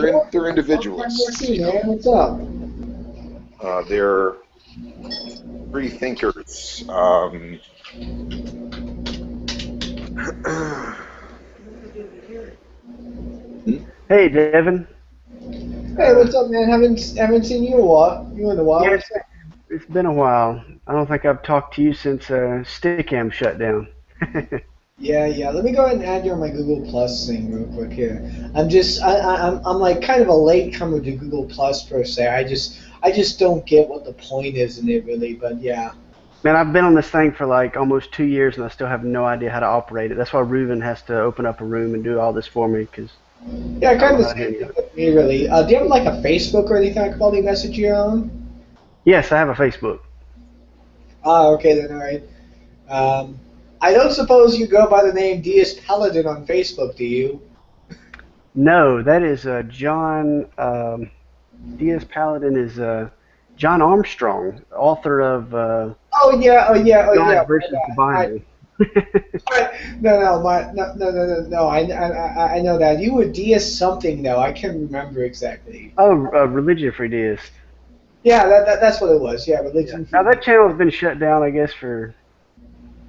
They're Let's individualists, see, you know. man. What's up? They're free thinkers. Hey, Devin. Hey, Uh, what's up, man? Haven't seen you a while. You in a while? yeah, What's up? it's been a while. I don't think I've talked to you since Stickam shut down. Yeah, yeah. Let me go ahead and add you on my Google Plus thing real quick here. I'm like kind of a late comer to Google Plus per se. I just don't get what the point is in it really. But yeah, Man, I've been on this thing for like almost 2 years, and I still have no idea how to operate it. That's why Reuven has to open up a room and do all this for me, because yeah, I don't kind know of the how to do same any thing of it. with me really. Do you have like a Facebook or anything I can probably message you on? Yes, I have a Facebook. Ah, okay then. All right. Um, I don't suppose you go by the name DS Paladin on Facebook, do you? No, that is John. Diaz Paladin is John Armstrong, author of Oh yeah, oh yeah, oh yeah. God versus the Bible. No. I know that you were DS something though. I can't remember exactly. Oh, Religion for Deists. Yeah, that's what it was. Yeah, Yeah. religion Now free. that channel's been shut down, I guess, for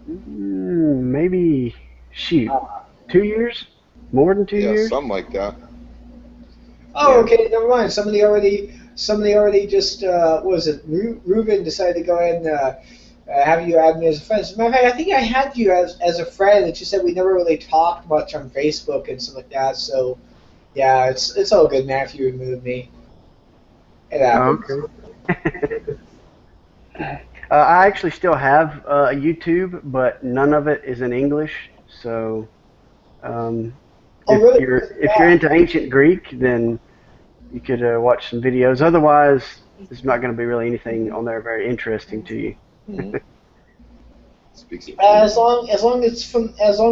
maybe shoot Uh, 2 years, more than two Yeah, years. something like that. oh, Yeah. okay, never mind. Somebody already just what was it? Reuven decided to go ahead and have you add me as a friend. As a matter of fact, I think I had you as a friend. It's just that we never really talked much on Facebook and stuff like that. So yeah, it's all good, man. If you remove me, it Oh, happens. okay. I actually still have a YouTube, but none of it is in English. So um, Oh, if really? you're into ancient Greek, then you could watch some videos. Otherwise, there's not going to be really anything on there very interesting to you. Hmm. Speaks the truth. As long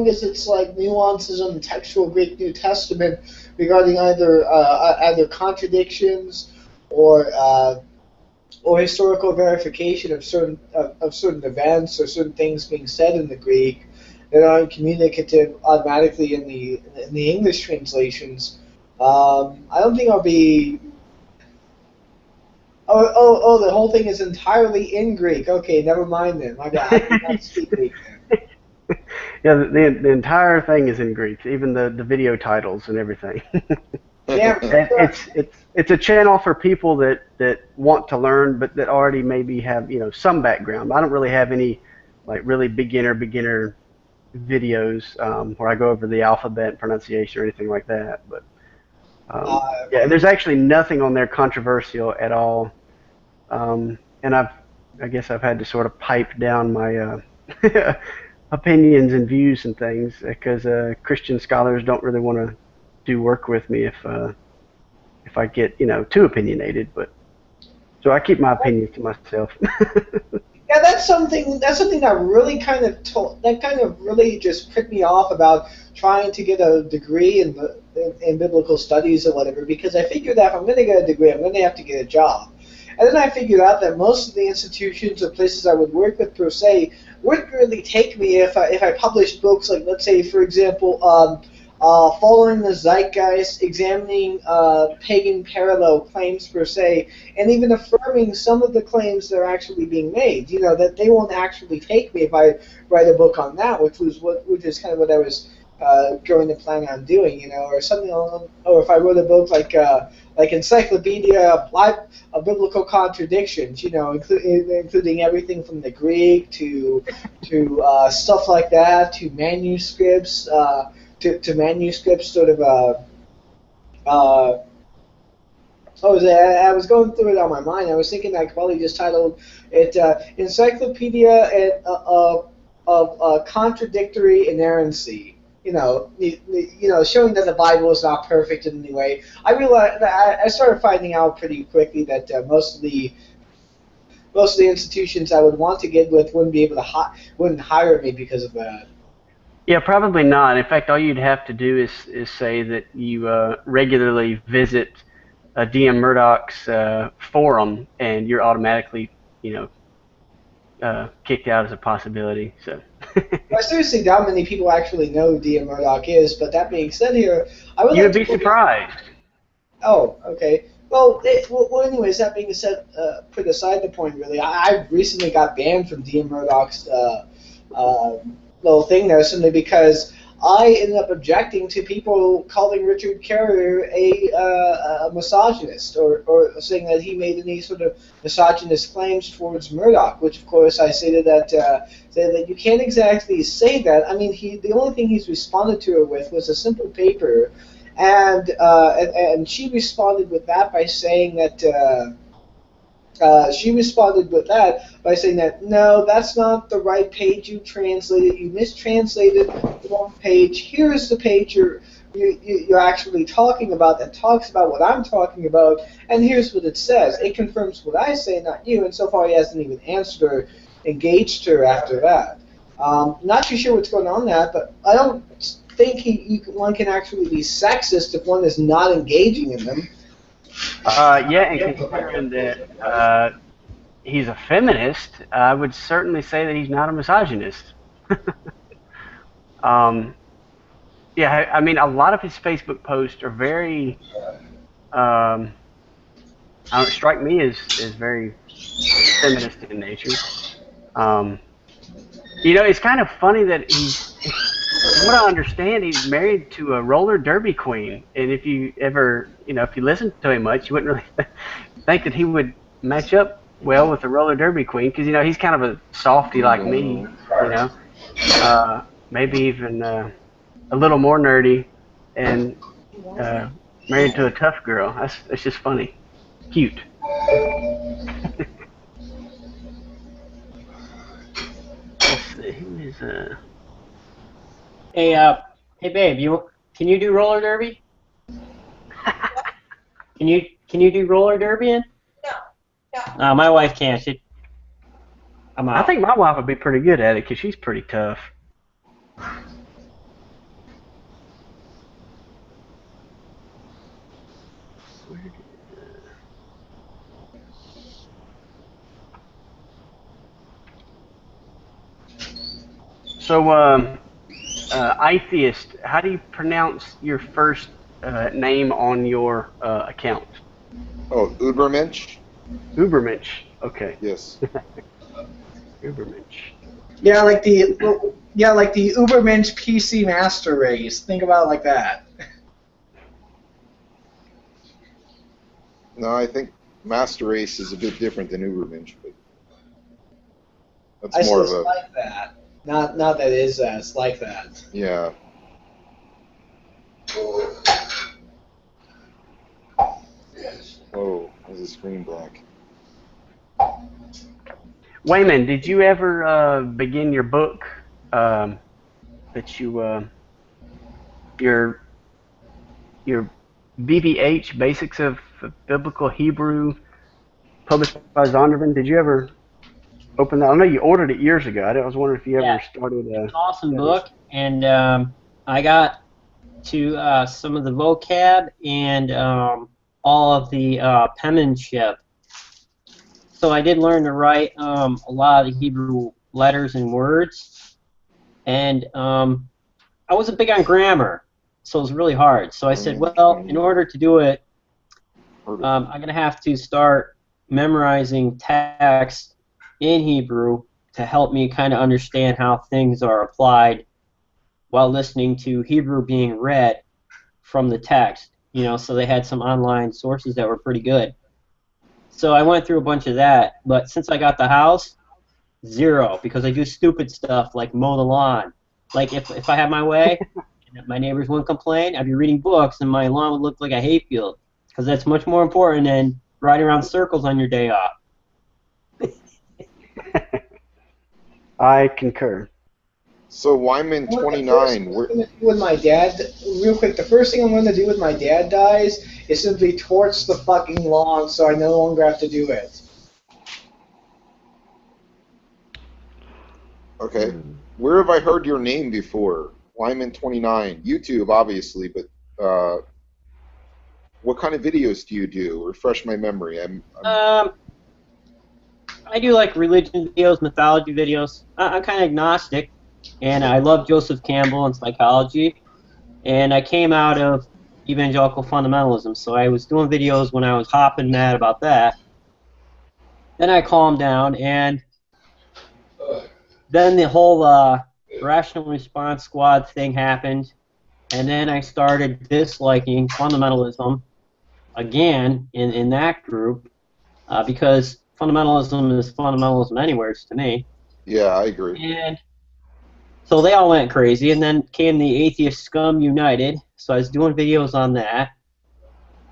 as it's like nuances on the textual Greek New Testament regarding either contradictions or historical verification of certain events or certain things being said in the Greek that aren't communicative automatically in the English translations. I don't think I'll be. Oh, the whole thing is entirely in Greek. Okay, never mind then. My bad. I do not speak Greek then. Yeah, the entire thing is in Greek, even the video titles and everything. Damn. And it's a channel for people that want to learn, but that already maybe have some background. I don't really have any like really beginner videos where I go over the alphabet and pronunciation or anything like that. But yeah, Okay. there's actually nothing on there controversial at all. And I guess I've had to sort of pipe down my opinions and views and things because Christian scholars don't really want to do work with me if I get too opinionated. But so I keep my opinions to myself. Yeah, that's something that really kind of really just pricked me off about trying to get a degree in biblical studies or whatever because I figured that if I'm going to get a degree, I'm going to have to get a job. And then I figured out that most of the institutions or places I would work with per se wouldn't really take me if I published books like, let's say, for example, following the zeitgeist, examining pagan parallel claims per se, and even affirming some of the claims that are actually being made. You know that they won't actually take me if I write a book on that, which is kind of what I was going to plan on doing. You know, or something along, or if I wrote a book like Encyclopedia of Biblical Contradictions. You know, including everything from the Greek to stuff like that to manuscripts. To manuscripts sort of uh, I was going through it on my mind. I was thinking I could probably just titled it Encyclopedia of Contradictory Inerrancy. Showing that the Bible is not perfect in any way. I realized that I started finding out pretty quickly that most of the institutions I would want to get with wouldn't hire me because of that. Yeah, probably not. In fact, all you'd have to do is say that you regularly visit DM Murdoch's forum, and you're automatically, you know, kicked out as a possibility. So, I seriously doubt many people actually know who DM Murdoch is, but that being said here, I would you like would to be point out surprised. Oh, okay. Well, anyways, that being said, put aside the point, really, I recently got banned from DM Murdoch's uh, little thing there simply because I ended up objecting to people calling Richard Carrier a misogynist or saying that he made any sort of misogynist claims towards Murdoch, which, of course, I stated that you can't exactly say that. I mean, the only thing he's responded to her with was a simple paper. And she responded with that by saying that no, that's not the right page you translated. You mistranslated the wrong page. Here's the page you're actually talking about that talks about what I'm talking about, and here's what it says. It confirms what I say, not you. And so far, he hasn't even answered or engaged her after that. Not too sure what's going on that, but I don't think one can actually be sexist if one is not engaging in them. Yeah, and considering that he's a feminist, I would certainly say that he's not a misogynist. Yeah, I mean, a lot of his Facebook posts are very, strike me as very feminist in nature. It's kind of funny that from what I understand, he's married to a roller derby queen, and if you ever, if you listen to him much, you wouldn't really think that he would match up well with a roller derby queen, because he's kind of a softy like me, maybe even a little more nerdy, and married to a tough girl. That's just funny, cute. Let's see, who is Hey babe, can you do roller derby? Can you do roller derbying? No. My wife can't. I'm out. I think my wife would be pretty good at it because she's pretty tough. So, I-Theist, how do you pronounce your first name on your account? Oh, Ubermensch? Ubermensch. Okay. Yes. Ubermensch. Yeah, like the Ubermensch PC Master Race. Think about it like that. No, I think Master Race is a bit different than Ubermensch, but that's more of a. Like that. Not that it is that. It's like that. Yeah. Oh, there's a screen black. Wayman, did you ever begin your book that you your BBH Basics of Biblical Hebrew published by Zondervan? Did you ever open that? I know you ordered it years ago. I was wondering if you ever started. It's an awesome book, and I got to some of the vocab and all of the penmanship. So I did learn to write a lot of the Hebrew letters and words, and I wasn't big on grammar, so it was really hard. So I said, well, in order to do it, I'm going to have to start memorizing text in Hebrew to help me kind of understand how things are applied while listening to Hebrew being read from the text. So they had some online sources that were pretty good. So I went through a bunch of that, but since I got the house, 0, because I do stupid stuff like mow the lawn. Like if I had my way and my neighbors wouldn't complain, I'd be reading books and my lawn would look like a hayfield, because that's much more important than riding around circles on your day off. I concur. So Wyman 29. With my dad, real quick, the first thing I'm going to do when my dad dies is simply torch the fucking lawn so I no longer have to do it. Okay. Where have I heard your name before? Wyman 29. YouTube, obviously, but what kind of videos do you do? Refresh my memory. I do like religion videos, mythology videos. I'm kind of agnostic, and I love Joseph Campbell and psychology. And I came out of evangelical fundamentalism. So I was doing videos when I was hopping mad about that. Then I calmed down, and then the whole Rational Response Squad thing happened, and then I started disliking fundamentalism again in that group because fundamentalism is fundamentalism anywhere to me. Yeah, I agree. And so they all went crazy, and then came the Atheist Scum United. So I was doing videos on that,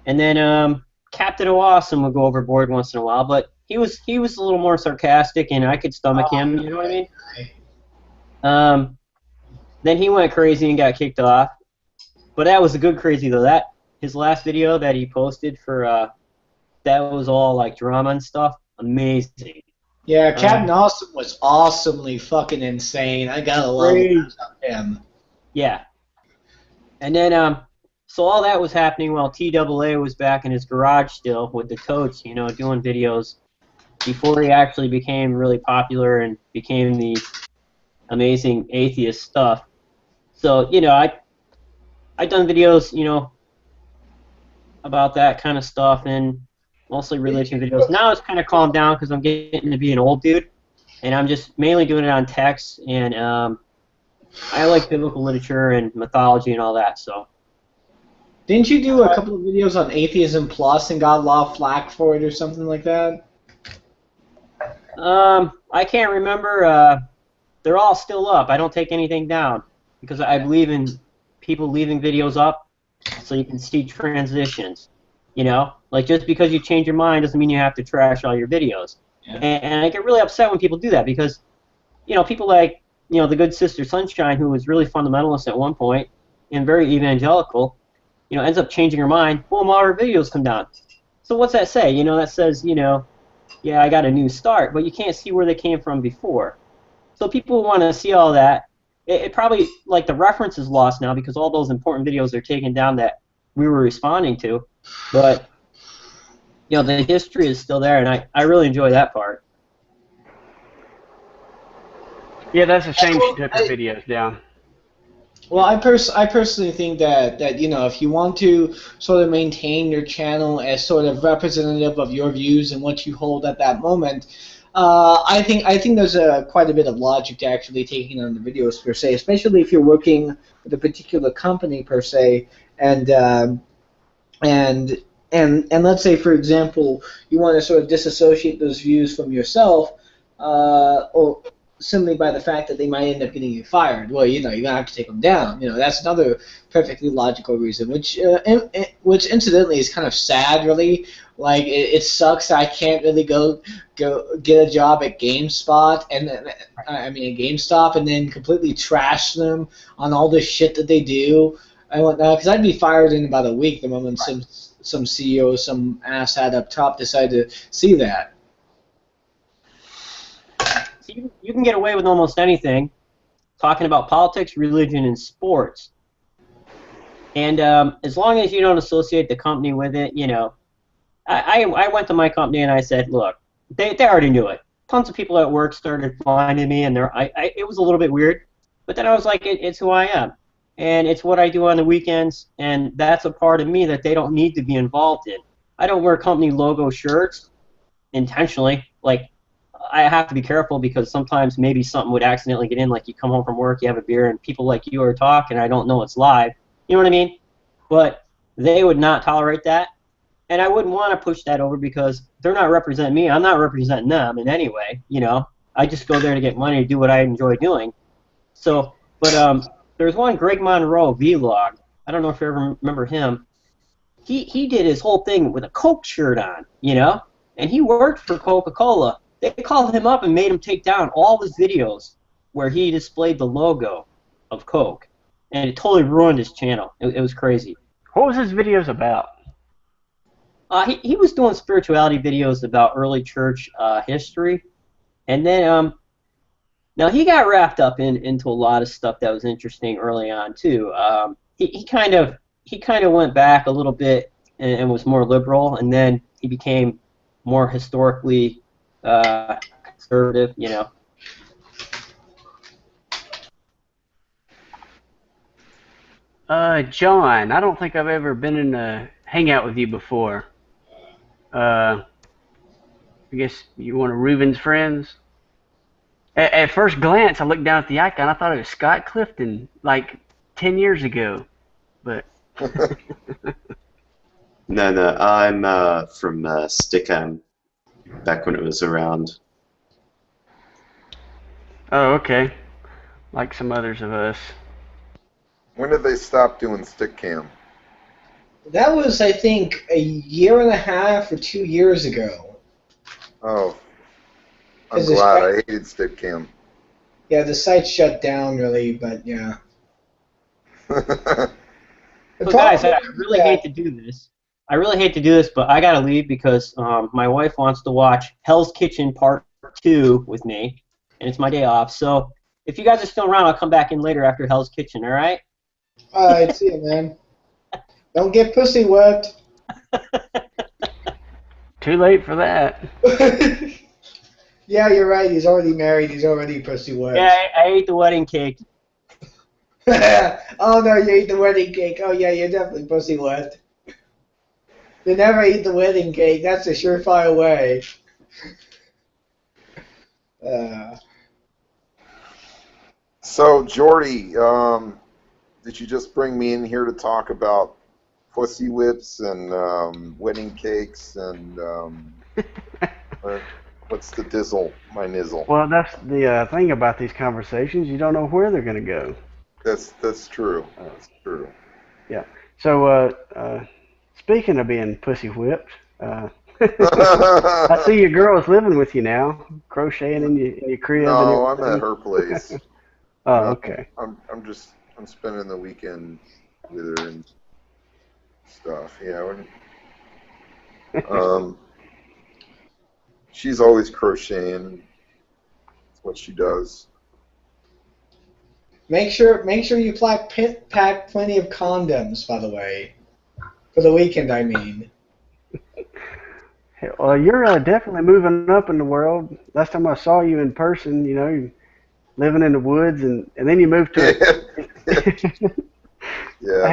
and then Captain Awesome would go overboard once in a while, but he was a little more sarcastic, and I could stomach him. You know what I mean? Then he went crazy and got kicked off, but that was a good crazy though. That his last video that he posted for that was all like drama and stuff. Amazing. Yeah, Captain Awesome was awesomely fucking insane. I gotta love him. Yeah. And then so all that was happening while TAA was back in his garage still with the totes, you know, doing videos before he actually became really popular and became the amazing atheist stuff. So, you know, I done videos, you know, about that kind of stuff and mostly religion videos. Now it's kind of calmed down because I'm getting to be an old dude, and I'm just mainly doing it on text, and I like biblical literature and mythology and all that. So. Didn't you do a couple of videos on Atheism Plus and got a lot of flack for it or something like that? I can't remember. They're all still up. I don't take anything down because I believe in people leaving videos up so you can see transitions. You know, like just because you change your mind doesn't mean you have to trash all your videos. Yeah. And I get really upset when people do that because, you know, people like, you know, the good Sister Sunshine, who was really fundamentalist at one point and very evangelical, you know, ends up changing her mind. Boom, all her videos come down. So what's that say? You know, that says, you know, yeah, I got a new start, but you can't see where they came from before. So people want to see all that. It probably, like, the reference is lost now because all those important videos are taken down that we were responding to. But, you know, the history is still there, and I really enjoy that part. Yeah, that's a shame she took her videos down. Well, I personally think that you know, if you want to sort of maintain your channel as sort of representative of your views and what you hold at that moment, I think there's quite a bit of logic to actually taking on the videos per se, especially if you're working with a particular company per se, and let's say, for example, you want to sort of disassociate those views from yourself, or simply by the fact that they might end up getting you fired. Well, you know, you're gonna have to take them down. You know, that's another perfectly logical reason, which incidentally is kind of sad, really. Like, it sucks I can't really go get a job at GameSpot and GameStop and then completely trash them on all the shit that they do and whatnot, because I'd be fired in about a week the moment some CEO, some asshat up top decided to see that. You can get away with almost anything, talking about politics, religion, and sports. And as long as you don't associate the company with it, you know, I went to my company and I said, look, they already knew it. Tons of people at work started finding me, and it was a little bit weird. But then I was like, it's who I am, and it's what I do on the weekends, and that's a part of me that they don't need to be involved in. I don't wear company logo shirts intentionally, like. I have to be careful because sometimes maybe something would accidentally get in, like you come home from work, you have a beer, and people like you are talking, I don't know it's live. You know what I mean? But they would not tolerate that, and I wouldn't want to push that over because they're not representing me. I'm not representing them in any way, you know? I just go there to get money to do what I enjoy doing. So, but there's one Greg Monroe vlog. I don't know if you ever remember him. He did his whole thing with a Coke shirt on, you know? And he worked for Coca-Cola. They called him up and made him take down all his videos where he displayed the logo of Coke, and it totally ruined his channel. It was crazy. What was his videos about? He was doing spirituality videos about early church history, and then now he got wrapped up into a lot of stuff that was interesting early on too. He kind of went back a little bit and was more liberal, and then he became more historically conservative, you know. John, I don't think I've ever been in a hangout with you before. I guess you're one of Reuven's friends. At first glance, I looked down at the icon. I thought it was Scott Clifton, like 10 years ago. But No, I'm from Stickham, back when it was around. oh, okay. Like some others of us. When did they stop doing stick cam? That was, I think, a year and a half or 2 years ago. Oh, I'm 'Cause it's glad. I right- hated stick cam. Yeah, the site shut down, really, but yeah. The So guys, I problem is really that- hate to do this. I really hate to do this, but I gotta leave because my wife wants to watch Hell's Kitchen Part 2 with me, and it's my day off. So if you guys are still around, I'll come back in later after Hell's Kitchen. All right? All right, see you, man. Don't get pussy whipped. Too late for that. Yeah, you're right. He's already married. He's already pussy whipped. Yeah, I ate the wedding cake. Oh no, you ate the wedding cake. Oh yeah, you're definitely pussy whipped. You never eat the wedding cake. That's a surefire way. So, Jordy, did you just bring me in here to talk about pussy whips and wedding cakes and what's the dizzle, my nizzle? Well, that's the thing about these conversations. You don't know where they're going to go. That's true. That's true. Yeah. So, speaking of being pussy whipped, I see your girl is living with you now, crocheting in your crib. No, and I'm at her place. Oh, okay. I'm spending the weekend with her and stuff. Yeah. She's always crocheting. That's what she does. Make sure you pack plenty of condoms, by the way, for the weekend. I mean. Well, you're definitely moving up in the world. Last time I saw you in person, you're living in the woods, and then you moved to Yeah.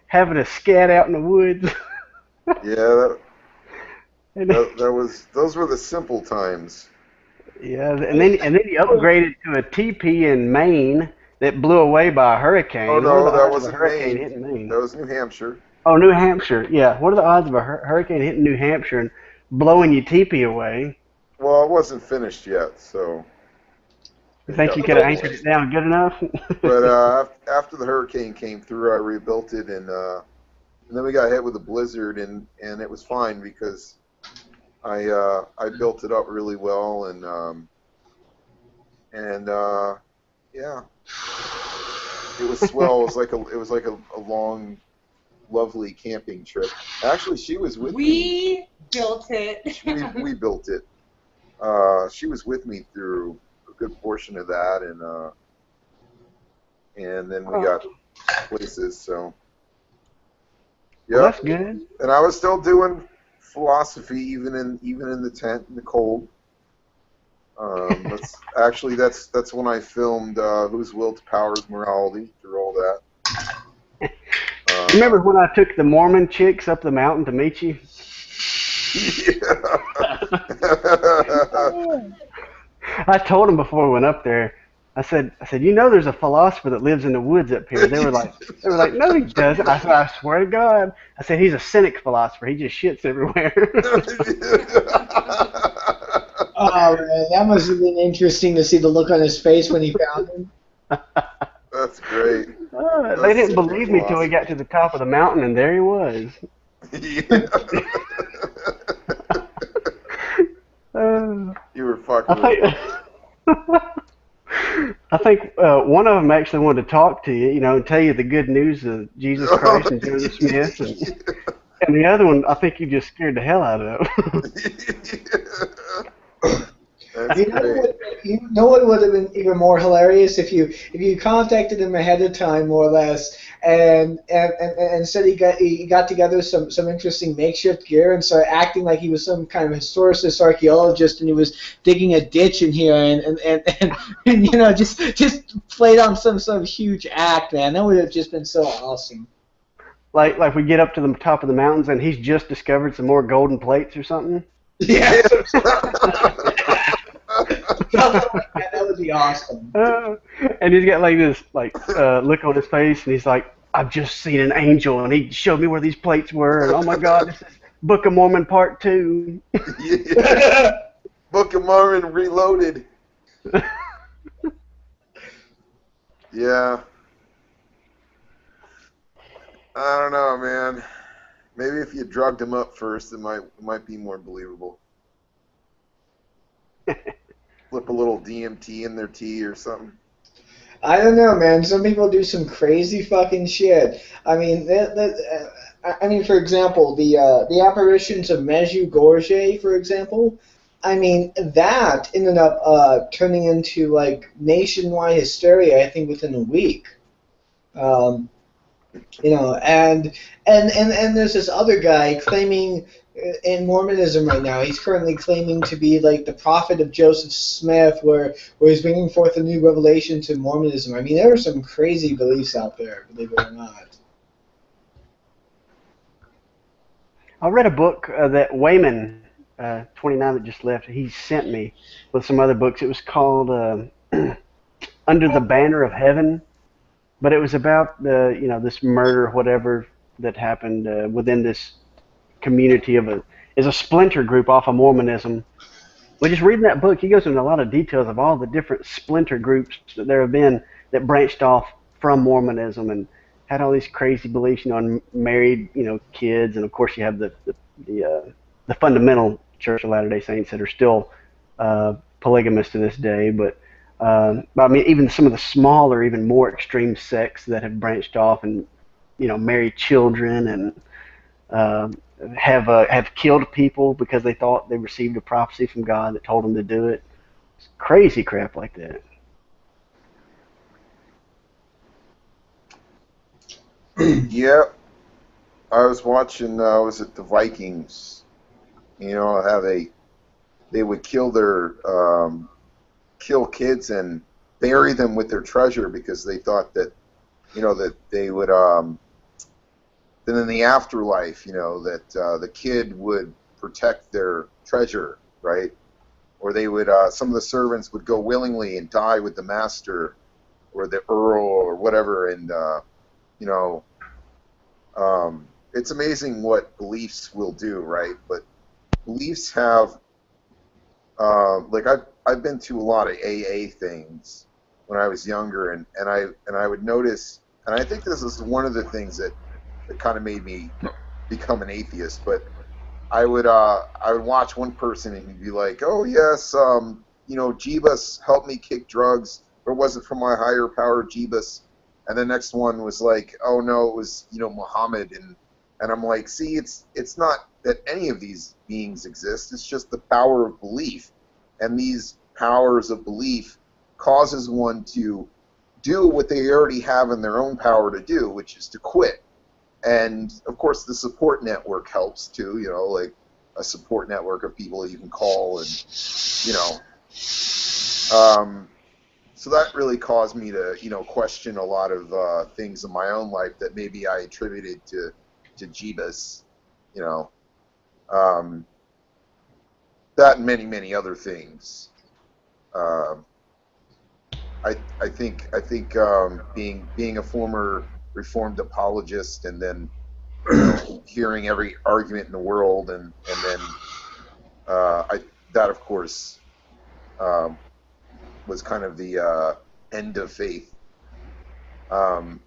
having a scat out in the woods. Yeah. Those were the simple times. Yeah, and then you upgraded to a teepee in Maine that blew away by a hurricane. Oh What are no, the that odds of wasn't a hurricane Maine. hitting Maine? That was New Hampshire. Oh, New Hampshire. Yeah. What are the odds of a hurricane hitting New Hampshire and blowing your teepee away? Well, it wasn't finished yet, so. You think you could have anchored it down good enough? But after the hurricane came through, I rebuilt it, and then we got hit with a blizzard, and it was fine because I built it up really well, and yeah, it was swell. It was like a long, lovely camping trip. Actually, she was with me. We built it. We built it. She was with me through a good portion of that, and then we got places. So yeah, Well, that's good. and I was still doing philosophy even in the tent in the cold. That's when I filmed Whose Will to Power's Morality through all that. Remember when I took the Mormon chicks up the mountain to meet you? Yeah. I told them before we went up there. I said, there's a philosopher that lives in the woods up here. They were like, no, he doesn't. I said, I swear to God. I said, he's a cynic philosopher. He just shits everywhere. Oh man, that must have been interesting to see the look on his face when he found him. That's great. They didn't believe me till we got to the top of the mountain, and there he was. Yeah. You were fucking with I think one of them actually wanted to talk to you, and tell you the good news of Jesus Christ and Joseph Smith, and the other one, I think you just scared the hell out of. That's You great. know what would have been even more hilarious if you contacted him ahead of time, more or less, and said he got together some interesting makeshift gear and started acting like he was some kind of historicist archaeologist, and he was digging a ditch in here and you know just played on some sort of huge act, man. That would have just been so awesome. Like we get up to the top of the mountains and he's just discovered some more golden plates or something. Yeah. That would be awesome. And he's got like this look on his face, and he's like, "I've just seen an angel, and he showed me where these plates were, and oh my God, this is Book of Mormon Part 2." Yeah. Book of Mormon Reloaded. Yeah. I don't know, man. Maybe if you drugged him up first, it might be more believable. Flip a little DMT in their tea or something. I don't know, man. Some people do some crazy fucking shit. I mean, for example, the apparitions of Medjugorje, for example. I mean, that ended up turning into like nationwide hysteria. I think within a week. You know, and there's this other guy claiming in Mormonism right now. He's currently claiming to be like the prophet of Joseph Smith, where he's bringing forth a new revelation to Mormonism. I mean, there are some crazy beliefs out there, believe it or not. I read a book that Wayman, 29 that just left, he sent me with some other books. It was called Under the Banner of Heaven. But it was about this murder, whatever that happened within this community is a splinter group off of Mormonism. But just reading that book, he goes into a lot of details of all the different splinter groups that there have been that branched off from Mormonism and had all these crazy beliefs, on married, kids, and of course you have the fundamental Church of Latter-day Saints that are still polygamous to this day, but I mean, even some of the smaller, even more extreme sects that have branched off and, married children and have killed people because they thought they received a prophecy from God that told them to do it. It's crazy crap like that. Yeah, I was watching. Was it the Vikings? How they would kill kids and bury them with their treasure because they thought that that they would then in the afterlife that the kid would protect their treasure, right? Or they would some of the servants would go willingly and die with the master or the earl or whatever, and it's amazing what beliefs will do, right? But beliefs have like I've been to a lot of AA things when I was younger, and I would notice, and I think this is one of the things that kind of made me become an atheist. But I would watch one person and he'd be like, "Oh yes, Jeebus helped me kick drugs, or was it from my higher power, Jeebus?" And the next one was like, "Oh no, it was Muhammad." And I'm like, "See, it's not that any of these beings exist. It's just the power of belief." And these powers of belief causes one to do what they already have in their own power to do, which is to quit. And of course, the support network helps too. Like a support network of people you can call, and so that really caused me to question a lot of things in my own life that maybe I attributed to Jeebus, that and many other things. I think being a former Reformed apologist and then hearing every argument in the world and then that of course was kind of the end of faith. But I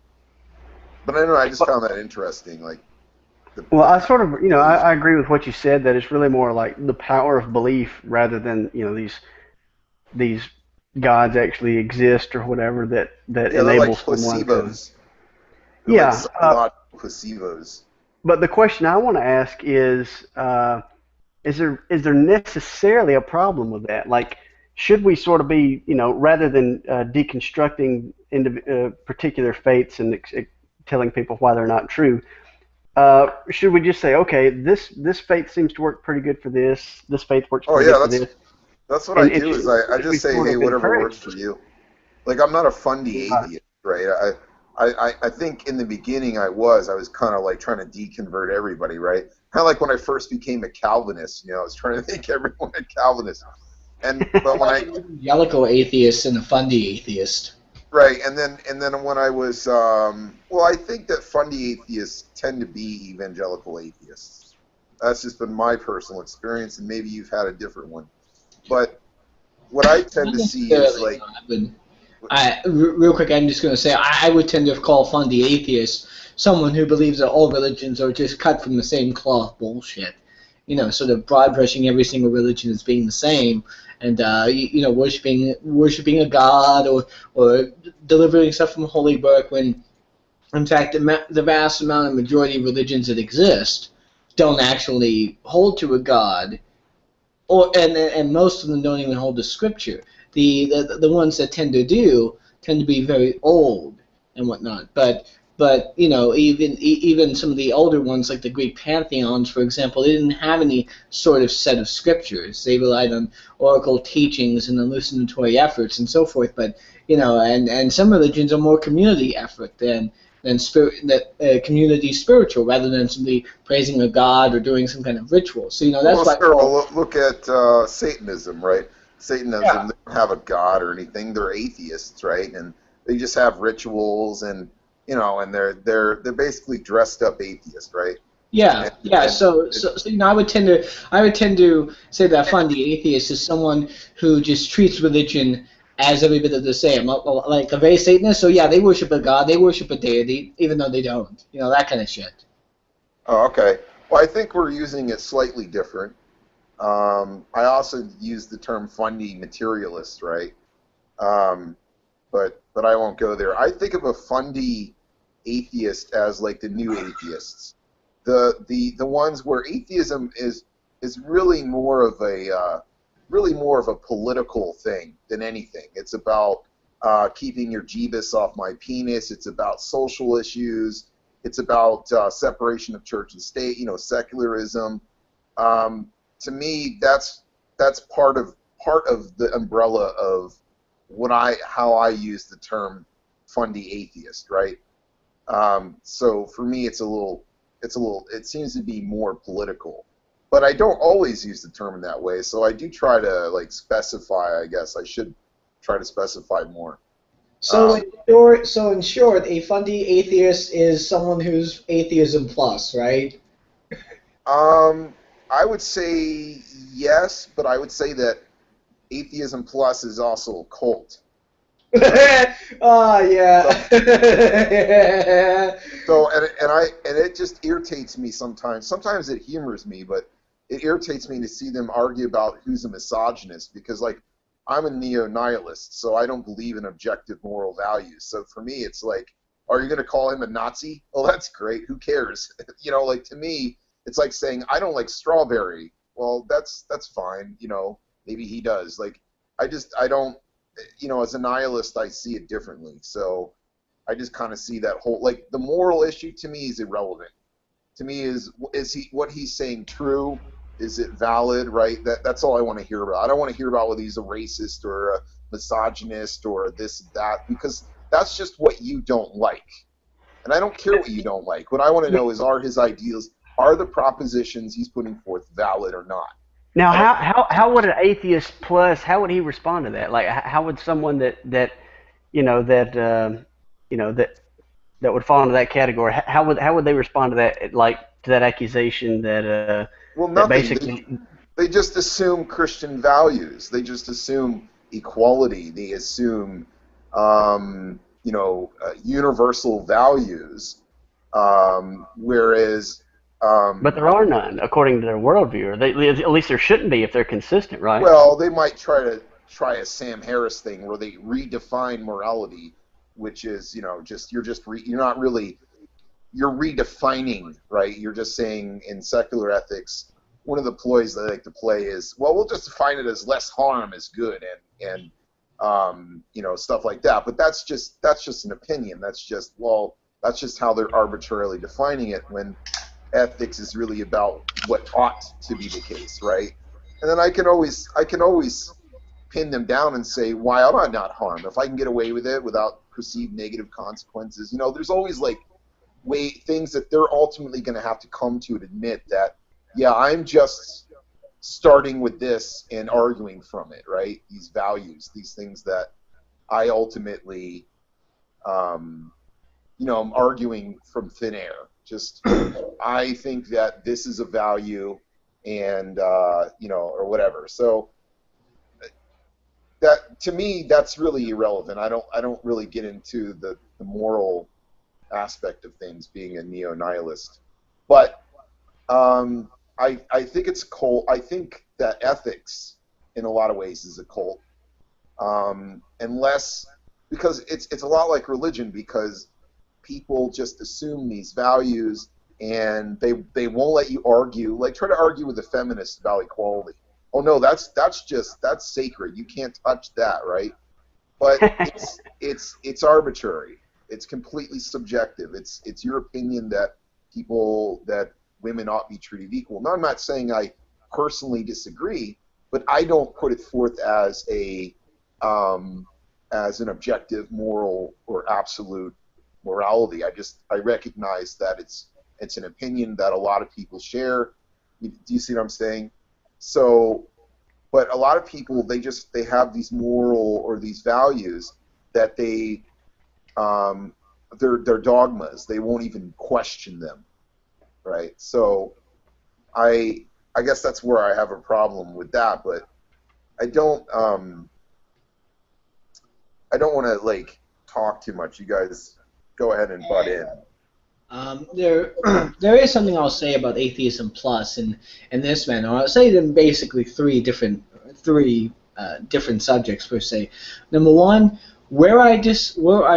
don't know, I just found that interesting. Like, well, I sort of, I agree with what you said, that it's really more like the power of belief rather than, these gods actually exist or whatever that enable like someone placebos. to. Yeah. Like a lot of placebos. But the question I want to ask is there necessarily a problem with that? Like, should we sort of be, rather than deconstructing particular faiths and telling people why they're not true. Should we just say, okay, this faith seems to work pretty good for this. This faith works Oh pretty yeah, good for this. that's what I And do is I should we just say, sort hey, of whatever works encourage? for you. Like I'm not a fundy Right. atheist, right? I think in the beginning I was kind of like trying to deconvert everybody, right? Kind of like when I first became a Calvinist, I was trying to make everyone a Calvinist. But when Like an evangelical atheist and a fundy atheist. right, and then when I was well, I think that fundy atheists tend to be evangelical atheists. That's just been my personal experience, and maybe you've had a different one. But what I tend Not to see is necessarily, like, no, real quick, I'm just going to say I would tend to call fundy atheist someone who believes that all religions are just cut from the same cloth bullshit. Sort of broad brushing every single religion as being the same, and worshiping a god or delivering stuff from a holy book when in fact the vast amount of majority of religions that exist don't actually hold to a god, and most of them don't even hold to scripture. The ones that tend to be very old and whatnot. But even some of the older ones like the Greek pantheons, for example, they didn't have any sort of set of scriptures. They relied on oracle teachings and hallucinatory efforts and so forth. But and some religions are more community effort than community spiritual, rather than simply praising a god or doing some kind of ritual. So that's well, why. sure, well, look at Satanism, right? Yeah. Satanism, they don't have a god or anything. They're atheists, right? And they just have rituals, and and they're basically dressed up atheists, right? Yeah, And, yeah. and So I would tend to say that fundy atheist is someone who just treats religion as every bit of the same, like a very Satanist. So yeah, they worship a god, they worship a deity, even though they don't. That kind of shit. oh, okay. Well, I think we're using it slightly different. I also use the term fundy materialist, right? Um, but I won't go there. I think of a fundy atheist as like the new atheists, the ones where atheism is really more of a political thing than anything. It's about keeping your Jeebus off my penis. It's about social issues. It's about separation of church and state. Secularism. To me, that's part of the umbrella of how I use the term fundy atheist, right? So for me, it seems to be more political, but I don't always use the term in that way. So I do try to like specify. I guess I should try to specify more. So Um, in short, a fundy atheist is someone who's atheism plus, right? um, I would say yes, but I would say that atheism plus is also a cult. Oh yeah. So and it just irritates me sometimes. Sometimes it humors me, but it irritates me to see them argue about who's a misogynist because like I'm a neo-nihilist, so I don't believe in objective moral values. So for me, it's like, are you going to call him a Nazi? Well, that's great. Who cares? Like to me, it's like saying I don't like strawberry. Well, that's fine. Maybe he does. Like I don't. As a nihilist, I see it differently. So I just kind of see that whole like the moral issue to me is irrelevant. To me is he what he's saying true? Is it valid? Right? That's all I want to hear about. I don't want to hear about whether he's a racist or a misogynist or this that because that's just what you don't like. And I don't care what you don't like. What I want to know is are his ideals, are the propositions he's putting forth valid or not? Now, I don't. how would an atheist plus, how would he respond to that? Like, how would someone that you know that you know that would fall into that category? How would they respond to that? Like to that accusation Well, that nothing. basically. They just assume Christian values. They just assume equality. They assume, universal values. Whereas, But there are none according to their worldview. Or at least there shouldn't be if they're consistent, right? well, they might try a Sam Harris thing where they redefine morality, which is, just you're not really you're redefining, right? You're just saying in secular ethics, one of the ploys they like to play is, well, we'll just define it as less harm is good, and stuff like that. But that's just an opinion. That's just, well, That's just how they're arbitrarily defining it, when ethics is really about what ought to be the case, right? And then I can always pin them down and say, why ought I not harm? If I can get away with it without perceived negative consequences, there's always like things that they're ultimately going to have to come to admit that, yeah, I'm just starting with this and arguing from it, right? These values, these things that I ultimately, I'm arguing from thin air. Just, I think that this is a value, and or whatever. So that, to me, that's really irrelevant. I don't really get into the moral aspect of things, being a neo-nihilist. But I think it's a cult. I think that ethics, in a lot of ways, is a cult. Unless, because it's a lot like religion, because people just assume these values, and they won't let you argue. Like, try to argue with a feminist about equality. Oh no, that's sacred. You can't touch that, right? But it's arbitrary. It's completely subjective. It's your opinion that women ought to be treated equal. Now, I'm not saying I personally disagree, but I don't put it forth as an objective moral or absolute morality. I recognize that it's an opinion that a lot of people share. Do you see what I'm saying? So, but a lot of people, they have these moral or these values that they're dogmas. They won't even question them, right? So I guess that's where I have a problem with that, but I don't want to like talk too much. You guys go ahead and butt in. There is something I'll say about atheism plus in this manner. I'll say it in basically three different subjects per se. Number one, where I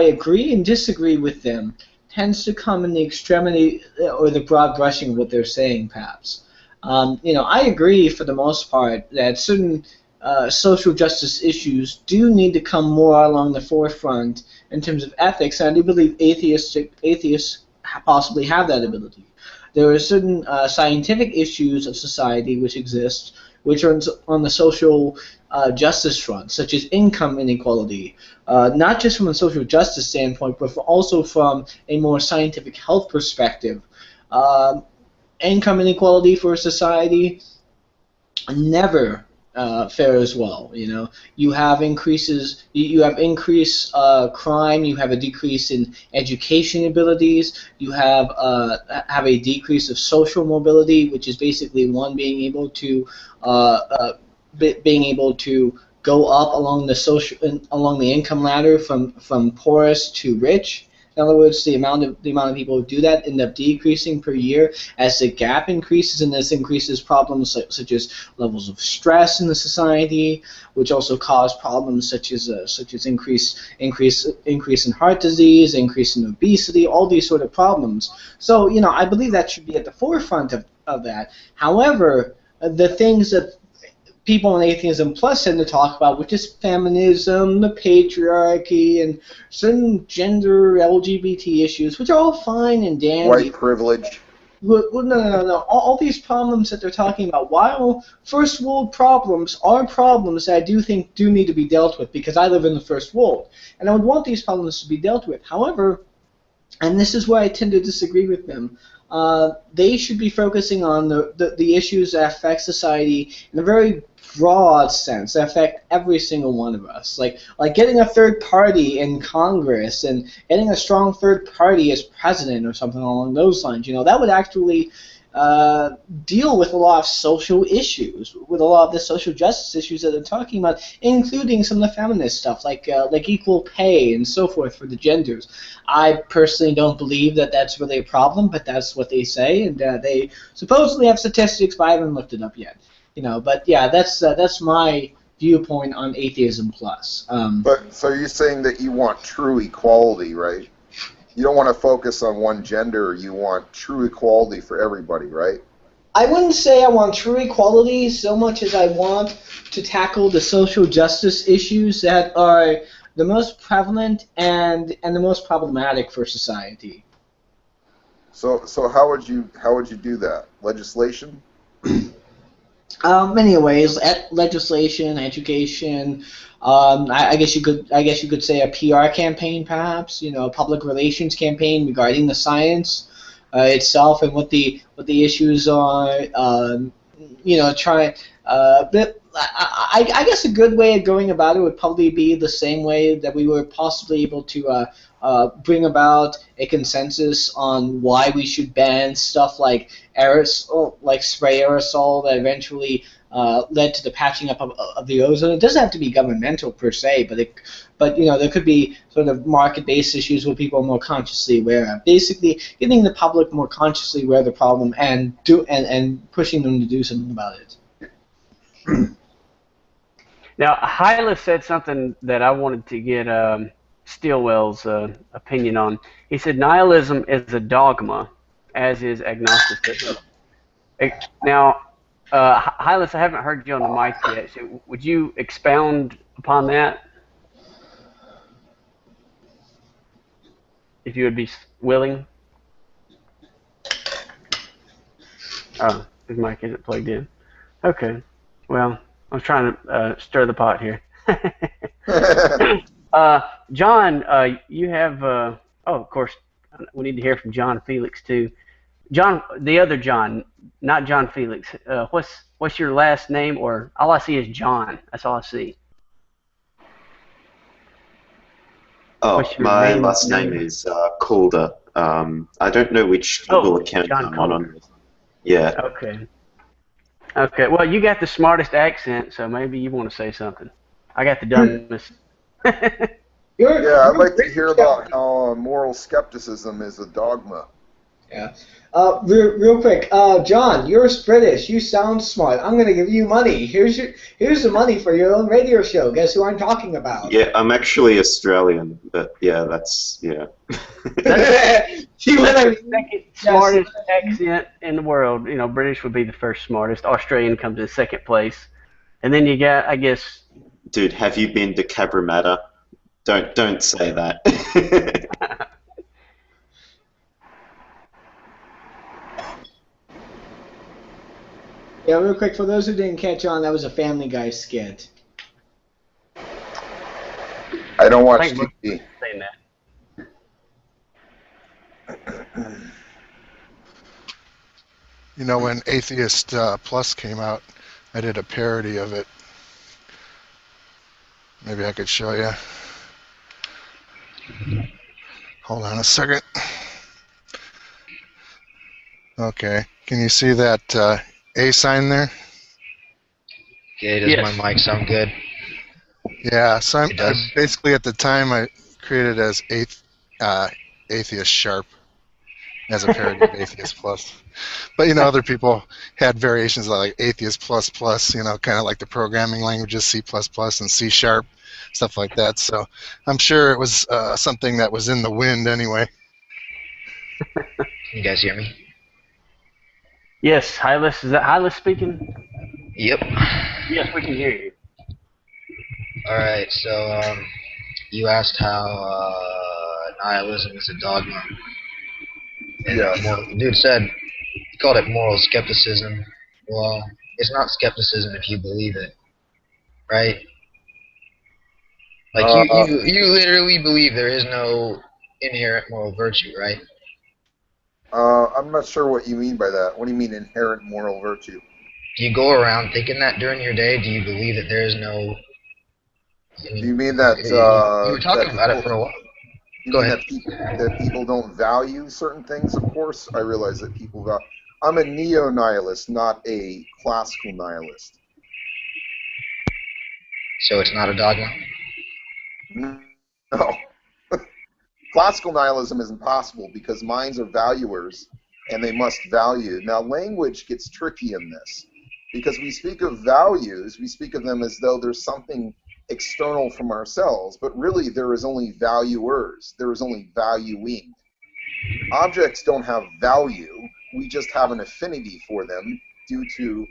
agree and disagree with them tends to come in the extremity or the broad brushing of what they're saying, perhaps. I agree for the most part that certain social justice issues do need to come more along the forefront in terms of ethics, and I do believe atheists possibly have that ability. There are certain scientific issues of society which exist, which are on the social justice front, such as income inequality, not just from a social justice standpoint, but also from a more scientific health perspective. Income inequality for a society never fares well. You have increased crime. You have a decrease in education abilities. You have a decrease of social mobility, which is basically one being able to go up along the income ladder from poorest to rich. In other words, the amount of people who do that end up decreasing per year as the gap increases, and this increases problems such as levels of stress in the society, which also cause problems such as increase in heart disease, increase in obesity, all these sort of problems. So I believe that should be at the forefront of that. However, the things that people in atheism plus tend to talk about, which is feminism, the patriarchy, and certain gender LGBT issues, which are all fine and dandy. White privilege. Well, no. All these problems that they're talking about, while first world problems are problems that I do think do need to be dealt with, because I live in the first world, and I would want these problems to be dealt with. However, and this is where I tend to disagree with them, they should be focusing on the issues that affect society in a very broad sense, that affect every single one of us. Like getting a third party in Congress and getting a strong third party as president or something along those lines. That would actually deal with a lot of social issues, with a lot of the social justice issues that they're talking about, including some of the feminist stuff, like equal pay and so forth for the genders. I personally don't believe that that's really a problem, but that's what they say, and they supposedly have statistics, but I haven't looked it up yet. But yeah, that's my viewpoint on atheism plus. But so you're saying that you want true equality, right? You don't want to focus on one gender. You want true equality for everybody, right? I wouldn't say I want true equality so much as I want to tackle the social justice issues that are the most prevalent and the most problematic for society. So how would you do that? Legislation? Many ways, legislation, education. I guess you could say a PR campaign, perhaps. A public relations campaign regarding the science itself and what the issues are. Try. But I guess a good way of going about it would probably be the same way that we were possibly able to bring about a consensus on why we should ban stuff like aerosol, like spray aerosol, that eventually led to the patching up of the ozone. It doesn't have to be governmental per se, but there could be sort of market-based issues where people are more consciously aware of. Basically, getting the public more consciously aware of the problem and pushing them to do something about it. Now, Hyla said something that I wanted to get Stilwell's opinion on. He said nihilism is a dogma, as is agnosticism. Now, Hylas, I haven't heard you on the mic yet, so would you expound upon that? If you would be willing. Oh, his mic isn't plugged in. Okay. Well, I was trying to stir the pot here. John, you have. Of course, we need to hear from John Felix too. John, the other John, not John Felix. What's your last name? Or all I see is John. That's all I see. Oh, my last name is Calder. I don't know which Google account John I'm on. Yeah. Okay. Okay. Well, you got the smartest accent, so maybe you want to say something. I got the dumbest. Yeah, I'd like to hear about how moral skepticism is a dogma. Yeah. Real quick, John, you're British. You sound smart. I'm gonna give you money. Here's the money for your own radio show. Guess who I'm talking about? Yeah, I'm actually Australian, but yeah, that's yeah. See what I mean? Second smartest accent in the world. British would be the first smartest. Australian comes in second place, and then you got, I guess. Dude, have you been to Cabramatta? Don't say that. Yeah, real quick, for those who didn't catch on, that was a Family Guy skit. I don't watch TV. Saying that. When I-Theist Plus came out, I did a parody of it. Maybe I could show you. Hold on a second. Okay, can you see that A sign there? Yeah, does my mic sound good? Yeah, so I basically at the time I created as Atheist Sharp as a parody of I-Theist Plus. But other people had variations like Atheist Plus Plus, kind of like the programming languages C++ and C Sharp, stuff like that. So I'm sure it was something that was in the wind anyway. Can you guys hear me? Yes, Hylas. Is that Hylas speaking? Yep. Yes, we can hear you. Alright, so you asked how nihilism is a dogma. And the dude said, he called it moral skepticism. Well, it's not skepticism if you believe it, right? Like you literally believe there is no inherent moral virtue, right? I'm not sure what you mean by that. What do you mean inherent moral virtue? Do you go around thinking that during your day? Do you believe that there is no... Do you mean that... you were talking about it for a while. Go ahead. That people don't value certain things? Of course I realize that people value... I'm a neo-nihilist, not a classical nihilist. So it's not a dogma? No. Classical nihilism is impossible because minds are valuers and they must value. Now, language gets tricky in this because we speak of values, we speak of them as though there's something external from ourselves, but really there is only valuers, there is only valuing. Objects don't have value, we just have an affinity for them due to,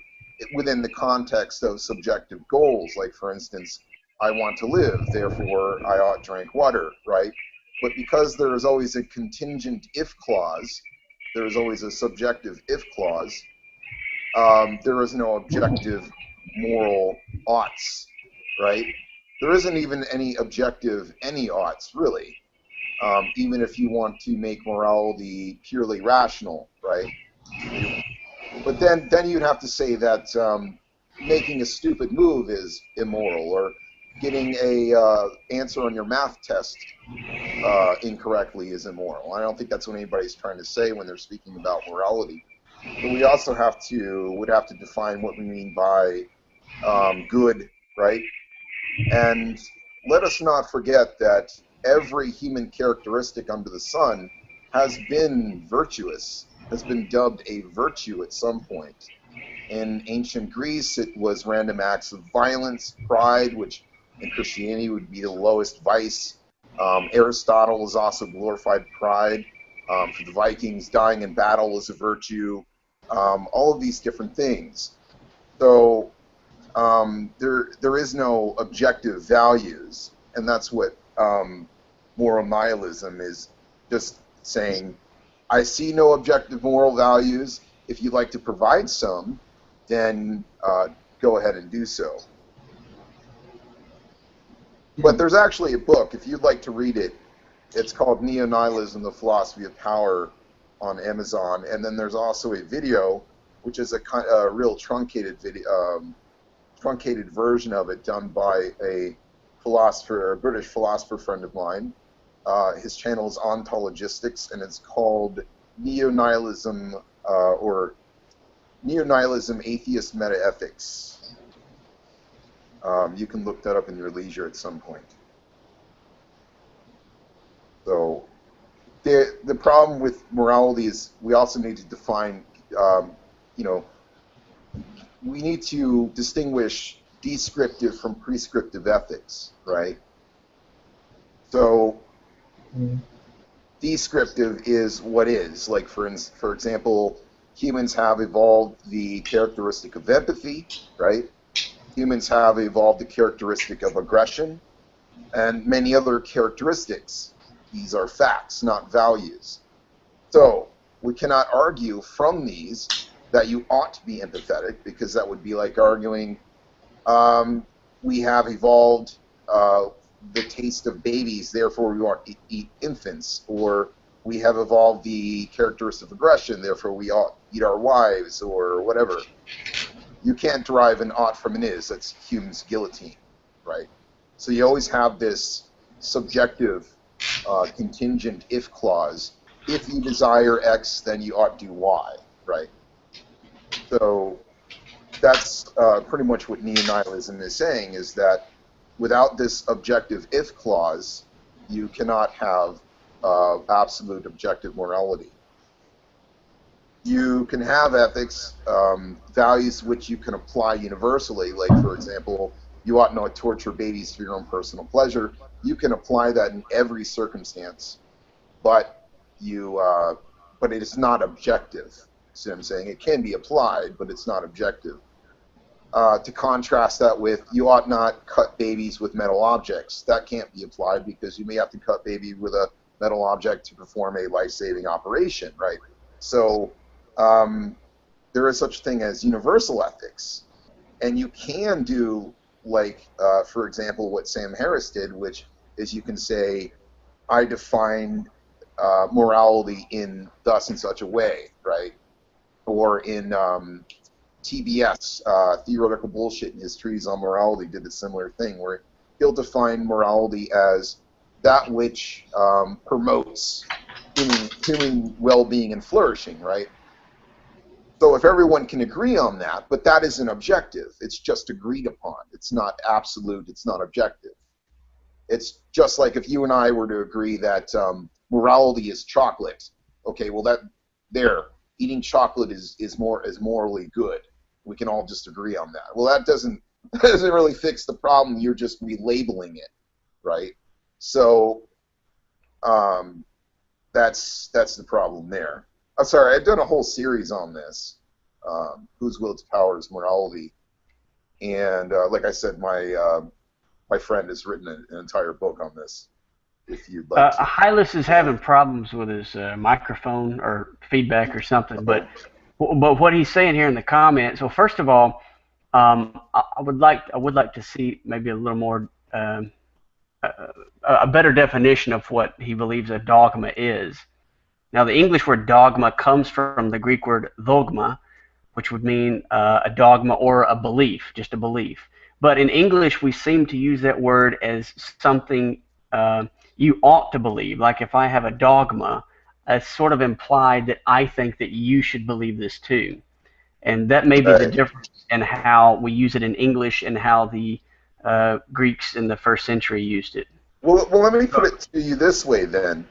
within the context of subjective goals, like for instance, I want to live, therefore I ought to drink water, right? But because there is always a contingent if clause, there is always a subjective if clause. There is no objective moral oughts, right? There isn't even any objective any oughts, really. Even if you want to make morality purely rational, right? But then you'd have to say that making a stupid move is immoral, or getting a answer on your math test incorrectly is immoral. I don't think that's what anybody's trying to say when they're speaking about morality. But we also would have to define what we mean by good, right? And let us not forget that every human characteristic under the sun has been virtuous, has been dubbed a virtue at some point. In ancient Greece, it was random acts of violence, pride, which in Christianity would be the lowest vice. Aristotle is also glorified pride. For the Vikings, dying in battle is a virtue. All of these different things. So there is no objective values, and that's what moral nihilism is, just saying, I see no objective moral values. If you'd like to provide some, then go ahead and do so. But there's actually a book, if you'd like to read it. It's called Neo-Nihilism, The Philosophy of Power on Amazon. And then there's also a video, which is a real truncated video, truncated version of it done by a British philosopher friend of mine. His channel is Ontologistics, and it's called Neo-Nihilism or Neo-Nihilism Atheist Metaethics. You can look that up in your leisure at some point. So the problem with morality is we also need to define, we need to distinguish descriptive from prescriptive ethics, right? So descriptive is what is. Like, for example, humans have evolved the characteristic of empathy, right? Humans have evolved the characteristic of aggression and many other characteristics. These are facts, not values. So we cannot argue from these that you ought to be empathetic, because that would be like arguing we have evolved the taste of babies, therefore we ought to eat infants, or we have evolved the characteristic of aggression, therefore we ought to eat our wives, or whatever. You can't derive an ought from an is. That's Hume's guillotine, right? So you always have this subjective contingent if clause. If you desire X, then you ought to do Y, right? So that's pretty much what neo-nihilism is saying, is that without this objective if clause, you cannot have absolute objective morality. You can have ethics, values which you can apply universally, like, for example, you ought not torture babies for your own personal pleasure. You can apply that in every circumstance, but it is not objective. See what I'm saying? It can be applied, but it's not objective. To contrast that with, you ought not cut babies with metal objects. That can't be applied, because you may have to cut baby with a metal object to perform a life-saving operation, right? So there is such a thing as universal ethics, and you can do, like, for example, what Sam Harris did, which is you can say, I define morality in thus and such a way, right? Or in TBS, Theoretical Bullshit, in his treatise on morality, did a similar thing, where he'll define morality as that which promotes human well-being and flourishing, right? So if everyone can agree on that, but that isn't objective, it's just agreed upon. It's not absolute, it's not objective. It's just like if you and I were to agree that morality is chocolate. Okay, well, eating chocolate is morally good. We can all just agree on that. Well, that doesn't really fix the problem. You're just relabeling it, right? So that's the problem there. I'm sorry, I've done a whole series on this, Whose Will to Power is Morality, and like I said, my friend has written an entire book on this. if you'd like to. Hylas is having problems with his microphone or feedback or something, but what he's saying here in the comments. Well, first of all, I would like to see maybe a little more a better definition of what he believes a dogma is. Now, the English word dogma comes from the Greek word dogma, which would mean a dogma or a belief, just a belief. But in English, we seem to use that word as something you ought to believe. Like if I have a dogma, it's sort of implied that I think that you should believe this too. And that may be the difference in how we use it in English and how the Greeks in the first century used it. Well, let me put it to you this way then.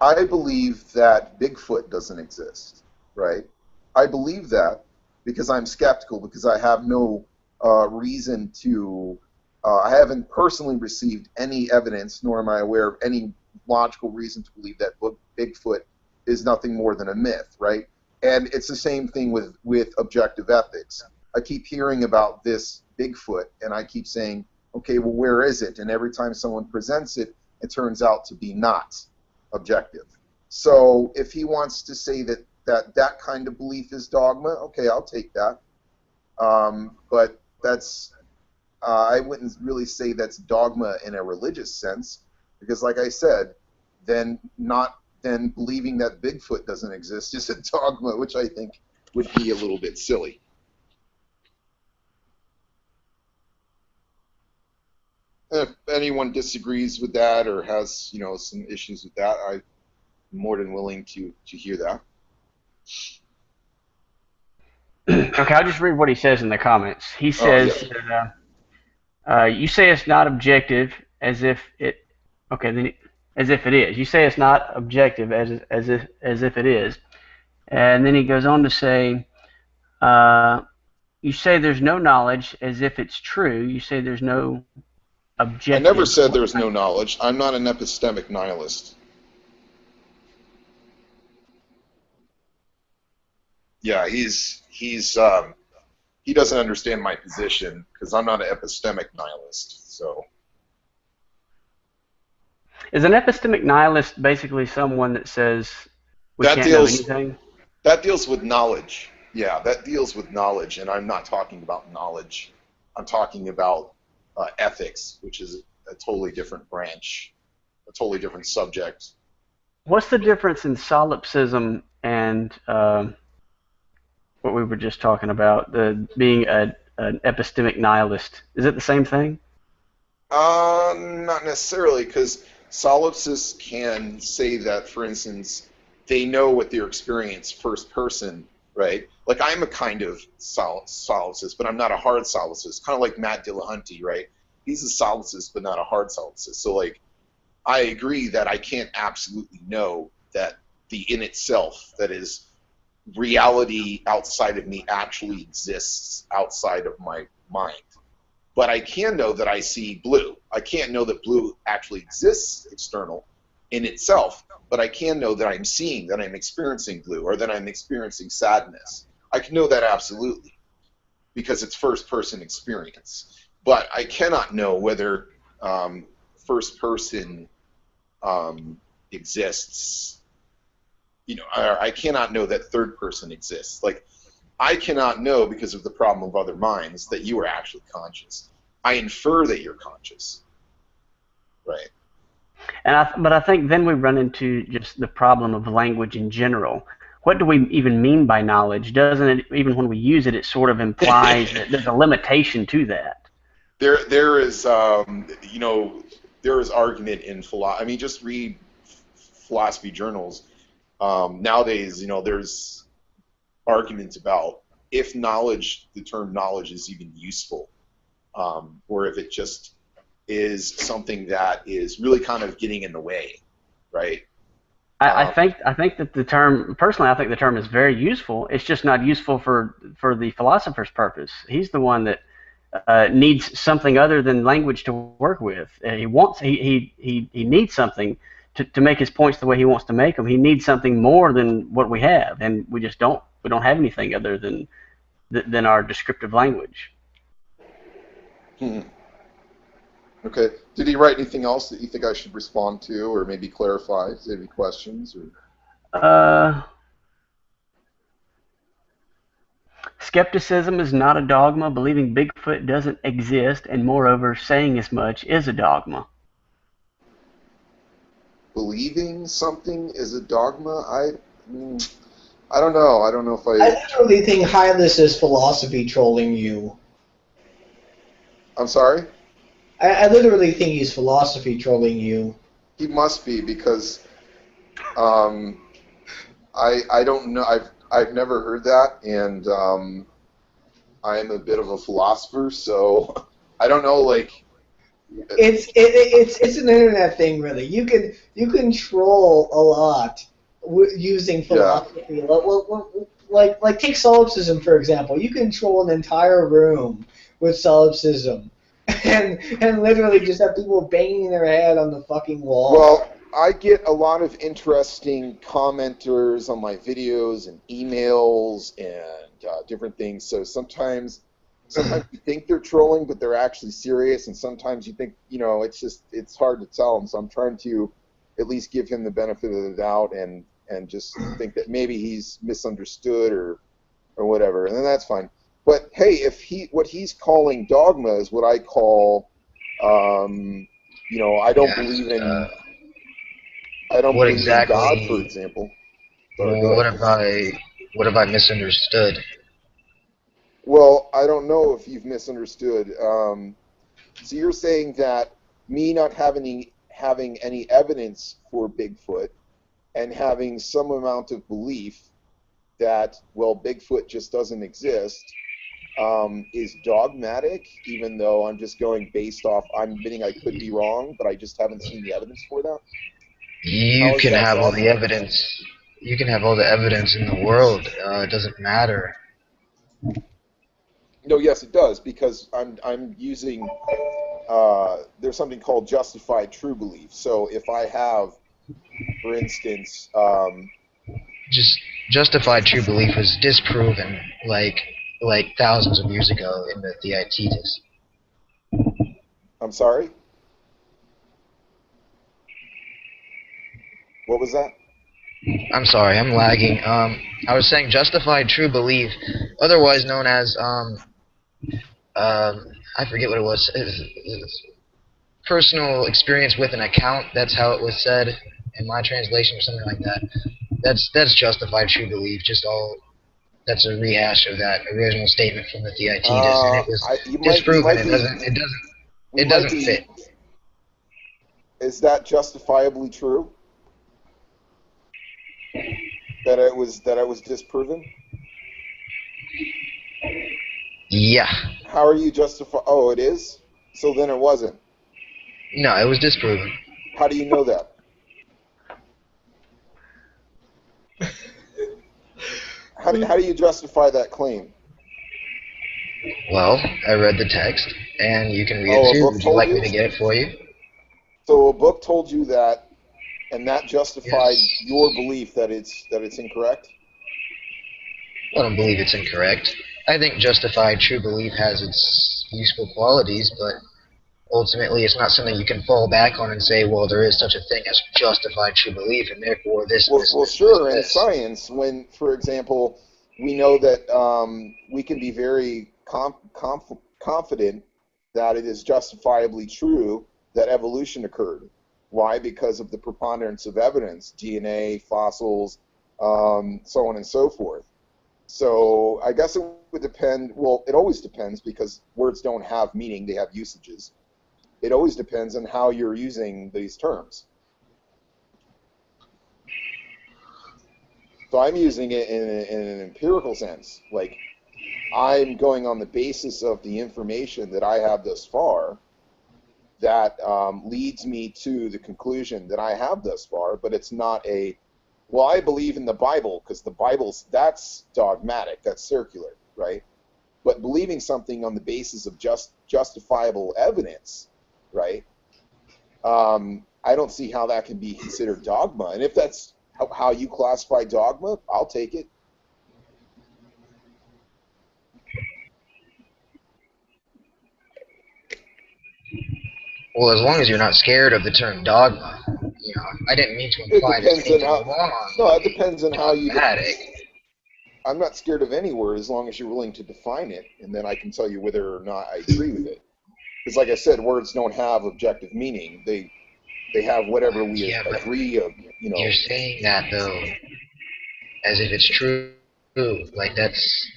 I believe that Bigfoot doesn't exist, right? I believe that because I'm skeptical, because I have no reason to, I haven't personally received any evidence, nor am I aware of any logical reason to believe that Bigfoot is nothing more than a myth, right? And it's the same thing with objective ethics. I keep hearing about this Bigfoot, and I keep saying, okay, well, where is it? And every time someone presents it, it turns out to be not objective. So if he wants to say that kind of belief is dogma, okay, I'll take that. But that's, I wouldn't really say that's dogma in a religious sense, because like I said, then believing that Bigfoot doesn't exist is a dogma, which I think would be a little bit silly. If anyone disagrees with that or has, some issues with that, I'm more than willing to hear that. Okay, I'll just read what he says in the comments. He says, you say it's not objective as if it, okay, then as if it is. You say it's not objective as if it is. And then he goes on to say, you say there's no knowledge as if it's true. You say there's no objective. I never said there's no knowledge. I'm not an epistemic nihilist. Yeah, he doesn't understand my position because I'm not an epistemic nihilist. So, is an epistemic nihilist basically someone that says we can't know anything? That deals with knowledge. Yeah, that deals with knowledge, and I'm not talking about knowledge. I'm talking about ethics, which is a totally different branch, a totally different subject. What's the difference in solipsism and what we were just talking about, being an epistemic nihilist? Is it the same thing? Not necessarily, because solipsists can say that, for instance, they know what their experience first person, right? Like I'm a kind of solipsist, but I'm not a hard solipsist, kind of like Matt Dillahunty, right? He's a solipsist, but not a hard solipsist. So, like, I agree that I can't absolutely know that the in itself, that is, reality outside of me actually exists outside of my mind. But I can know that I see blue. I can't know that blue actually exists external in itself, but I can know that I'm seeing, that I'm experiencing blue, or that I'm experiencing sadness. I can know that absolutely because it's first-person experience. But I cannot know whether first-person exists. I cannot know that third person exists. Like, I cannot know, because of the problem of other minds, that you are actually conscious. I infer that you're conscious, right? But I think then we run into just the problem of language in general. What do we even mean by knowledge? Doesn't it, even when we use it, it sort of implies that there's a limitation to that? There is, there is argument in philosophy. I mean, just read philosophy journals. Nowadays, there's arguments about if the term knowledge is even useful, or if it just is something that is really kind of getting in the way, right? I think that the term, personally, I think the term is very useful. It's just not useful for the philosopher's purpose. He's the one that needs something other than language to work with. He needs something to make his points the way he wants to make them. He needs something more than what we have, and we just don't. We don't have anything other than our descriptive language. Okay. Did he write anything else that you think I should respond to, or maybe clarify? Is there any questions? Or? Skepticism is not a dogma. Believing Bigfoot doesn't exist, and moreover, saying as much is a dogma. Believing something is a dogma? I don't know. I don't know if I literally think Hylas is philosophy trolling you. I'm sorry? I literally think he's philosophy trolling you. He must be, because I don't know. I've never heard that, and I'm a bit of a philosopher, so I don't know. Like, it's an internet thing, really. You can troll a lot using philosophy. Yeah. Like take solipsism for example. You can troll an entire room with solipsism, and literally just have people banging their head on the fucking wall. Well, I get a lot of interesting commenters on my videos and emails and different things. So sometimes you think they're trolling, but they're actually serious. And sometimes you think, it's hard to tell. And so I'm trying to at least give him the benefit of the doubt and just think that maybe he's misunderstood or whatever. And then that's fine. But hey, if what he's calling dogma is what I call, I don't believe in. I don't believe in God, for example. Sorry, what have I misunderstood? Well, I don't know if you've misunderstood. So you're saying that me not having any evidence for Bigfoot and having some amount of belief that, well, Bigfoot just doesn't exist, is dogmatic, even though I'm just going based off, I'm admitting I could be wrong, but I just haven't seen the evidence for that? You can have all the evidence. You can have all the evidence in the world. It doesn't matter. No, yes, it does, because I'm using. There's something called justified true belief. So if I have, for instance, just justified true belief was disproven like thousands of years ago in the I-Theist. I'm sorry. What was that? I'm sorry, I'm lagging. I was saying justified true belief, otherwise known as I forget what it was. It was personal experience with an account. That's how it was said in my translation, or something like that. That's justified true belief. That's a rehash of that original statement from the I-Theist, and it was disproven. It doesn't fit. Is that justifiably true? That it was disproven? Yeah. How are you justify? Oh, it is. So then it wasn't. No, it was disproven. How do you know that? How do you justify that claim? Well, I read the text, and you can read it too. Would you like me to get it for you? So a book told you that, and that justified your belief that it's incorrect? I don't believe it's incorrect. I think justified true belief has its useful qualities, but ultimately it's not something you can fall back on and say, well, there is such a thing as justified true belief, and therefore this. Well, sure. In science, when, for example, we know that we can be very confident that it is justifiably true that evolution occurred. Why? Because of the preponderance of evidence, DNA, fossils, so on and so forth. So I guess it would depend. Well, it always depends, because words don't have meaning; they have usages. It always depends on how you're using these terms. So I'm using it in an empirical sense. Like, I'm going on the basis of the information that I have thus far that leads me to the conclusion that I have thus far, but it's not well, I believe in the Bible, because the Bible's, that's dogmatic, that's circular, right? But believing something on the basis of justifiable evidence, right? I don't see how that can be considered dogma. And if that's how you classify dogma, I'll take it. Well, as long as you're not scared of the term dogma, I didn't mean to imply there's anything wrong. No, it depends on how you. Dogmatic. I'm not scared of any word as long as you're willing to define it, and then I can tell you whether or not I agree with it. Because, like I said, words don't have objective meaning. They have whatever we agree of. You're saying that though, as if it's true. Like that's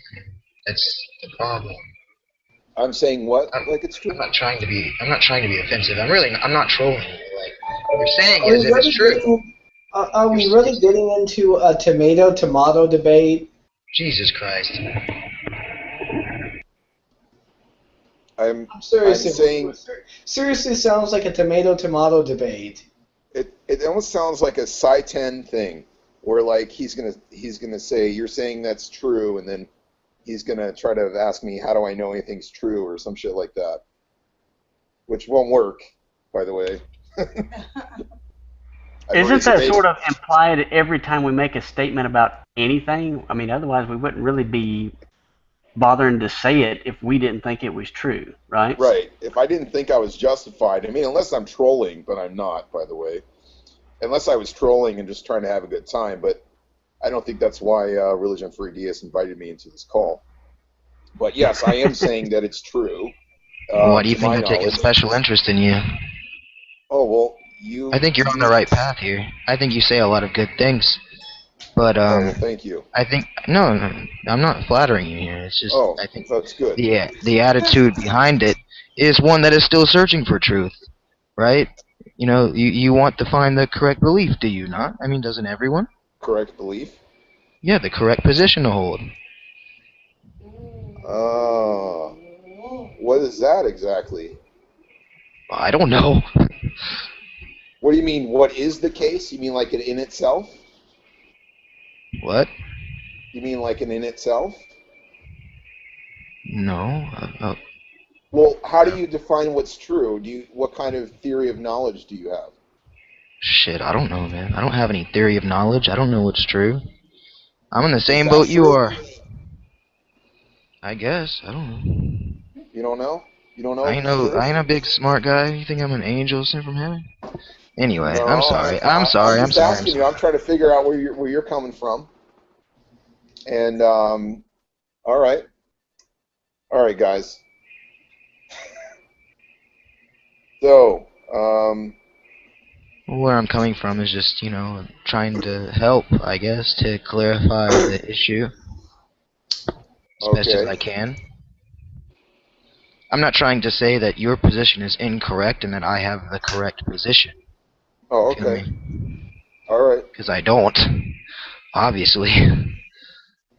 the problem. I'm saying what? Like it's true. I'm not trying to be offensive. I'm not trolling you. Like you're saying it as if it's true. Are we really getting into a tomato debate? Jesus Christ. I'm saying seriously sounds like a tomato debate. It almost sounds like a Psi 10 thing, where like he's gonna say you're saying that's true, and then he's gonna try to ask me how do I know anything's true or some shit like that, which won't work, by the way. Isn't that sort of implied every time we make a statement about anything? I mean, otherwise we wouldn't really be bothering to say it if we didn't think it was true, right? Right. If I didn't think I was justified, I mean, unless I'm trolling, but I'm not, by the way. Unless I was trolling and just trying to have a good time, but I don't think that's why Religion Free Deists invited me into this call. But yes, I am saying that it's true. Why do you think I take a special interest in you? Oh, well, I think you're on the right path here. I think you say a lot of good things. But thank you. I think no, I'm not flattering you here. It's just I think that's good. The attitude behind it is one that is still searching for truth, right? You want to find the correct belief, do you not? I mean, doesn't everyone? Correct belief? Yeah, the correct position to hold. What is that exactly? I don't know. What do you mean, what is the case? You mean like an in itself? What? You mean like an in itself? No. Well, how do you define what's true? What kind of theory of knowledge do you have? Shit, I don't know, man. I don't have any theory of knowledge. I don't know what's true. I'm in the same boat you are. I guess. I don't know. You don't know? You don't know? I ain't a big smart guy. You think I'm an angel sent from heaven? Anyway, no, I'm sorry. I'm sorry. I'm asking you. I'm trying to figure out where you're coming from. And all right, guys. So, where I'm coming from is just trying to help, I guess, to clarify the issue as best as I can. I'm not trying to say that your position is incorrect and that I have the correct position. Oh, okay. All right. Because I don't, obviously.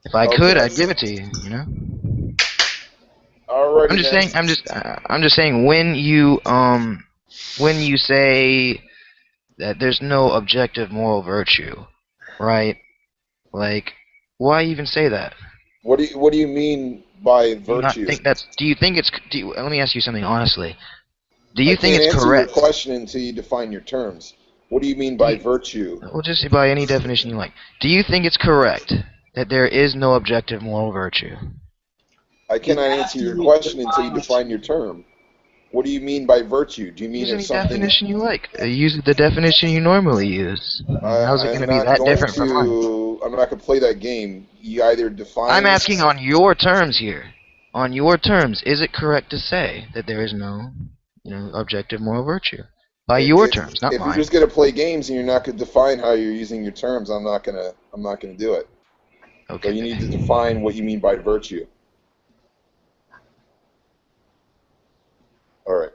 If I could, I'd give it to you. Alrighty. I'm just saying when you say that there's no objective moral virtue, right? Like, why even say that? What do you mean by virtue? Let me ask you something honestly. Do you think it's correct? I can't answer your question until you define your terms. What do you mean by virtue? Well, just by any definition you like. Do you think it's correct that there is no objective moral virtue? I cannot answer your question until you define your term. What do you mean by virtue? Do you mean use any definition you like? Use the definition you normally use. How's it going to be that different from mine? I'm not going to play that game. You either define... I'm asking on your terms here. On your terms, is it correct to say that there is no, objective moral virtue? By your terms, not mine. If you're just going to play games and you're not going to define how you're using your terms, I'm not going to do it. Okay. So you need to define what you mean by virtue. All right.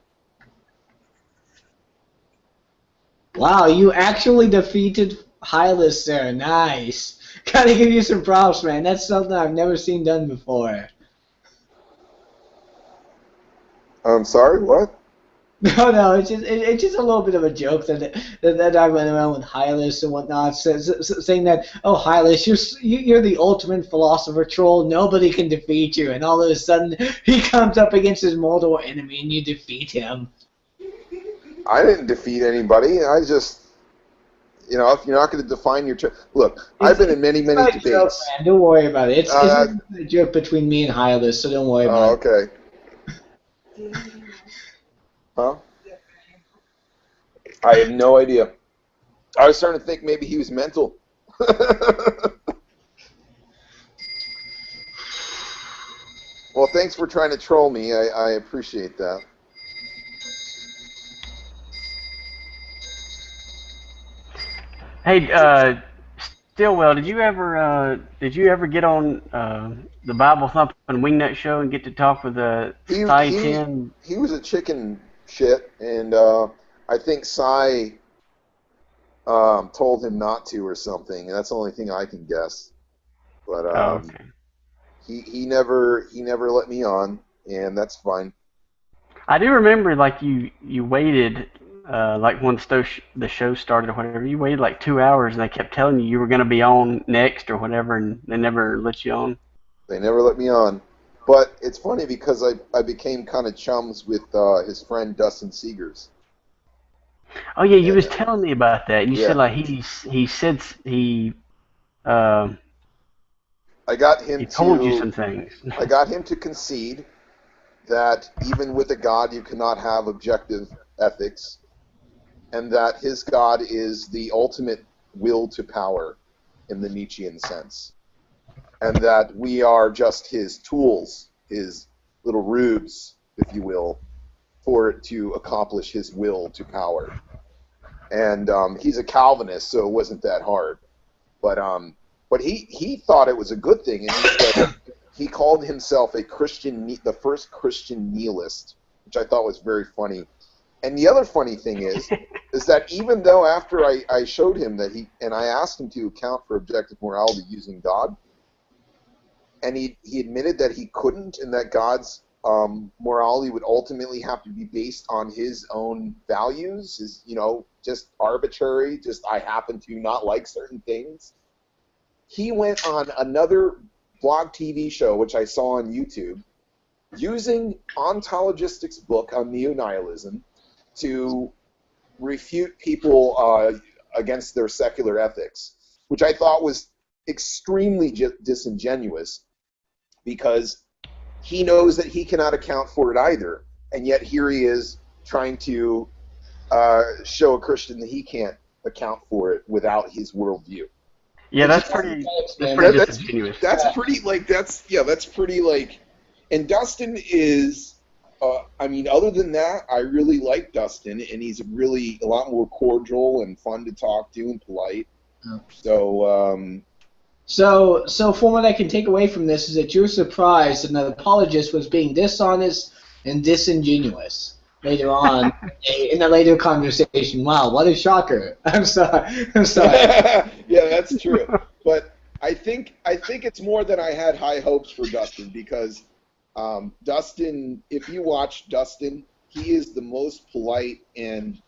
Wow, you actually defeated Hylas there. Nice. Gotta give you some props, man. That's something I've never seen done before. I'm sorry, what? No, it's just a little bit of a joke that I went around with Hylas and whatnot, saying that, oh, Hylas, you're the ultimate philosopher troll. Nobody can defeat you, and all of a sudden he comes up against his mortal enemy and you defeat him. I didn't defeat anybody. I just, if you're not going to define your term, look, I've been in many debates. Joke, man. Don't worry about it. It's a joke between me and Hylas, so don't worry about it. Okay. Huh? I have no idea. I was starting to think maybe he was mental. Well, thanks for trying to troll me. I appreciate that. Hey, Stillwell, did you ever get on the Bible Thumping Wingnut show and get to talk with Cy 10? He was a chicken shit, and I think Cy told him not to or something. And that's the only thing I can guess. But Okay. he never let me on, and that's fine. I do remember, like, you waited, like when the show started or whatever. You waited like 2 hours, and they kept telling you were going to be on next or whatever, and they never let you on. They never let me on. But it's funny because I became kind of chums with his friend Dustin Seegers. Oh yeah, you was telling me about that, and you Yeah. said like he said he. I got him he told you some things. I got him to concede that even with a God you cannot have objective ethics, and that his God is the ultimate will to power in the Nietzschean sense, and that we are just his tools, his little rubes, if you will, for it to accomplish his will to power. And he's a Calvinist, so it wasn't that hard. But he thought it was a good thing, and he called himself a Christian, the first Christian nihilist, which I thought was very funny. And the other funny thing is that even though after I showed him that I asked him to account for objective morality using God, and he admitted that he couldn't, and that God's morality would ultimately have to be based on his own values, his, just arbitrary, just I happen to not like certain things. He went on another blog TV show, which I saw on YouTube, using Ontologistic's book on neo-nihilism to refute people against their secular ethics, which I thought was extremely disingenuous, because he knows that he cannot account for it either, and yet here he is trying to show a Christian that he can't account for it without his worldview. Yeah, that's pretty disingenuous. That's pretty like, and Dustin is, other than that, I really like Dustin, and he's really a lot more cordial and fun to talk to and polite. Oh. So from what I can take away from this is that you're surprised that an apologist was being dishonest and disingenuous later on in a later conversation. Wow, what a shocker! I'm sorry. Yeah, that's true. But I think it's more that I had high hopes for Dustin, because Dustin, if you watch Dustin, he is the most polite and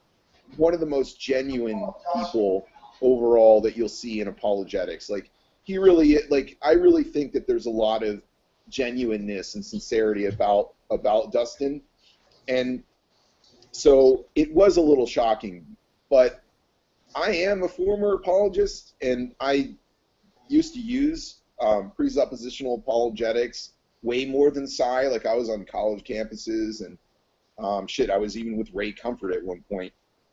one of the most genuine people overall that you'll see in apologetics. Like, he really, I really think that there's a lot of genuineness and sincerity about Dustin, and so it was a little shocking. But I am a former apologist, and I used to use presuppositional apologetics way more than Cy. Like, I was on college campuses, and I was even with Ray Comfort at one point.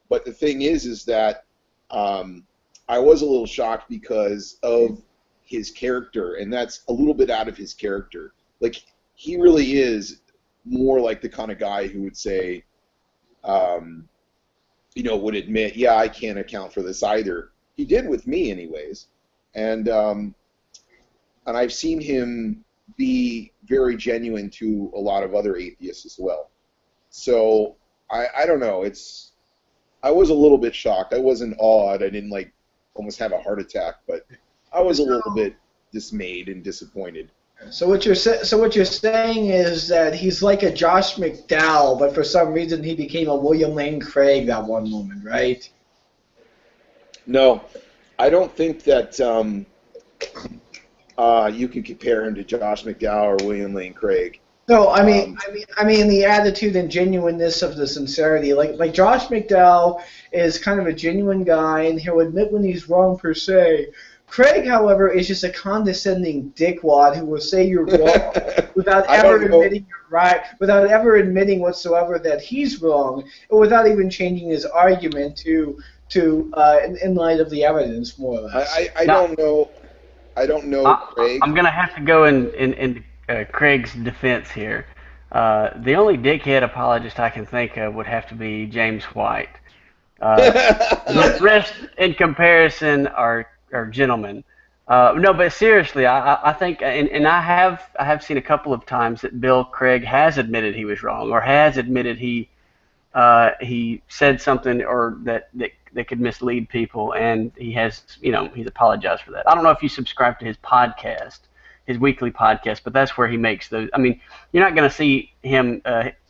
But the thing is that I was a little shocked because of his character, and that's a little bit out of his character. Like, he really is more like the kind of guy who would say, would admit, yeah, I can't account for this either. He did with me anyways. And I've seen him be very genuine to a lot of other atheists as well. So I don't know. I was a little bit shocked. I wasn't awed. I didn't almost have a heart attack, but I was a little bit dismayed and disappointed. So what you're saying is that he's like a Josh McDowell, but for some reason he became a William Lane Craig that one moment, right? No, I don't think that you can compare him to Josh McDowell or William Lane Craig. No, I mean the attitude and genuineness of the sincerity. Like Josh McDowell is kind of a genuine guy, and he'll admit when he's wrong per se. Craig, however, is just a condescending dickwad who will say you're wrong without ever admitting you're right, without ever admitting whatsoever that he's wrong, or without even changing his argument to in light of the evidence, more or less. I don't know. I don't know, Craig. I'm gonna have to go in Craig's defense here. The only dickhead apologist I can think of would have to be James White. The rest, in comparison, are gentlemen. No, but seriously, I think, and I have seen a couple of times that Bill Craig has admitted he was wrong, or has admitted he said something or that could mislead people, and he's apologized for that. I don't know if you subscribe to his podcast, his weekly podcast, but that's where he makes those. I mean, you're not going to see him,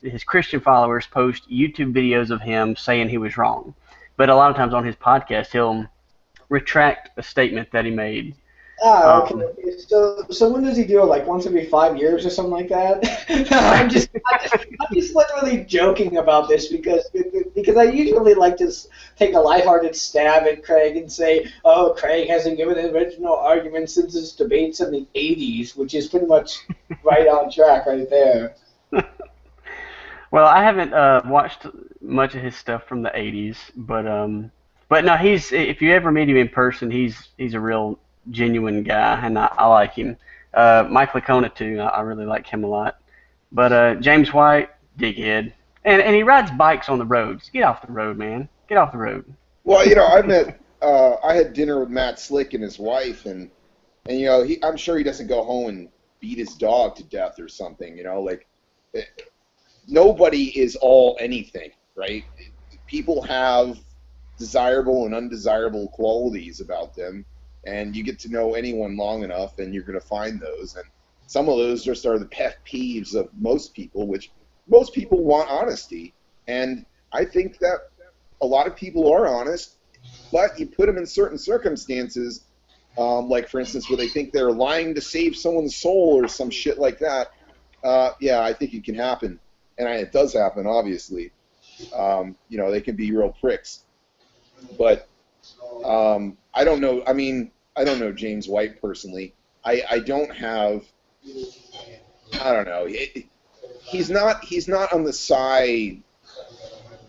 his Christian followers post YouTube videos of him saying he was wrong, but a lot of times on his podcast he'll retract a statement that he made. Okay. So when does he do it? Like once every 5 years or something like that? I'm just literally joking about this because I usually like to take a lighthearted stab at Craig and say, oh, Craig hasn't given an original argument since his debates in the 80s, which is pretty much right on track right there. Well, I haven't watched much of his stuff from the 80s, but no, if you ever meet him in person, he's a real genuine guy, and I like him. Mike Licona too. I really like him a lot. But James White, dighead, and he rides bikes on the roads. Get off the road, man. Get off the road. Well, I had dinner with Matt Slick and his wife, and I'm sure he doesn't go home and beat his dog to death or something. Nobody is all anything, right? People have desirable and undesirable qualities about them. And you get to know anyone long enough, and you're going to find those. And some of those just are the pet peeves of most people, which most people want honesty. And I think that a lot of people are honest, but you put them in certain circumstances, like, for instance, where they think they're lying to save someone's soul or some shit like that. Yeah, I think it can happen. And it does happen, obviously. They can be real pricks. But I don't know. I mean, I don't know James White personally. I don't know. He's not on the Psy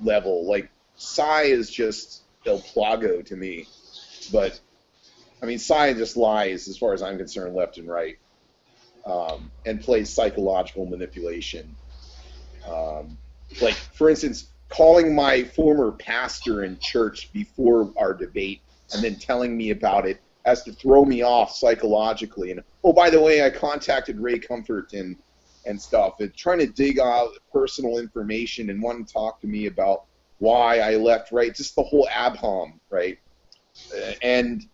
level. Like, Psy is just El Plago to me. But I mean, Psy just lies, as far as I'm concerned, left and right, and plays psychological manipulation. Like, for instance, calling my former pastor in church before our debate and then telling me about it as to throw me off psychologically. And, oh, by the way, I contacted Ray Comfort and stuff, and trying to dig out personal information and wanting to talk to me about why I left, right? Just the whole ab-hom, right? And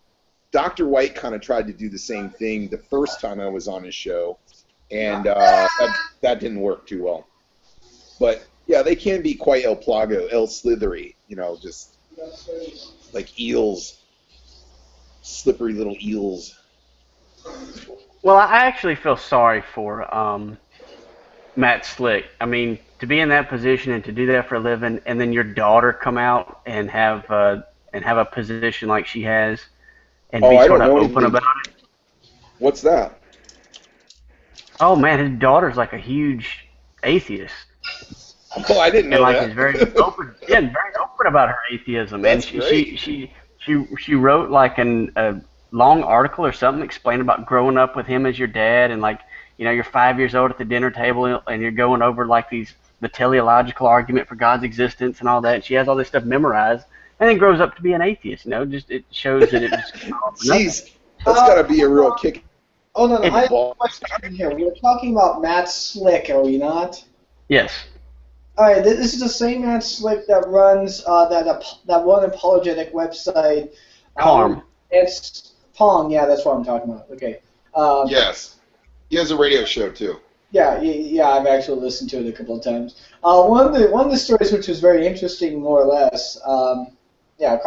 Dr. White kind of tried to do the same thing the first time I was on his show, and that didn't work too well. But, yeah, they can be quite El Plago, El Slithery, just like eels. Slippery little eels. Well, I actually feel sorry for Matt Slick. I mean, to be in that position and to do that for a living, and then your daughter come out and have a position like she has, and be sort of open about it. What's that? Oh man, his daughter's like a huge atheist. Oh, I didn't know and that. Is very open. Yeah, very open about her atheism. That's and great. She wrote like a long article or something explaining about growing up with him as your dad, and like, you're 5 years old at the dinner table and you're going over like the teleological argument for God's existence and all that. And she has all this stuff memorized, and then grows up to be an atheist. Just it shows that it's. Jeez, that's got to be a real kick. Oh no, I have a question here. We were talking about Matt Slick, are we not? Yes. All right, this is the same Matt Slick that runs that one apologetic website. Calm. It's Pong. Yeah, that's what I'm talking about. Okay. Yes, he has a radio show too. Yeah, I've actually listened to it a couple of times. One of the stories which was very interesting, more or less. Calm. Yeah.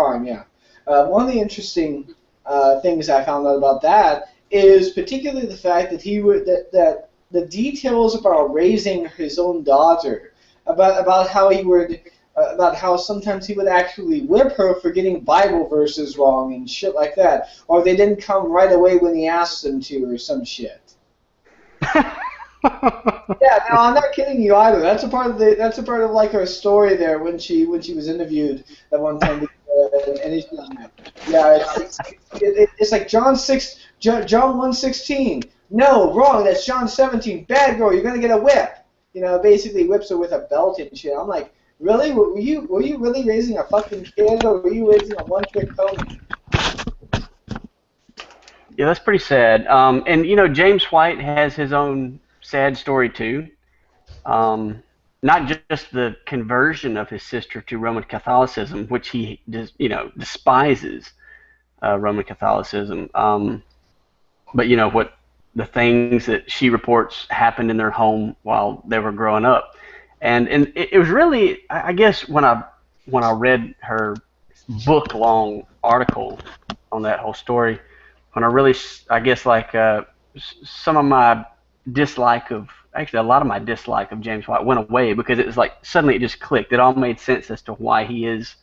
One of the interesting things I found out about that is particularly the fact that that the details about raising his own daughter. About how he would about how sometimes he would actually whip her for getting Bible verses wrong and shit like that, or they didn't come right away when he asked them to, or some shit. Yeah, no, I'm not kidding you either. That's a part of like her story there when she was interviewed that one time. And he's it's like John 1:16. No, wrong. That's John 17. Bad girl, you're gonna get a whip. You know, basically whips her with a belt and shit. I'm like, really? Were you really raising a fucking kid, or were you raising a one-trick pony? Yeah, that's pretty sad. And you know, James White has his own sad story too. Not just the conversion of his sister to Roman Catholicism, which he despises Roman Catholicism. But you know what, the things that she reports happened in their home while they were growing up, and it was really, I guess, when I read her book-long article on that whole story, when I really, I guess, like some of my dislike of, actually a lot of my dislike of James White went away, because it was like suddenly it just clicked. It all made sense as to why he is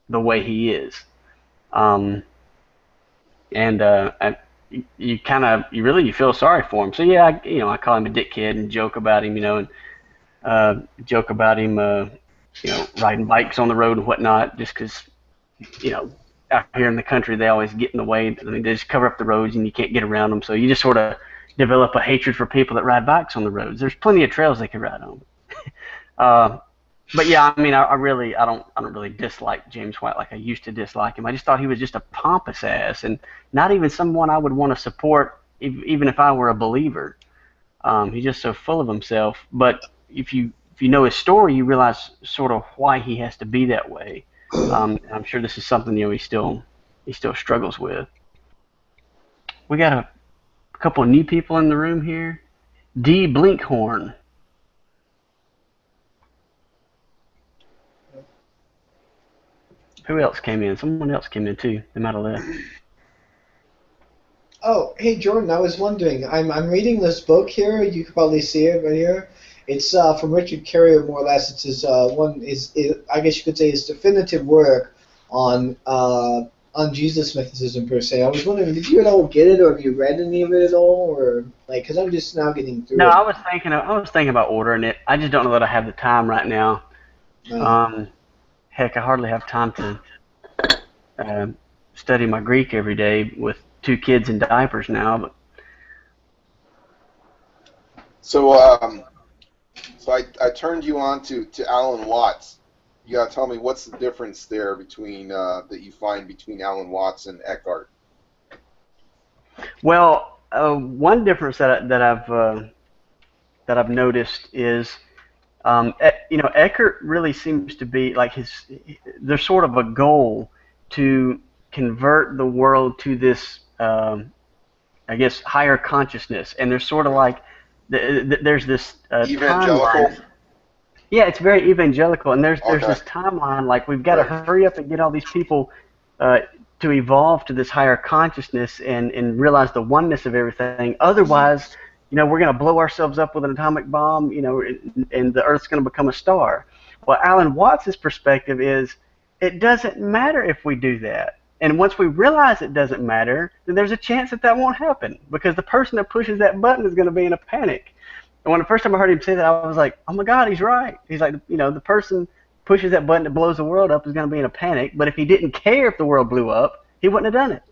the way he is. And you really feel sorry for him. So yeah, I call him a dick kid and joke about him, and joke about him, riding bikes on the road and whatnot, just because, out here in the country they always get in the way. I mean, they just cover up the roads and you can't get around them. So you just sort of develop a hatred for people that ride bikes on the roads. There's plenty of trails they can ride on. But yeah, I mean, I don't really dislike James White like I used to dislike him. I just thought he was just a pompous ass, and not even someone I would want to support, even if I were a believer. He's just so full of himself. But if you know his story, you realize sort of why he has to be that way. I'm sure this is something he still struggles with. We got a couple of new people in the room here. D. Blinkhorn. Who else came in? Someone else came in too. They might have left. Oh, hey Jordan, I was wondering. I'm reading this book here. You can probably see it right here. It's from Richard Carrier, more or less. It's his I guess you could say his definitive work on Jesus mythicism per se. I was wondering, did you at all get it, or have you read any of it at all, or like? Because I'm just now getting through. No, it. I was thinking about ordering it. I just don't know that I have the time right now. Heck, I hardly have time to study my Greek every day with 2 kids in diapers now. But so I turned you on to Alan Watts. You gotta tell me what's the difference there between that you find between Alan Watts and Eckhart. Well, one difference that I've noticed is, Eckhart really seems to be like there's sort of a goal to convert the world to this, I guess, higher consciousness, and there's sort of like there's this evangelical. Timeline. Yeah, it's very evangelical, and there's this timeline, like we've got to hurry up and get all these people to evolve to this higher consciousness and realize the oneness of everything. Otherwise, we're going to blow ourselves up with an atomic bomb, and the Earth's going to become a star. Well, Alan Watts' perspective is it doesn't matter if we do that. And once we realize it doesn't matter, then there's a chance that won't happen, because the person that pushes that button is going to be in a panic. And when the first time I heard him say that, I was like, oh my God, he's right. He's like, the person pushes that button that blows the world up is going to be in a panic. But if he didn't care if the world blew up, he wouldn't have done it.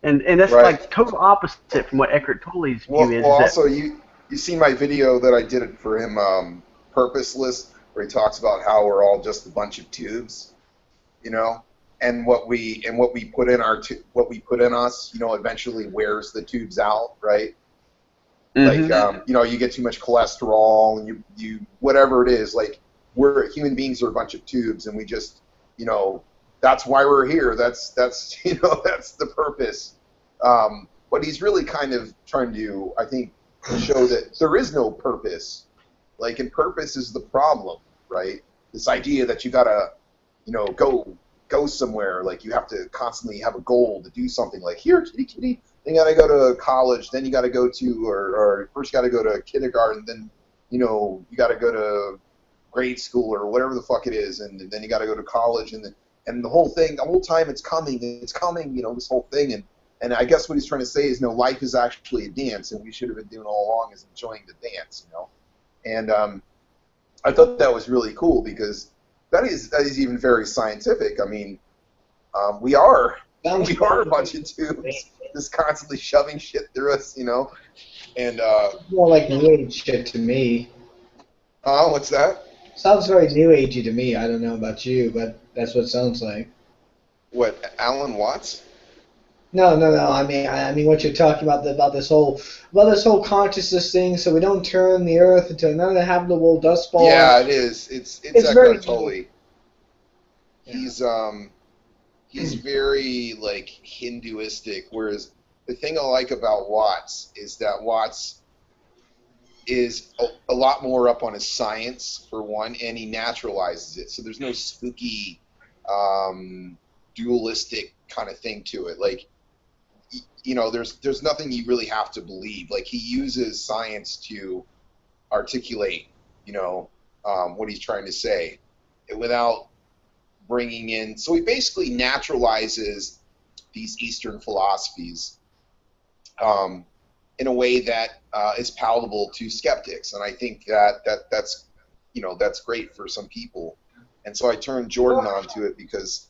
And that's like total opposite from what Eckhart Tolle's view is. Well, also, you see my video that I did for him, Purposeless, where he talks about how we're all just a bunch of tubes, and what we put in what we put in us, eventually wears the tubes out, right? Mm-hmm. Like, you get too much cholesterol, and you whatever it is, like human beings are a bunch of tubes, and we just, that's why we're here. That's that's the purpose. But he's really kind of trying to, I think, show that there is no purpose. Like, and purpose is the problem, right? This idea that you gotta, go somewhere. Like, you have to constantly have a goal to do something. Like, here, kitty, kitty. Then you gotta go to college. Then you gotta go to, or first you gotta go to kindergarten. Then, you gotta go to grade school or whatever the fuck it is, and then you got to go to college, and the whole thing, the whole time it's coming, you know, this whole thing, and I guess what he's trying to say is, no, life is actually a dance, and we should have been doing all along is enjoying the dance, you know, and I thought that was really cool because that is even very scientific. I mean, we are a bunch of tubes just constantly shoving shit through us, you know, and more like New Age shit to me. What's that? Sounds very New Agey to me. I don't know about you, but that's what it sounds like. What, Alan Watts? No. I mean, what you're talking about this whole consciousness thing. So we don't turn the Earth into another habitable dust ball. Yeah, it is. It's very totally. Yeah. He's very like Hinduistic, whereas the thing I like about Watts is that Watts is a lot more up on his science for one, and he naturalizes it. So there's no spooky, dualistic kind of thing to it. Like, you know, there's nothing you really have to believe. Like, he uses science to articulate, you know, what he's trying to say without bringing in. So he basically naturalizes these Eastern philosophies in a way that is palatable to skeptics, and I think that's you know, that's great for some people. And so I turned Jordan onto it because,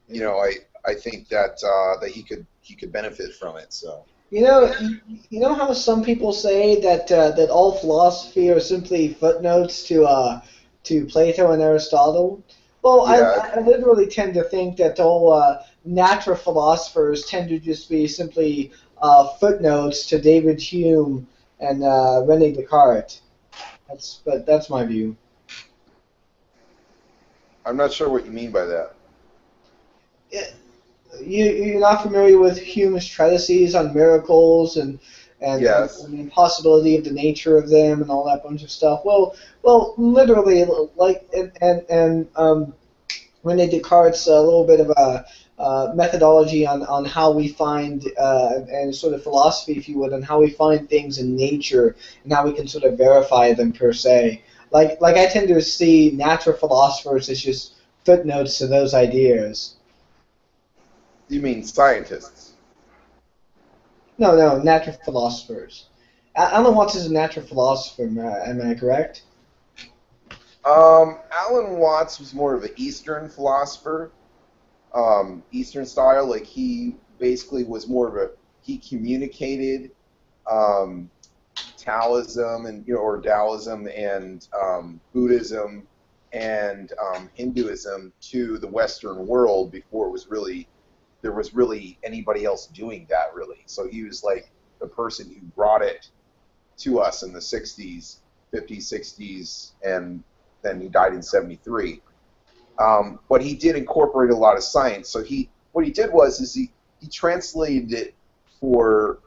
you know, I think that that he could benefit from it. So you know how some people say that that all philosophy are simply footnotes to Plato and Aristotle. Well, yeah. I literally tend to think that all natural philosophers tend to just be simply footnotes to David Hume and René Descartes. That's my view. I'm not sure what you mean by that. You're not familiar with Hume's treatises on miracles and Yes. the impossibility of the nature of them and all that bunch of stuff. Well, literally, like and René Descartes' a little bit of a methodology on how we find and sort of philosophy, if you would, on how we find things in nature and how we can sort of verify them per se. Like I tend to see natural philosophers as just footnotes to those ideas. You mean scientists? No, natural philosophers. Alan Watts is a natural philosopher, am I correct? Alan Watts was more of an Eastern philosopher, Eastern style. Like, he basically was more of he communicated Taoism and, you know, or Taoism and Buddhism and Hinduism to the Western world before there was really anybody else doing that, really. So he was like the person who brought it to us in the 60s, 50s, 60s, and then he died in 73. But he did incorporate a lot of science. So what he did was he translated it for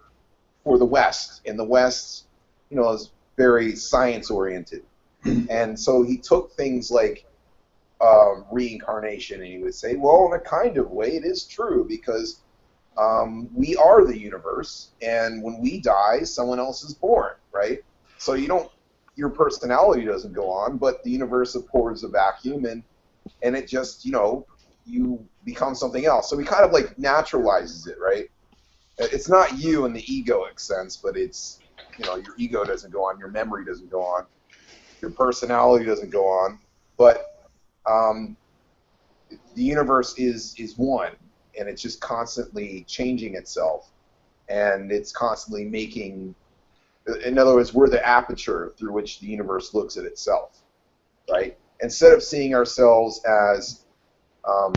the West. And the West, you know, is very science oriented. And so he took things like reincarnation, and he would say, well, in a kind of way, it is true because we are the universe, and when we die, someone else is born, right? So your personality doesn't go on, but the universe abhors a vacuum, and it just, you know, you become something else. So he kind of like naturalizes it, right? It's not you in the egoic sense, but it's, you know, your ego doesn't go on, your memory doesn't go on, your personality doesn't go on, but the universe is one, and it's just constantly changing itself, and it's constantly making. In other words, we're the aperture through which the universe looks at itself, right? Instead of seeing ourselves as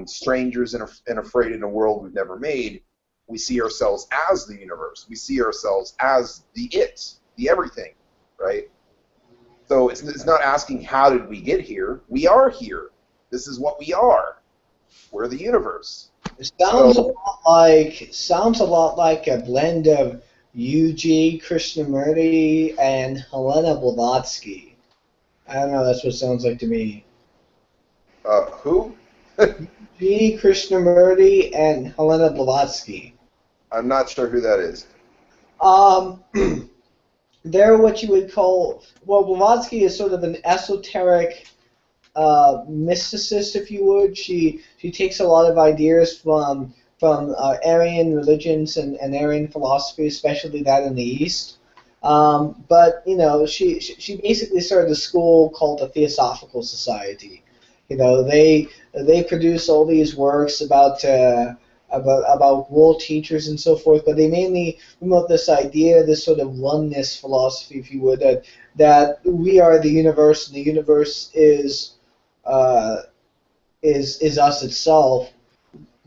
strangers and afraid in a world we've never made, we see ourselves as the universe. We see ourselves as the everything, right? So it's not asking how did we get here. We are here. This is what we are. We're the universe. It sounds a lot like a blend of Yuji Krishnamurti and Helena Blavatsky. I don't know. That's what it sounds like to me. Who? Yuji Krishnamurti and Helena Blavatsky. I'm not sure who that is. they're what you would call, well, Blavatsky is sort of an esoteric mysticist, if you would. She takes a lot of ideas from Aryan religions and Aryan philosophy, especially that in the East. But she basically started a school called the Theosophical Society. They produce all these works about world teachers and so forth, but they mainly promote this idea, this sort of oneness philosophy, if you would, that we are the universe and the universe uh, is us itself,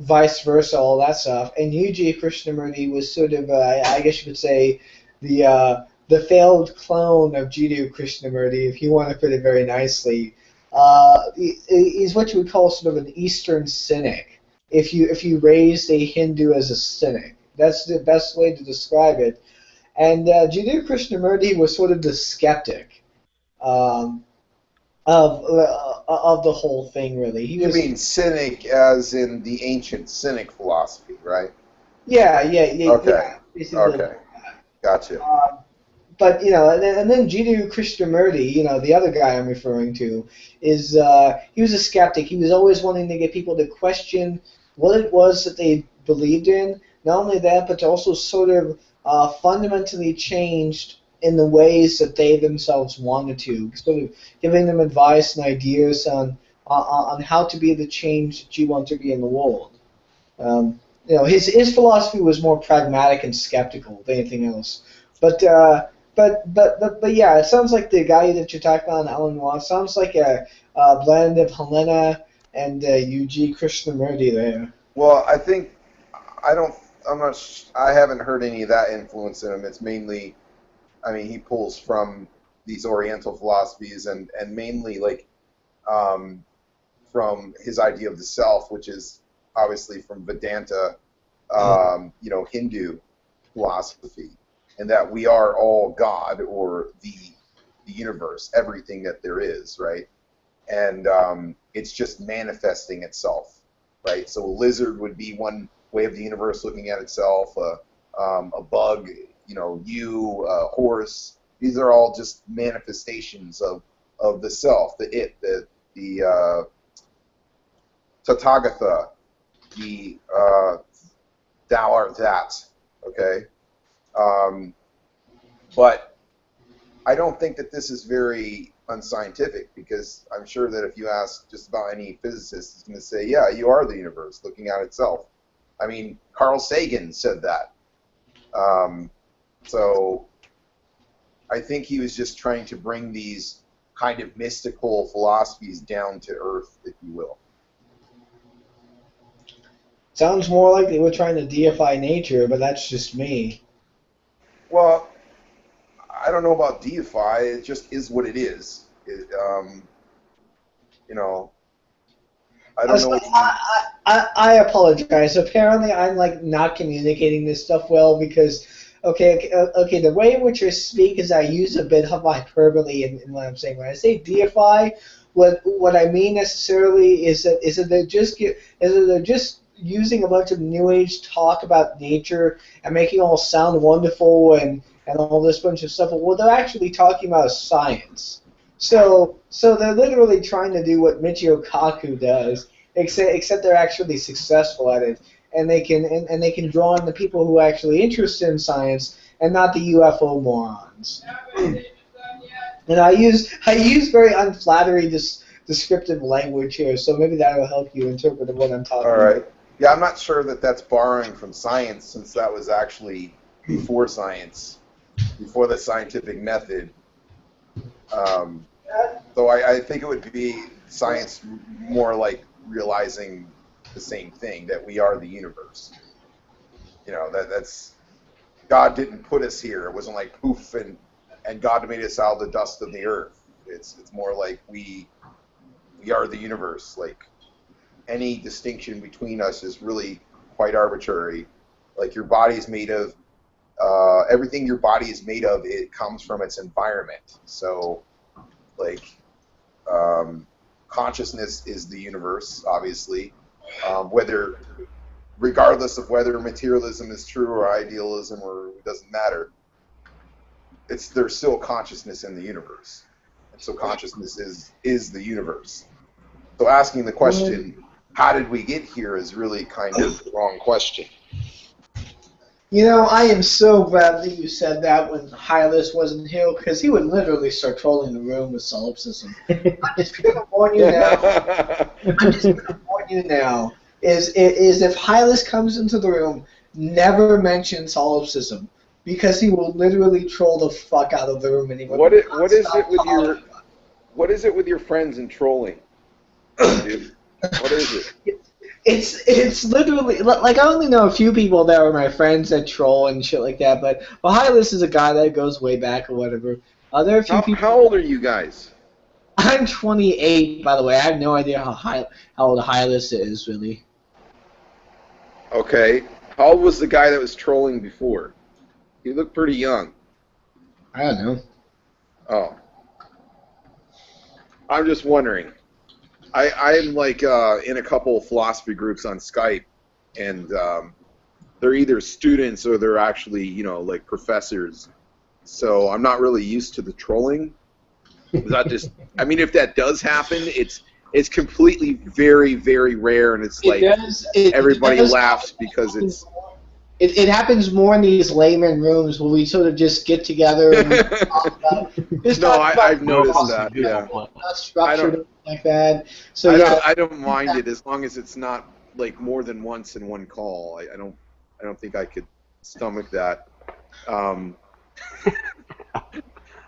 vice versa, all that stuff. And Yuji Krishnamurti was sort of, I guess you could say, the failed clone of Jiddu Krishnamurti, if you want to put it very nicely. He's what you would call sort of an Eastern cynic. If you raised a Hindu as a cynic, that's the best way to describe it. And Jiddu Krishnamurti was sort of the skeptic. Um, of the whole thing, really. You mean cynic as in the ancient cynic philosophy, right? Yeah. Okay. Basically. Okay. Gotcha. But and then Jiddu Krishnamurti, the other guy I'm referring to, is he was a skeptic. He was always wanting to get people to question what it was that they believed in. Not only that, but to also sort of fundamentally changed in the ways that they themselves wanted to, sort of giving them advice and ideas on how to be the change that you want to be in the world. His philosophy was more pragmatic and skeptical than anything else. But yeah, it sounds like the guy that you're talking about, Alan Watts, sounds like a blend of Helena and Yuji Krishnamurti there. Well, I haven't heard any of that influence in him. It's mainly, he pulls from these Oriental philosophies and mainly from his idea of the self, which is obviously from Vedanta, Hindu philosophy, and that we are all God or the universe, everything that there is, right? And it's just manifesting itself, right? So a lizard would be one way of the universe looking at itself. A bug, a horse. These are all just manifestations of the self, the Tathagata, the thou art that, okay? But I don't think that this is very unscientific, because I'm sure that if you ask just about any physicist, he's going to say, yeah, you are the universe looking at itself. Carl Sagan said that. So I think he was just trying to bring these kind of mystical philosophies down to earth, if you will. Sounds more like they were trying to deify nature, but that's just me. Well, I don't know about deify. It just is what it is. I don't know what you mean. I apologize. Apparently, I'm not communicating this stuff well because, okay, the way in which I speak is I use a bit of hyperbole in what I'm saying. When I say deify, what I mean necessarily is that they're just using a bunch of New Age talk about nature and making it all sound wonderful and all this bunch of stuff. What they're actually talking about is science. So they're literally trying to do what Michio Kaku does, except they're actually successful at it, and they can draw in the people who are actually interested in science and not the UFO morons. And I use very unflattering descriptive language here, so maybe that will help you interpret what I'm talking about. All right. Yeah, I'm not sure that that's borrowing from science, since that was actually before science, before the scientific method. So I think it would be science more like realizing the same thing, that we are the universe. That's God didn't put us here. It wasn't like poof and God made us out of the dust of the earth. It's more like we are the universe. Like, any distinction between us is really quite arbitrary. Like, your body is made of everything your body is made of, it comes from its environment. So, consciousness is the universe, obviously. Regardless of whether materialism is true or idealism, or it doesn't matter. there's still consciousness in the universe, and so consciousness is the universe. So asking the question, how did we get here, is really kind of the wrong question. You know, I am so glad that you said that when Hylas wasn't here, because he would literally start trolling the room with solipsism. I'm just going to warn you now. Is if Hylas comes into the room, never mention solipsism, because he will literally troll the fuck out of the room. And he what is it with your friends and trolling, dude? What is it? It's literally, like, I only know a few people that are my friends that troll and shit like that, but Hylas is a guy that goes way back or whatever. There are a few people. How old are you guys? I'm 28, by the way. I have no idea how old Hylas is, really. Okay. How old was the guy that was trolling before? He looked pretty young. I don't know. Oh. I'm just wondering. I'm like in a couple of philosophy groups on Skype, and they're either students or they're actually, like professors. So I'm not really used to the trolling. I mean, if that does happen, it's completely very, very rare, and it's like everybody laughs because it's. It happens more in these layman rooms where we sort of just get together and talk about. I've noticed that. Yeah. Not structured like that. So I don't mind it as long as it's not like more than once in one call. I don't think I could stomach that.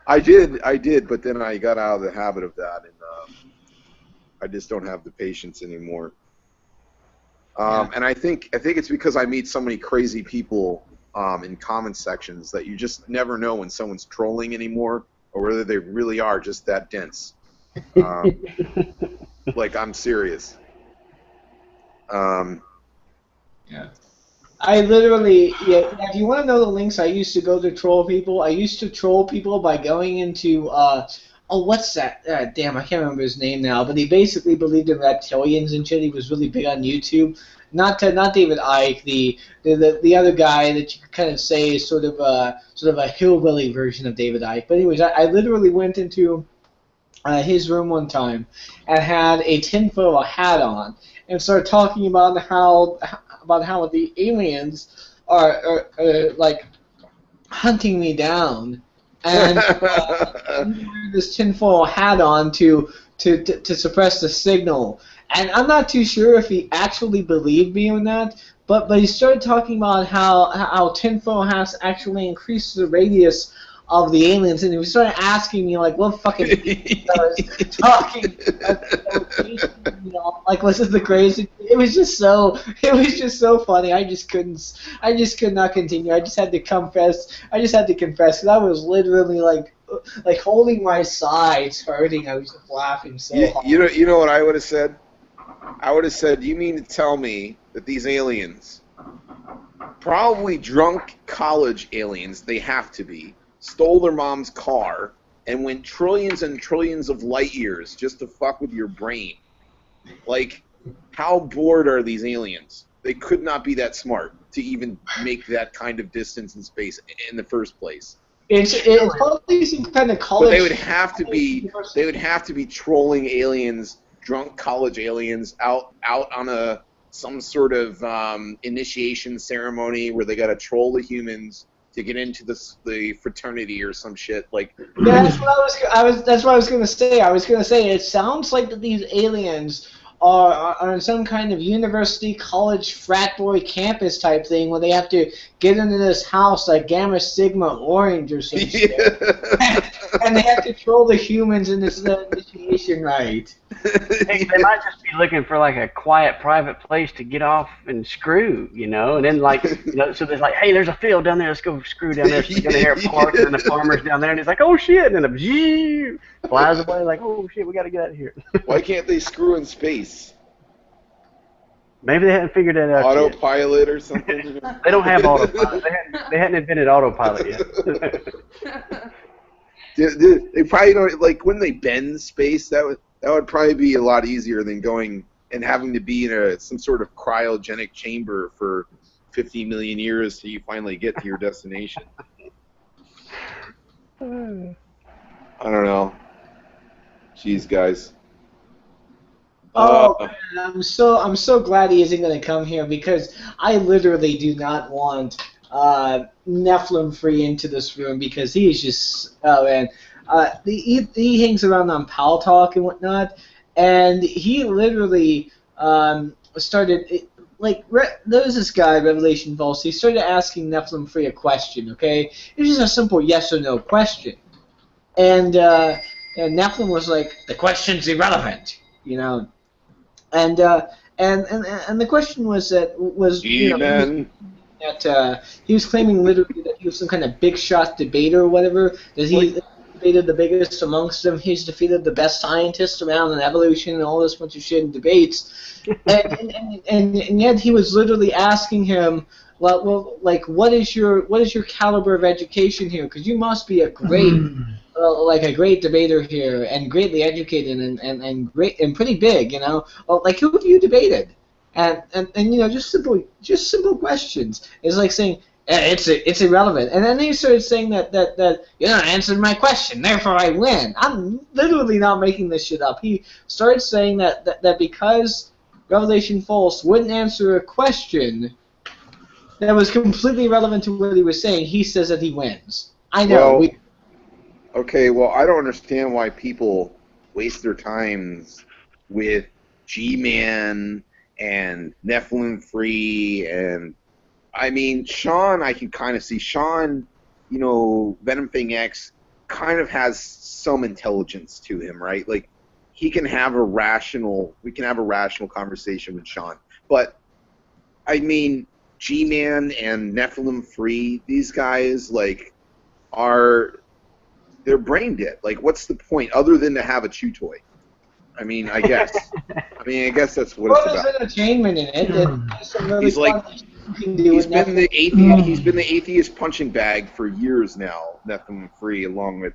I did, but then I got out of the habit of that, and I just don't have the patience anymore. And I think it's because I meet so many crazy people in comment sections that you just never know when someone's trolling anymore or whether they really are just that dense. Like, I'm serious. Yeah. I literally, if you want to know the links I used to go to troll people, I used to troll people by going into, what's that? Damn, I can't remember his name now, but he basically believed in reptilians and shit. He was really big on YouTube. Not David Icke, the other guy that you could kind of say is sort of a hillbilly version of David Icke. But anyways, I literally went into his room one time and had a tinfoil hat on and started talking about how the aliens are like hunting me down, and this tinfoil hat on to suppress the signal. And I'm not too sure if he actually believed me or not, but he started talking about how tinfoil hats actually increase the radius of the aliens, and he started asking me like, what fucking I was talking, like, was it the crazy? It was just so funny. I just could not continue. I just had to confess because I was literally like holding my sides hurting. I was just laughing so hard. You know what I would have said? I would have said, you mean to tell me that these aliens, probably drunk college aliens, they have to be, stole their mom's car and went trillions and trillions of light years just to fuck with your brain? Like, how bored are these aliens? They could not be that smart to even make that kind of distance in space in the first place. It's probably some kind of college. But they would have to be trolling aliens, drunk college aliens, out on some sort of initiation ceremony where they got to troll the humans to get into the fraternity or some shit. Like, yeah, that's what I was gonna say. I was gonna say it sounds like that these aliens are in some kind of university, college, frat boy campus type thing where they have to get into this house like Gamma Sigma Orange or some shit. And they have to troll the humans in this initiation rite. They might just be looking for like a quiet, private place to get off and screw, and then so there's like, hey, there's a field down there, let's go screw down there. So you're gonna hear a park, and then the farmer's down there, and he's like, oh shit, and then flies away like, oh shit, we gotta get out of here. Why can't they screw in space? Maybe they hadn't figured that out. Autopilot or something. They don't have autopilot. They hadn't invented autopilot yet. They probably don't, like, when they bend space, that would probably be a lot easier than going and having to be in some sort of cryogenic chamber for 50 million years till you finally get to your destination. I don't know. Jeez, guys. Oh, man, I'm so glad he isn't going to come here because I literally do not want Nephilim Free into this room because he is just man. He hangs around on Pal Talk and whatnot, and he literally started there was this guy Revelation False. He started asking Nephilim Free a question. Okay, it was just a simple yes or no question, and Nephilim was like, the question's irrelevant, you know. And the question was that he was claiming literally that he was some kind of big shot debater or whatever, that he debated the biggest amongst them, he's defeated the best scientists around in evolution and all this bunch of shit in debates, and yet he was literally asking him, well, like what is your caliber of education here? Because you must be a great a great debater here, and greatly educated, and great and pretty big, you know. Well, like who have you debated? And you know, just simple questions. It's like saying it's irrelevant. And then he started saying that you're not answering my question, therefore I win. I'm literally not making this shit up. He started saying that because Revelation False wouldn't answer a question that was completely irrelevant to what he was saying, he says that he wins. I know. Well, okay, well, I don't understand why people waste their times with G-Man and Nephilim Free, and I mean, Sean, I can kind of see. Sean, you know, Venom Thing X kind of has some intelligence to him, right? Like, we can have a rational conversation with Sean. But, I mean, G-Man and Nephilim Free, these guys, like, they're brain dead. Like, what's the point other than to have a chew toy? I mean, I guess. I guess that's what it's about. There's entertainment in it. Really he's like, he's been the atheist punching bag for years now. Nephilim Free, along with,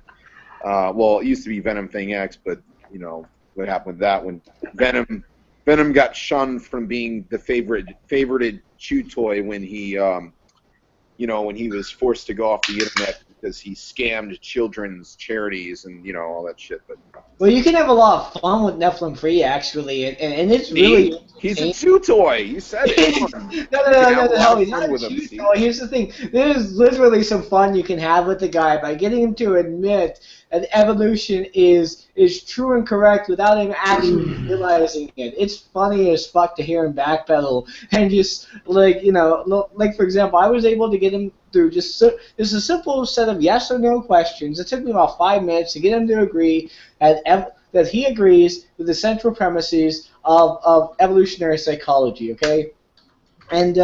well, it used to be Venom Thing X, but you know what happened with that when Venom got shunned from being the favorited chew toy when he, you know, when he was forced to go off the internet because he scammed children's charities and, you know, all that shit. But well, you can have a lot of fun with Nephilim Free, actually, and it's really... He's a chew toy. You said it. No, he's not a chew toy. Here's the thing. There's literally some fun you can have with the guy by getting him to admit that evolution is true and correct without him actually realizing it. It's funny as fuck to hear him backpedal and just, like, you know, like, for example, I was able to get him through just a simple set of yes or no questions. It took me about 5 minutes to get him to agree that he agrees with the central premises of evolutionary psychology, okay? And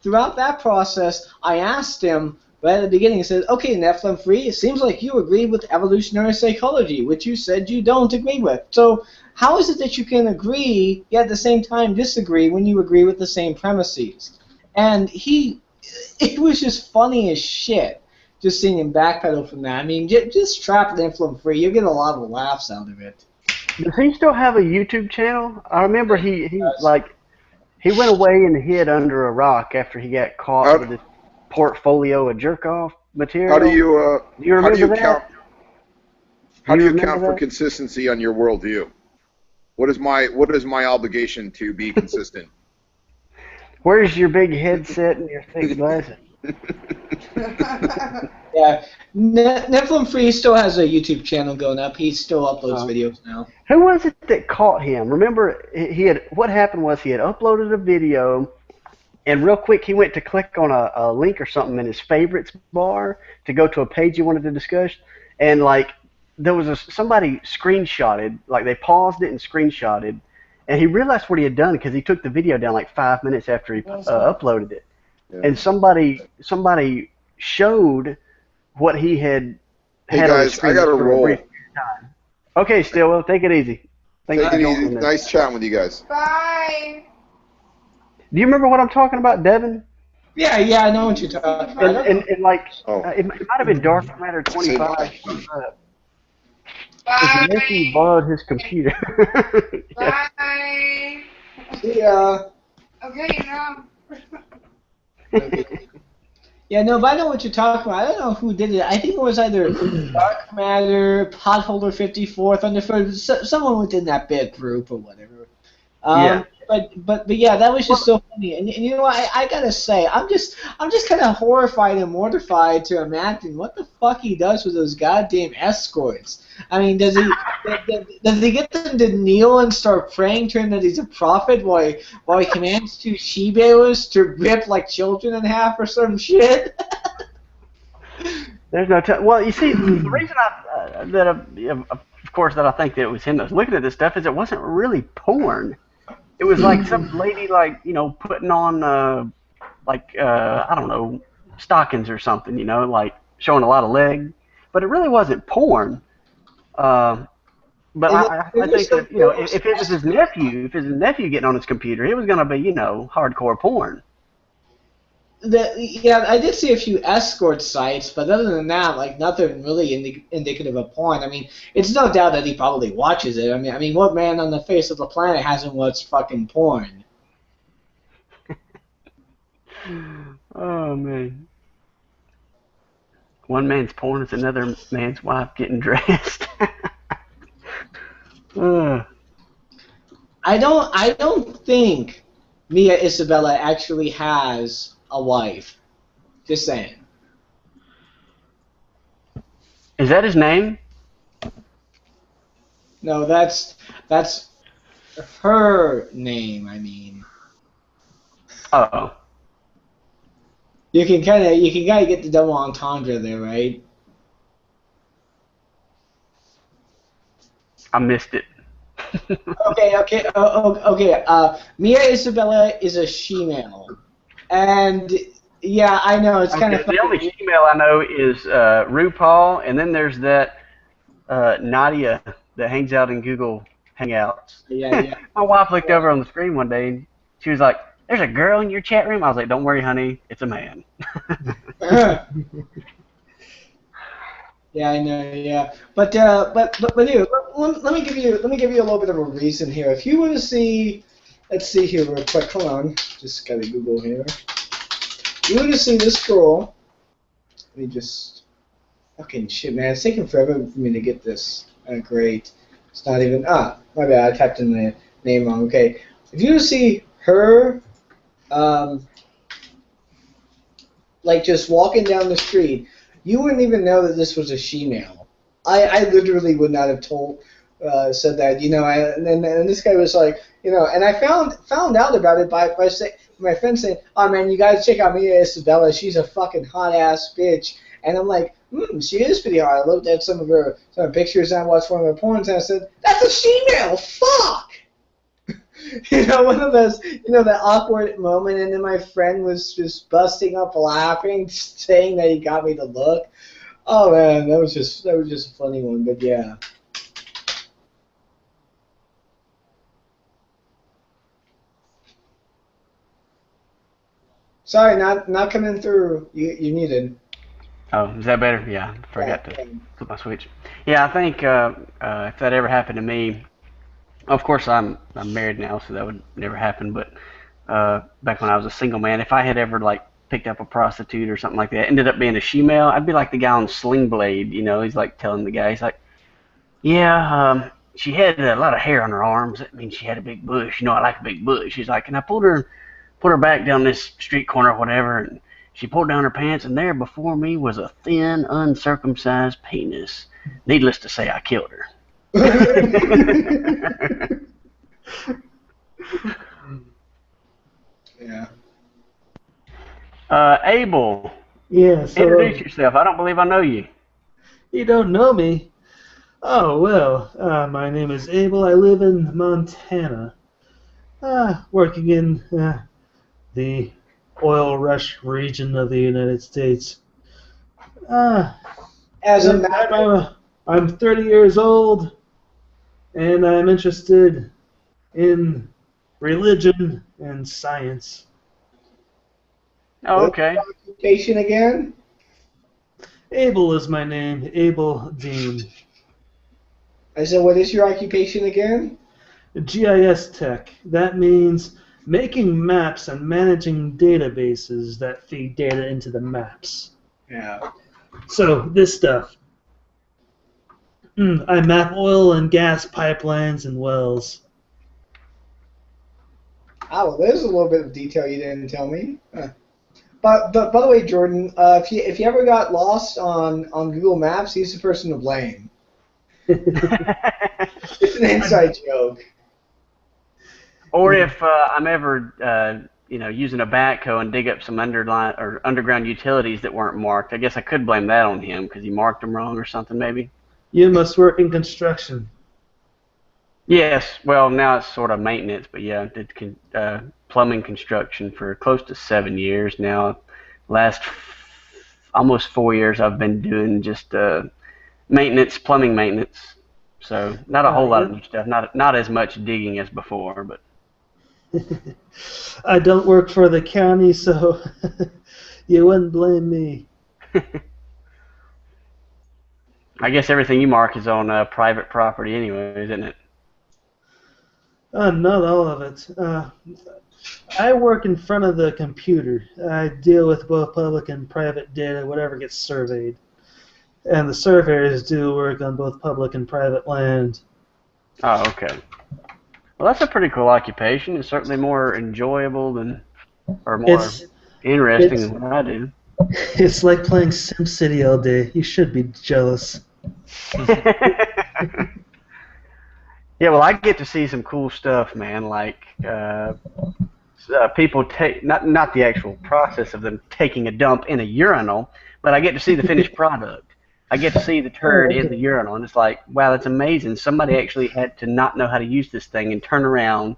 throughout that process, I asked him right at the beginning, I said, okay, Nephilim Free, it seems like you agree with evolutionary psychology, which you said you don't agree with. So how is it that you can agree, yet at the same time disagree when you agree with the same premises? And it was just funny as shit just seeing him backpedal from that. I mean, just trap Nephilim Free, you'll get a lot of laughs out of it. Does he still have a YouTube channel? I remember he went away and hid under a rock after he got caught with his portfolio of jerk-off material. How do you remember that? How do you account for consistency on your worldview? What is my obligation to be consistent? Where's your big headset and your thick glasses? Yeah, Nephilim Free still has a YouTube channel going up. He still uploads videos now. Who was it that caught him? Remember, what happened was he had uploaded a video, and real quick he went to click on a link or something in his favorites bar to go to a page he wanted to discuss, and like there was somebody screenshotted, like they paused it and screenshotted, and he realized what he had done because he took the video down like 5 minutes after he uploaded it. Yeah. And somebody showed what he had. Hey guys, I gotta roll. Okay, Stillwell, take it easy. Take it easy. Nice chatting with you guys. Bye. Do you remember what I'm talking about, Devin? Yeah, I know what you're talking about. And like, it might have been Dark Matter 25. Bye. Nikki borrowed his computer. Bye. See ya. Okay, now. Yeah, no, but I know what you're talking about. I don't know who did it. I think it was either Dark Matter, Potholder 54, Thunderford, someone within that big group or whatever. Yeah. But yeah, that was just so funny. And you know what? I gotta say, I'm just kind of horrified and mortified to imagine what the fuck he does with those goddamn escorts. I mean, does he get them to kneel and start praying to him that he's a prophet while he commands two she-bears to rip like children in half or some shit? There's no well, you see, the reason of course, that I think that it was him that was looking at this stuff is it wasn't really porn. It was like some lady, like, putting on, I don't know, stockings or something, like showing a lot of leg. But it really wasn't porn. But I think that, if it was his nephew, getting on his computer, it was going to be, hardcore porn. Yeah, I did see a few escort sites, but other than that, like, nothing really indicative of porn. I mean, it's no doubt that he probably watches it. I mean, what man on the face of the planet hasn't watched fucking porn? Oh, man. One man's porn is another man's wife getting dressed. I don't think Mia Isabella actually has a wife. Just saying. Is that his name? No, that's her name. I mean. Uh-oh. You can kind of get the double entendre there, right? I missed it. Okay. Mia Isabella is a she-male, and yeah, I know it's kind of funny. The only she-male I know is RuPaul, and then there's that Nadia that hangs out in Google Hangouts. Yeah. My wife looked over on the screen one day, and she was like, "There's a girl in your chat room." I was like, "Don't worry, honey, it's a man." Yeah, I know. Yeah, but anyway, let me give you a little bit of a reason here. If you want to see, let's see here real quick. Hold on, just gotta Google here. You want to see this girl? Let me just. Fucking shit, man! It's taking forever for me to get this. Great. It's not even. My bad. I typed in the name wrong. Okay. If you want to see her, like just walking down the street, you wouldn't even know that this was a she-male. I literally would not have said that, and this guy was like, and I found out about it by my friend saying, "Oh man, you guys check out Mia Isabella. She's a fucking hot ass bitch." And I'm like, she is pretty hot. I looked at some of her pictures and I watched one of her porns and I said, "That's a she-male. Fuck." One of those, that awkward moment, and then my friend was just busting up laughing, saying that he got me to look. Oh man, that was just a funny one, but yeah. Sorry, not coming through. You needed. Oh, is that better? Yeah, I forgot to flip my switch. Yeah, I think if that ever happened to me, of course I'm married now, so that would never happen. But back when I was a single man, if I had ever like picked up a prostitute or something like that, ended up being a she-male, I'd be like the guy on Sling Blade. He's like telling the guy, he's like, "Yeah, she had a lot of hair on her arms. That means she had a big bush. I like a big bush." He's like, and I pulled her back down this street corner or whatever, and she pulled down her pants, and there before me was a thin, uncircumcised penis. Needless to say, I killed her. Yeah. Abel. Yes. Introduce yourself. I don't believe I know you. You don't know me? Oh, well, my name is Abel. I live in Montana, working in the oil rush region of the United States. I'm 30 years old, and I'm interested in religion and science. Oh, okay. What's your occupation again? Abel is my name, Abel Dean. I said, what is your occupation again? GIS tech. That means making maps and managing databases that feed data into the maps. Yeah. So this stuff. I map oil and gas pipelines and wells. Oh, well, there's a little bit of detail you didn't tell me. But by the way, Jordan, if you ever got lost on Google Maps, he's the person to blame. It's an inside joke. Or if I'm ever using a backhoe and dig up some underground utilities that weren't marked, I guess I could blame that on him because he marked them wrong or something maybe. You must work in construction. Yes, well now it's sort of maintenance, but yeah, I did plumbing construction for close to 7 years now. Last almost 4 years I've been doing just maintenance, plumbing maintenance. So not a whole lot of new stuff, not as much digging as before, but. I don't work for the county, so you wouldn't blame me. I guess everything you mark is on private property anyway, isn't it? Not all of it. I work in front of the computer. I deal with both public and private data, whatever gets surveyed. And the surveyors do work on both public and private land. Oh, okay. Well, that's a pretty cool occupation. It's certainly more enjoyable or more interesting than what I do. It's like playing SimCity all day. You should be jealous. Yeah, well, I get to see some cool stuff, man. Like people take not the actual process of them taking a dump in a urinal, but I get to see the finished product. I get to see the turd in the urinal, and it's like, wow, that's amazing. Somebody actually had to not know how to use this thing and turn around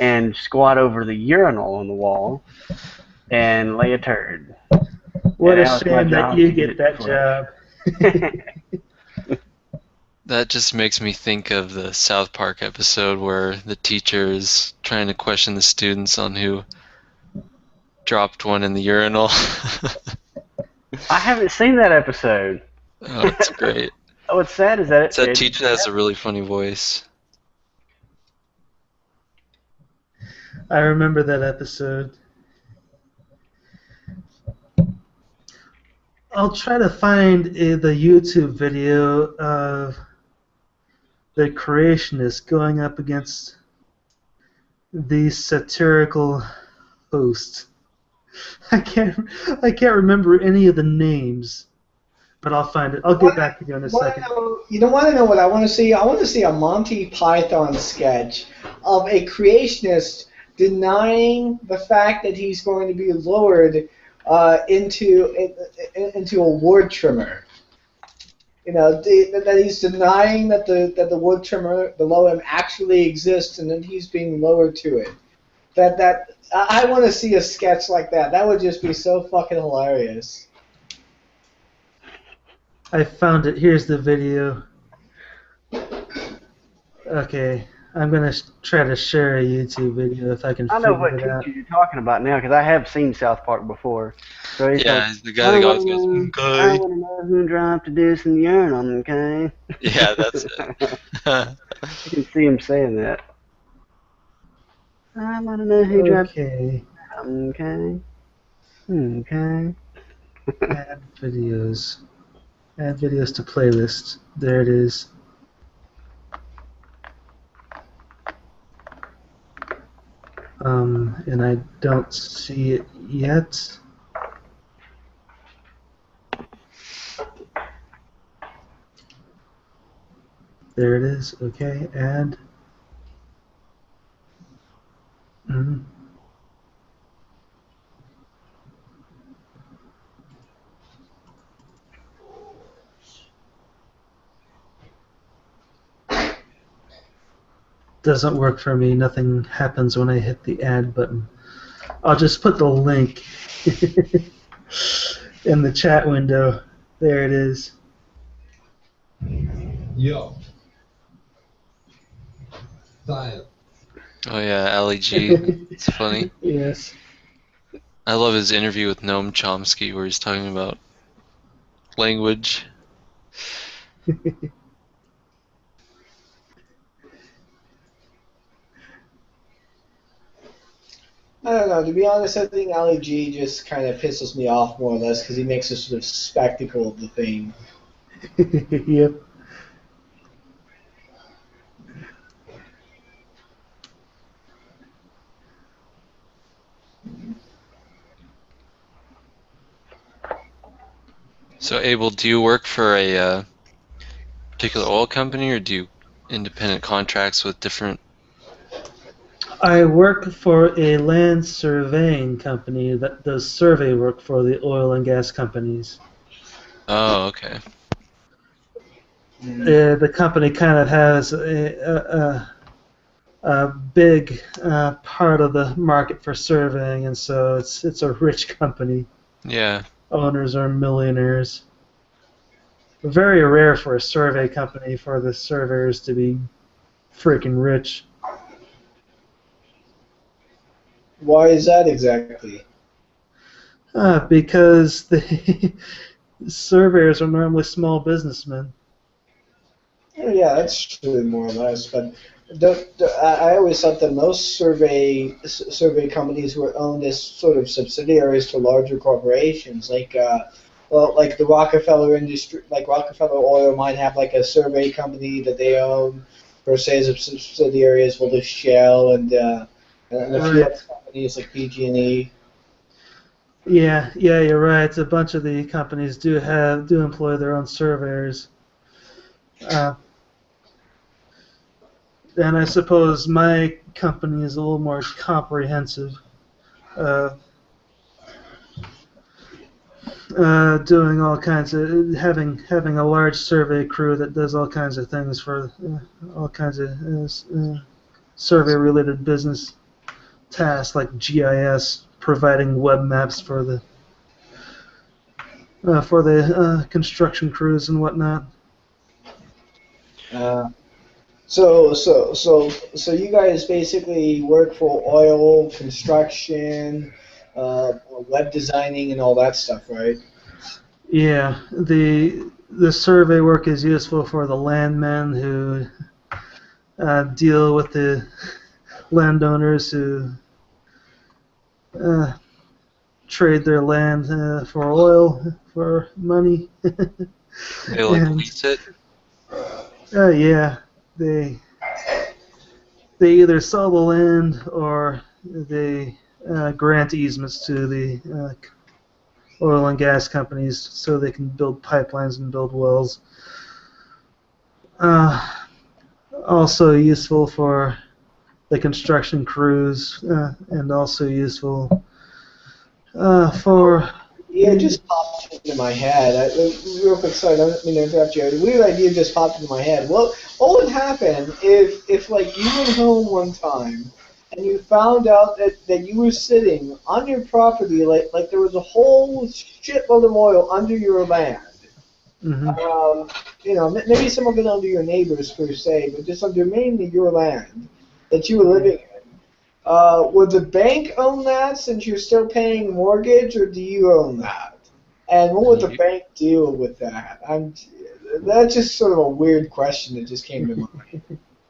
and squat over the urinal on the wall and lay a turd. What a shame that you get that job. That just makes me think of the South Park episode where the teacher is trying to question the students on who dropped one in the urinal. I haven't seen that episode. Oh, it's great. What's sad is that that teacher has a really funny voice. I remember that episode. I'll try to find the YouTube video of the creationists going up against the satirical host. I can't remember any of the names, but I'll find it. I'll get back to you in a second. You don't want to know what I want to see? I want to see a Monty Python sketch of a creationist denying the fact that he's going to be lowered into a wood trimmer. You know, that he's denying that the wood trimmer below him actually exists, and then he's being lowered to it. I want to see a sketch like that. That would just be so fucking hilarious. I found it. Here's the video. Okay, I'm gonna try to share a YouTube video if I can figure it out. I know what teacher you're talking about now because I have seen South Park before. So he's yeah, like, the guy that always goes, okay. I want to know who dropped this in the urinal, okay? Yeah, that's it. You can see him saying that. I want to know who dropped it. Okay. Okay. Add videos. Add videos to playlist. There it is. And I don't see it yet. There it is. Okay, add. Doesn't work for me. Nothing happens when I hit the add button. I'll just put the link in the chat window. There it is. Yo. Science. Oh yeah, Ali G. It's funny. Yes. I love his interview with Noam Chomsky where he's talking about language. I don't know. To be honest, I think Ali G just kind of pisses me off more or less because he makes a sort of spectacle of the thing. Yep. So, Abel, do you work for a particular oil company, or do you independent contracts with different? I work for a land surveying company that does survey work for the oil and gas companies. Oh, okay. The company kind of has a big part of the market for surveying, and so it's a rich company. Yeah. Owners are millionaires. Very rare for a survey company for the surveyors to be freaking rich. Why is that exactly? Because the surveyors are normally small businessmen. Yeah, that's true, more or less. But I always thought that most survey companies were owned as sort of subsidiaries to larger corporations, like the Rockefeller industry, like Rockefeller Oil might have like a survey company that they own, per se, as a subsidiary, as well as Shell and a few other companies like PG&E. Yeah, you're right. A bunch of the companies do employ their own surveyors. And I suppose my company is a little more comprehensive, doing all kinds of having a large survey crew that does all kinds of things for all kinds of survey-related business tasks like GIS, providing web maps for the construction crews and whatnot. So you guys basically work for oil, construction, web designing, and all that stuff, right? Yeah, the survey work is useful for the landmen who deal with the landowners who trade their land for oil, for money. They lease it? Yeah, they either sell the land or they grant easements to the oil and gas companies so they can build pipelines and build wells. Also useful for the construction crews, and also useful for... Yeah, it just popped into my head. Real quick, sorry, I don't mean to interrupt you. A weird idea just popped into my head. What would happen if like, you went home one time and you found out that you were sitting on your property, like there was a whole shitload of oil under your land? Mm-hmm. Maybe some of it under your neighbors per se, but just under mainly your land that you were living in. Would the bank own that since you're still paying mortgage, or do you own that? And what would the bank do with that? That's just sort of a weird question that just came to mind.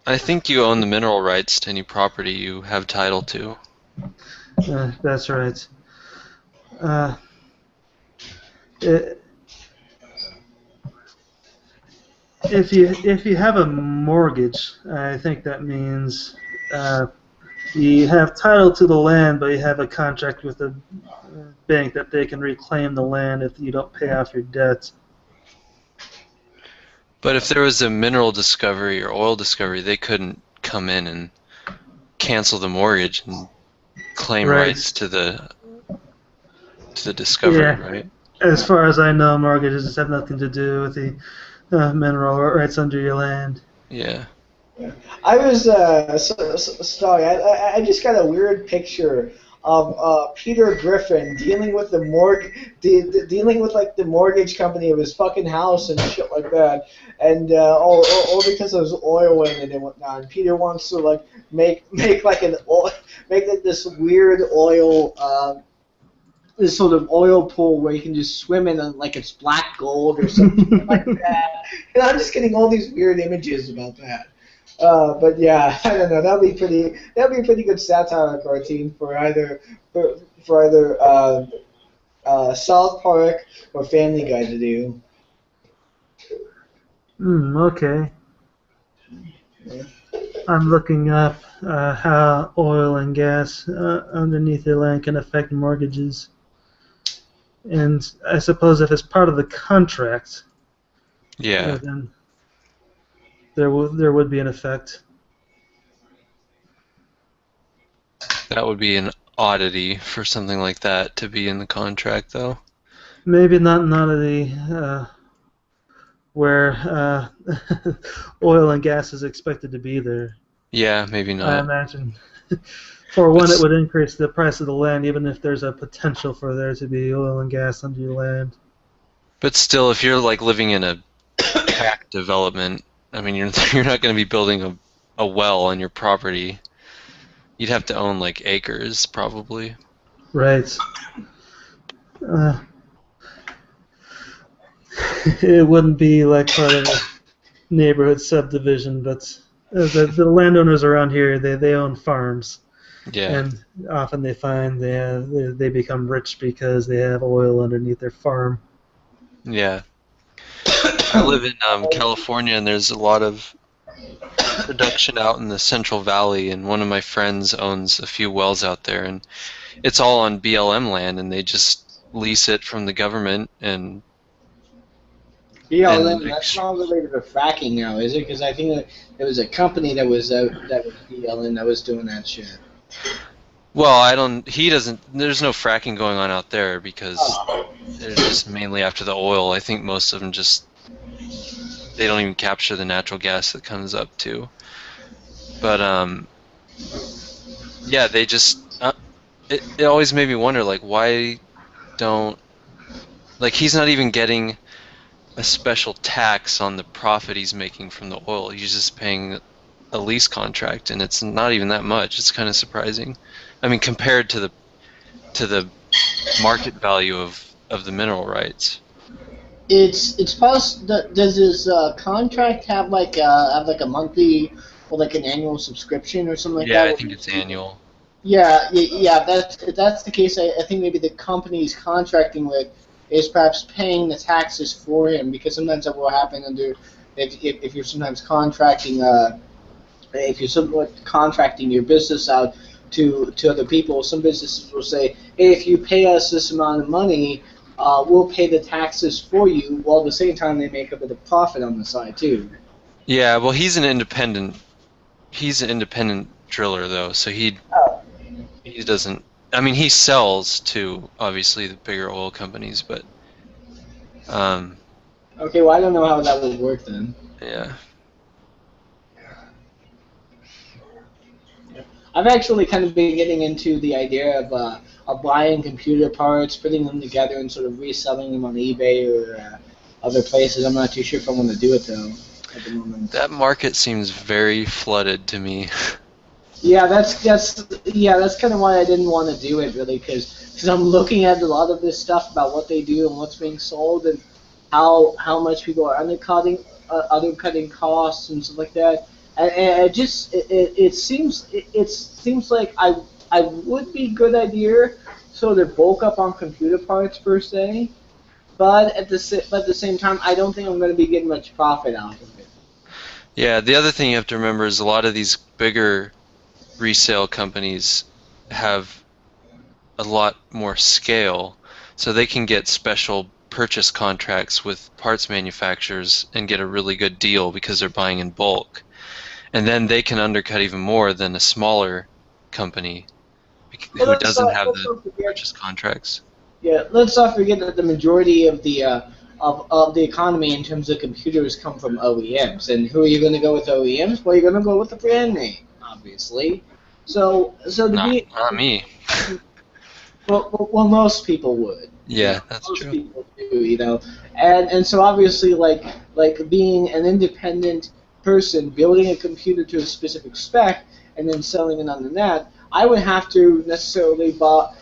I think you own the mineral rights to any property you have title to. That's right. If you have a mortgage, I think that means you have title to the land, but you have a contract with the bank that they can reclaim the land if you don't pay off your debt. But if there was a mineral discovery or oil discovery, they couldn't come in and cancel the mortgage and claim rights to the discovery, right? As far as I know, mortgages have nothing to do with the mineral rights under your land. Yeah. I was sorry. I just got a weird picture of Peter Griffin dealing with the dealing with like the mortgage company of his fucking house and shit like that, and all because there's oil in it and whatnot. And Peter wants to like make like this weird oil. This sort of oil pool where you can just swim in and like it's black gold or something like that. And I'm just getting all these weird images about that. But yeah, I don't know. That'd be pretty. That'd be a pretty good satire cartoon for either South Park or Family Guy to do. Okay. Yeah. I'm looking up how oil and gas underneath the land can affect mortgages. And I suppose if it's part of the contract, Yeah, then there would be an effect. that would be an oddity for something like that to be in the contract, though. Maybe not none of the where oil and gas is expected to be there. Yeah, maybe I not. imagine. For one, it But, would increase the price of the land, even if there's a potential for there to be oil and gas under the land. but still, if you're like living in a packed development, I mean, you're not going to be building a well on your property. You'd have to own like acres, probably. Right. Uh, it wouldn't be like part of a neighborhood subdivision, but the landowners around here, they own farms. Yeah. And often they find they become rich because they have oil underneath their farm. Yeah. I live in California, and there's a lot of production out in the Central Valley, and one of my friends owns a few wells out there, and it's all on BLM land, and they just lease it from the government, and BLM, that's not related to fracking now, is it? Because I think that there was a company that was BLM that was doing that shit. well, he doesn't, there's no fracking going on out there because they're just mainly after the oil. I think most of them they don't even capture the natural gas that comes up too. But yeah, they just it always made me wonder, like, why don't, like, he's not even getting a special tax on the profit he's making from the oil. He's just paying a lease contract, and it's not even that much. It's kind of surprising. I mean, compared to the market value of the mineral rights. It's possible. Does his contract have like a monthly or like an annual subscription or something like that? Yeah, I think it's annual. Yeah. If that's the case, I think maybe the company he's contracting with is perhaps paying the taxes for him, because sometimes that will happen if you're sometimes contracting if you're somewhat contracting your business out to other people. Some businesses will say, hey, if you pay us this amount of money, we'll pay the taxes for you, while at the same time they make a bit of profit on the side too. Yeah, well, he's an independent driller though, so he doesn't. I mean, he sells to obviously the bigger oil companies, but Okay, well, I don't know how that would work then. yeah. I've actually kind of been getting into the idea of buying computer parts, putting them together, and sort of reselling them on eBay or other places. I'm not too sure if I want to do it though at the moment. That market seems very flooded to me. Yeah, that's kind of why I didn't want to do it really, because I'm looking at a lot of this stuff about what they do and what's being sold and how much people are undercutting costs and stuff like that. And it seems like I would be a good idea sort of bulk up on computer parts per se, but at the same time I don't think I'm going to be getting much profit out of it. Yeah, the other thing you have to remember is a lot of these bigger resale companies have a lot more scale, so they can get special purchase contracts with parts manufacturers and get a really good deal because they're buying in bulk. And then they can undercut even more than a smaller company who doesn't have the purchase contracts. Yeah, let's not forget that the majority of the economy in terms of computers come from OEMs. And who are you going to go with OEMs? Well, you're going to go with the brand name, obviously. So not me. Well, most people would. Yeah, that's most true. People do, and so obviously, like being an independent person building a computer to a specific spec and then selling it on the net, I would have to necessarily build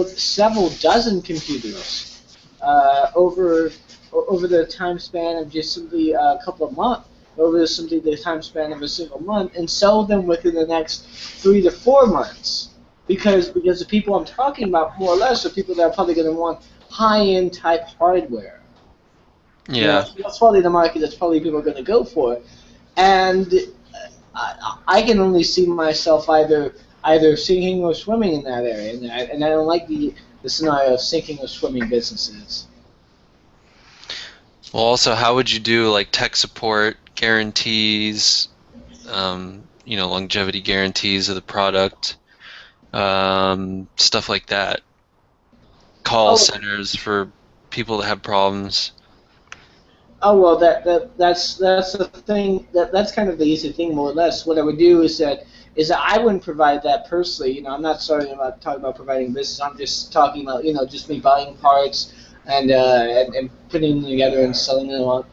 several dozen computers over the time span of just simply a couple of months. over simply the time span of a single month and sell them within the next 3 to 4 months. Because the people I'm talking about, more or less, are people that are probably going to want high-end type hardware. Yeah. You know, that's probably the market that's probably people are going to go for. And I can only see myself either sinking or swimming in that area, and I don't like the scenario of sinking or swimming businesses. Well, also, how would you do like tech support guarantees, longevity guarantees of the product, stuff like that? Call centers for people that have problems. Oh well, that's the thing. That's kind of the easy thing, more or less. What I would do is that I wouldn't provide that personally. You know, I'm not talking about providing business. I'm just talking about just me buying parts and putting them together and selling them on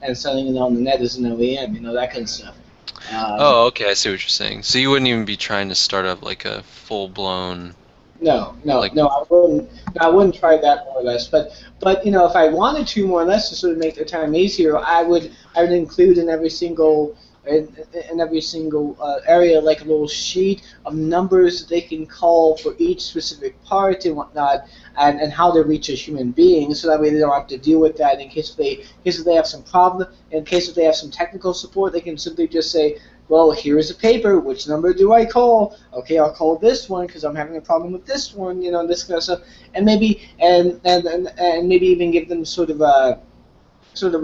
the net as an OEM. You know, that kind of stuff. Oh, okay, I see what you're saying. So you wouldn't even be trying to start up like a full-blown. No, I wouldn't try that, more or less. But if I wanted to, more or less, to sort of make their time easier, I would include in every single area like a little sheet of numbers that they can call for each specific part and whatnot, and how to reach a human being, so that way they don't have to deal with that in case they have some problem. In case if they have some technical support, they can simply just say, well, here's a paper. Which number do I call? Okay, I'll call this one because I'm having a problem with this one. You know, this kind of stuff, and maybe maybe even give them sort of a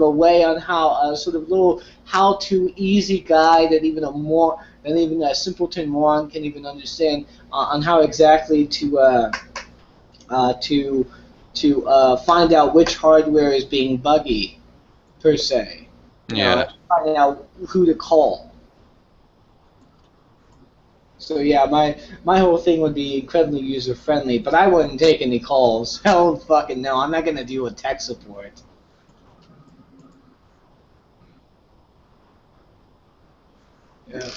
way on how sort of little how-to easy guide that even a simpleton moron can even understand on how exactly to find out which hardware is being buggy, per se. Yeah. Finding out who to call. So yeah, my whole thing would be incredibly user friendly, but I wouldn't take any calls. Hell fucking no, I'm not gonna deal with tech support. Yeah,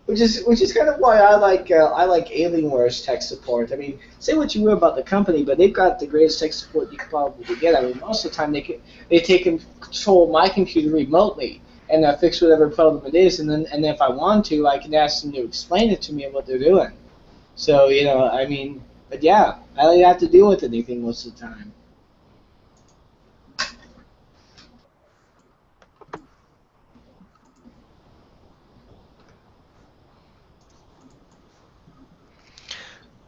which is kind of why I like Alienware's tech support. I mean, say what you will about the company, but they've got the greatest tech support you could probably get. I mean, most of the time they take control of my computer remotely and fix whatever problem it is, and then if I want to, I can ask them to explain it to me and what they're doing. So I mean, but yeah, I don't have to deal with anything most of the time.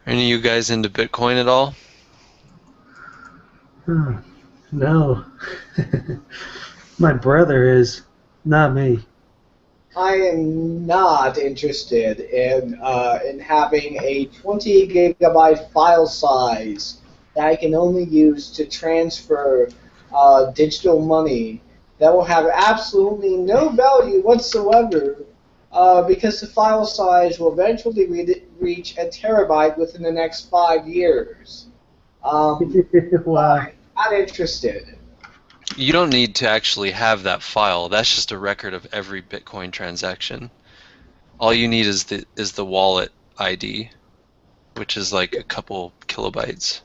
Are any of you guys into Bitcoin at all? No. My brother is, not me. I am not interested in having a 20 gigabyte file size that I can only use to transfer digital money that will have absolutely no value whatsoever, because the file size will eventually reach a terabyte within the next 5 years. Wow. I'm not interested. You don't need to actually have that file. That's just a record of every Bitcoin transaction. All you need is the wallet ID, which is like a couple kilobytes.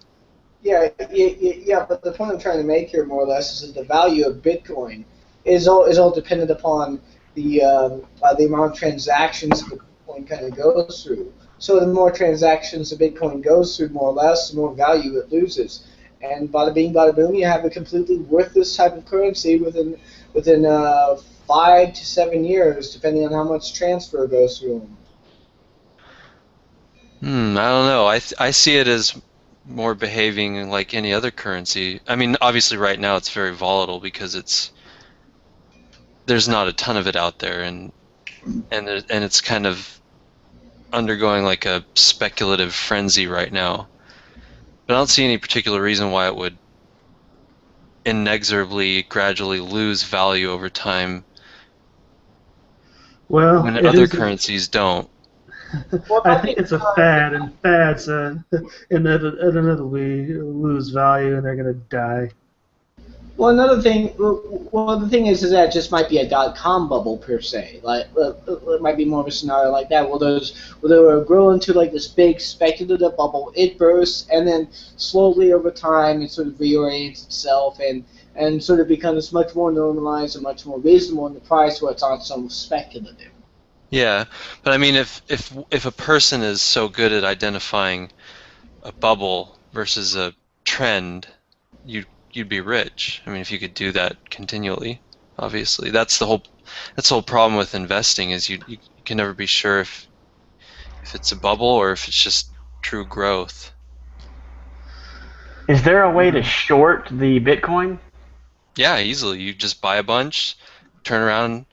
Yeah, but the point I'm trying to make here, more or less, is that the value of Bitcoin is all dependent upon the amount of transactions that Bitcoin kind of goes through. So the more transactions the Bitcoin goes through, more or less, the more value it loses. And bada bing, bada boom, you have a completely worthless type of currency within 5 to 7 years, depending on how much transfer goes through them. I don't know. I see it as more behaving like any other currency. I mean, obviously right now it's very volatile because there's not a ton of it out there, and it's kind of undergoing like a speculative frenzy right now. But I don't see any particular reason why it would inexorably, gradually lose value over time when other currencies don't. I think it's a fad, and fads inevitably lose value, and they're going to die. Well, the thing is that it just might be a .com bubble per se. Like, it might be more of a scenario like that. Will they grow into like this big speculative bubble? It bursts, and then slowly over time it sort of reorients itself, and and sort of becomes much more normalized and much more reasonable in the price where it's not so speculative. Yeah, but I mean, if a person is so good at identifying a bubble versus a trend, you'd be rich. I mean, if you could do that continually, obviously. That's the whole problem with investing is you can never be sure if it's a bubble or if it's just true growth. Is there a way to short the Bitcoin? Yeah, easily. You just buy a bunch, turn around.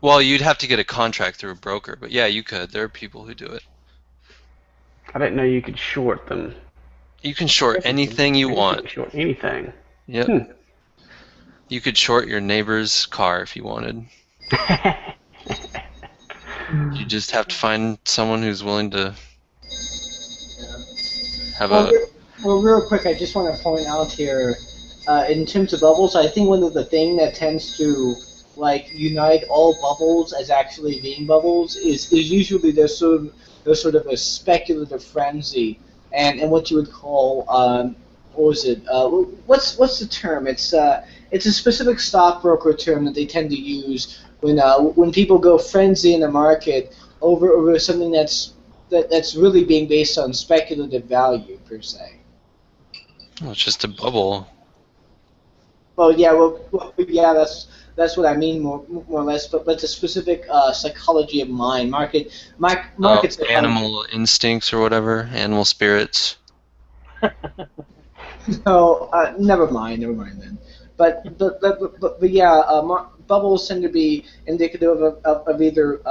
Well, you'd have to get a contract through a broker, but yeah, you could. There are people who do it. I didn't know you could short them. You can short anything you want. Short anything. Yep. You could short your neighbor's car if you wanted. You just have to find someone who's willing to have Well, real quick, I just want to point out here, in terms of bubbles, I think one of the things that tends to unite all bubbles as actually being bubbles is usually there's sort of a speculative frenzy, and what you would call what was it? What's the term? It's a specific stockbroker term that they tend to use when people go frenzy in the market over something that's really being based on speculative value per se. Well, it's just a bubble. Well, yeah, that's what I mean more or less. But it's a specific psychology of mind, markets. Animal instincts or whatever, animal spirits. No, never mind then. But yeah, bubbles tend to be indicative of either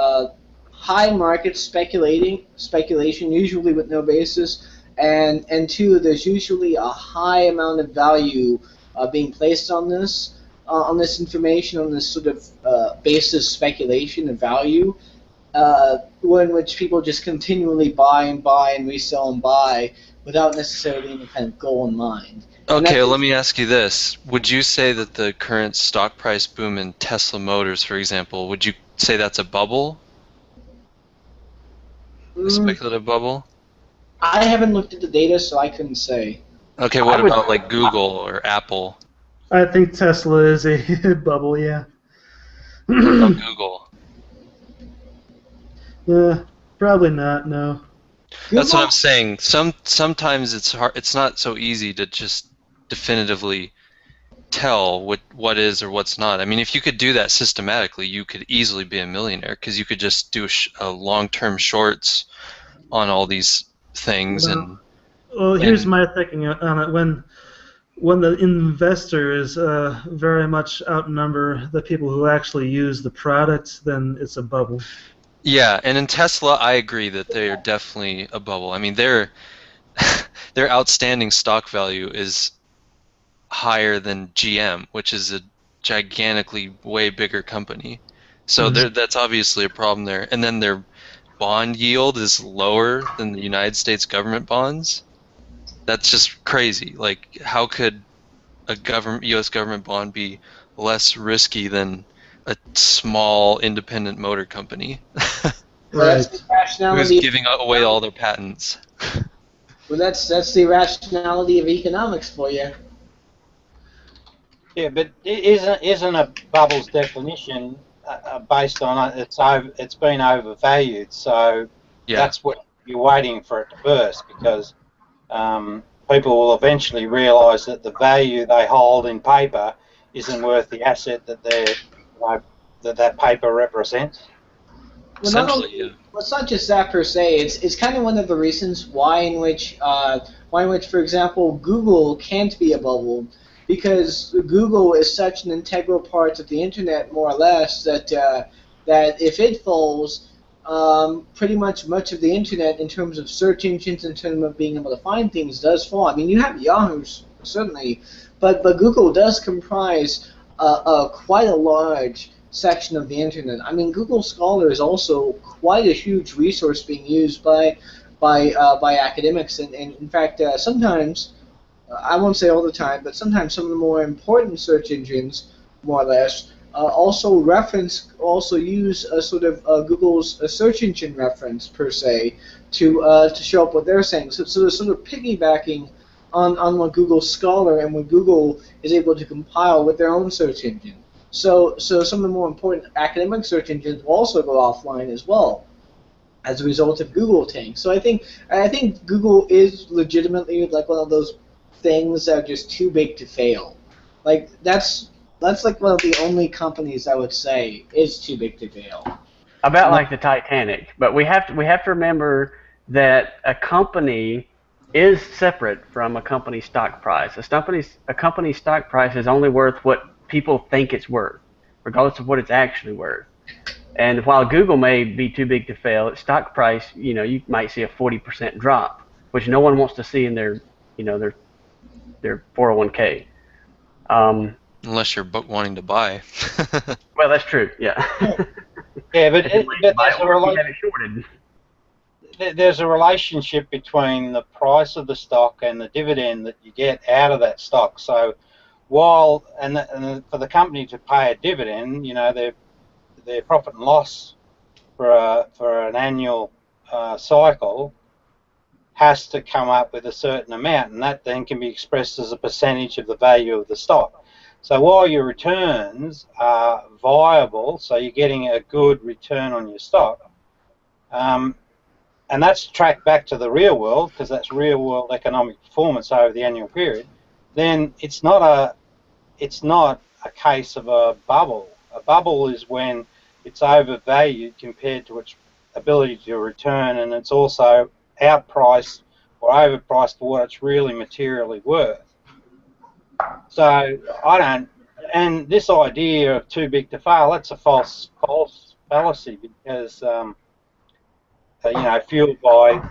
high market speculation, usually with no basis, and two, there's usually a high amount of value being placed on this information, on this sort of basis speculation of value, in which people just continually buy and resell and buy without necessarily any kind of goal in mind. Okay, let me ask you this. Would you say that the current stock price boom in Tesla Motors, for example, would you say that's a bubble? A speculative bubble? I haven't looked at the data, so I couldn't say. Okay, what about like Google or Apple? I think Tesla is a bubble, yeah. What about Google? Probably not, no. That's what I'm saying. Sometimes it's hard. It's not so easy to just definitively tell what is or what's not. I mean, if you could do that systematically, you could easily be a millionaire because you could just do a long-term shorts on all these things. Well, here's my thinking on it. When the investors very much outnumber the people who actually use the product, then it's a bubble. Yeah, and in Tesla, I agree that they are definitely a bubble. I mean, their outstanding stock value is higher than GM, which is a gigantically way bigger company. So that's obviously a problem there. And then their bond yield is lower than the United States government bonds. That's just crazy. Like, how could a U.S. government bond be less risky than a small independent motor company Right. who's giving away all their patents? Well, that's the rationality of economics for you. Yeah, but isn't a bubble's definition based on it's been overvalued? So that's what you're waiting for it to burst, because people will eventually realise that the value they hold in paper isn't worth the asset that that paper represents. Well, it's not just that per se. It's kind of one of the reasons why in which, for example, Google can't be a bubble, because Google is such an integral part of the internet, more or less, that if it falls, pretty much of the internet, in terms of search engines, in terms of being able to find things, does fall. I mean, you have Yahoo, certainly, but Google does comprise quite a large section of the internet. I mean, Google Scholar is also quite a huge resource being used by academics, and in fact, sometimes, I won't say all the time, but sometimes some of the more important search engines, more or less, also use a sort of Google's search engine reference per se to show up what they're saying. So they're sort of piggybacking on what Google Scholar and what Google is able to compile with their own search engine. So some of the more important academic search engines will also go offline as well as a result of Google tanks. So I think Google is legitimately like one of those things that are just too big to fail. Like that's like one of the only companies I would say is too big to fail. About like the Titanic, but we have to remember that a company is separate from a company's stock price. A company's stock price is only worth what people think it's worth, regardless of what it's actually worth. And while Google may be too big to fail, its stock price, you might see a 40% drop, which no one wants to see in their 401k. Unless you're wanting to buy. Well, that's true. Yeah. Yeah, but there's a relationship between the price of the stock and the dividend that you get out of that stock. So while and for the company to pay a dividend, their profit and loss for an annual cycle has to come up with a certain amount, and that then can be expressed as a percentage of the value of the stock. So while your returns are viable, so you're getting a good return on your stock, and that's tracked back to the real world, because that's real world economic performance over the annual period, then it's not a case of a bubble. A bubble is when it's overvalued compared to its ability to return, and it's also outpriced or overpriced for what it's really materially worth. So and this idea of too big to fail, that's a false fallacy, because fueled by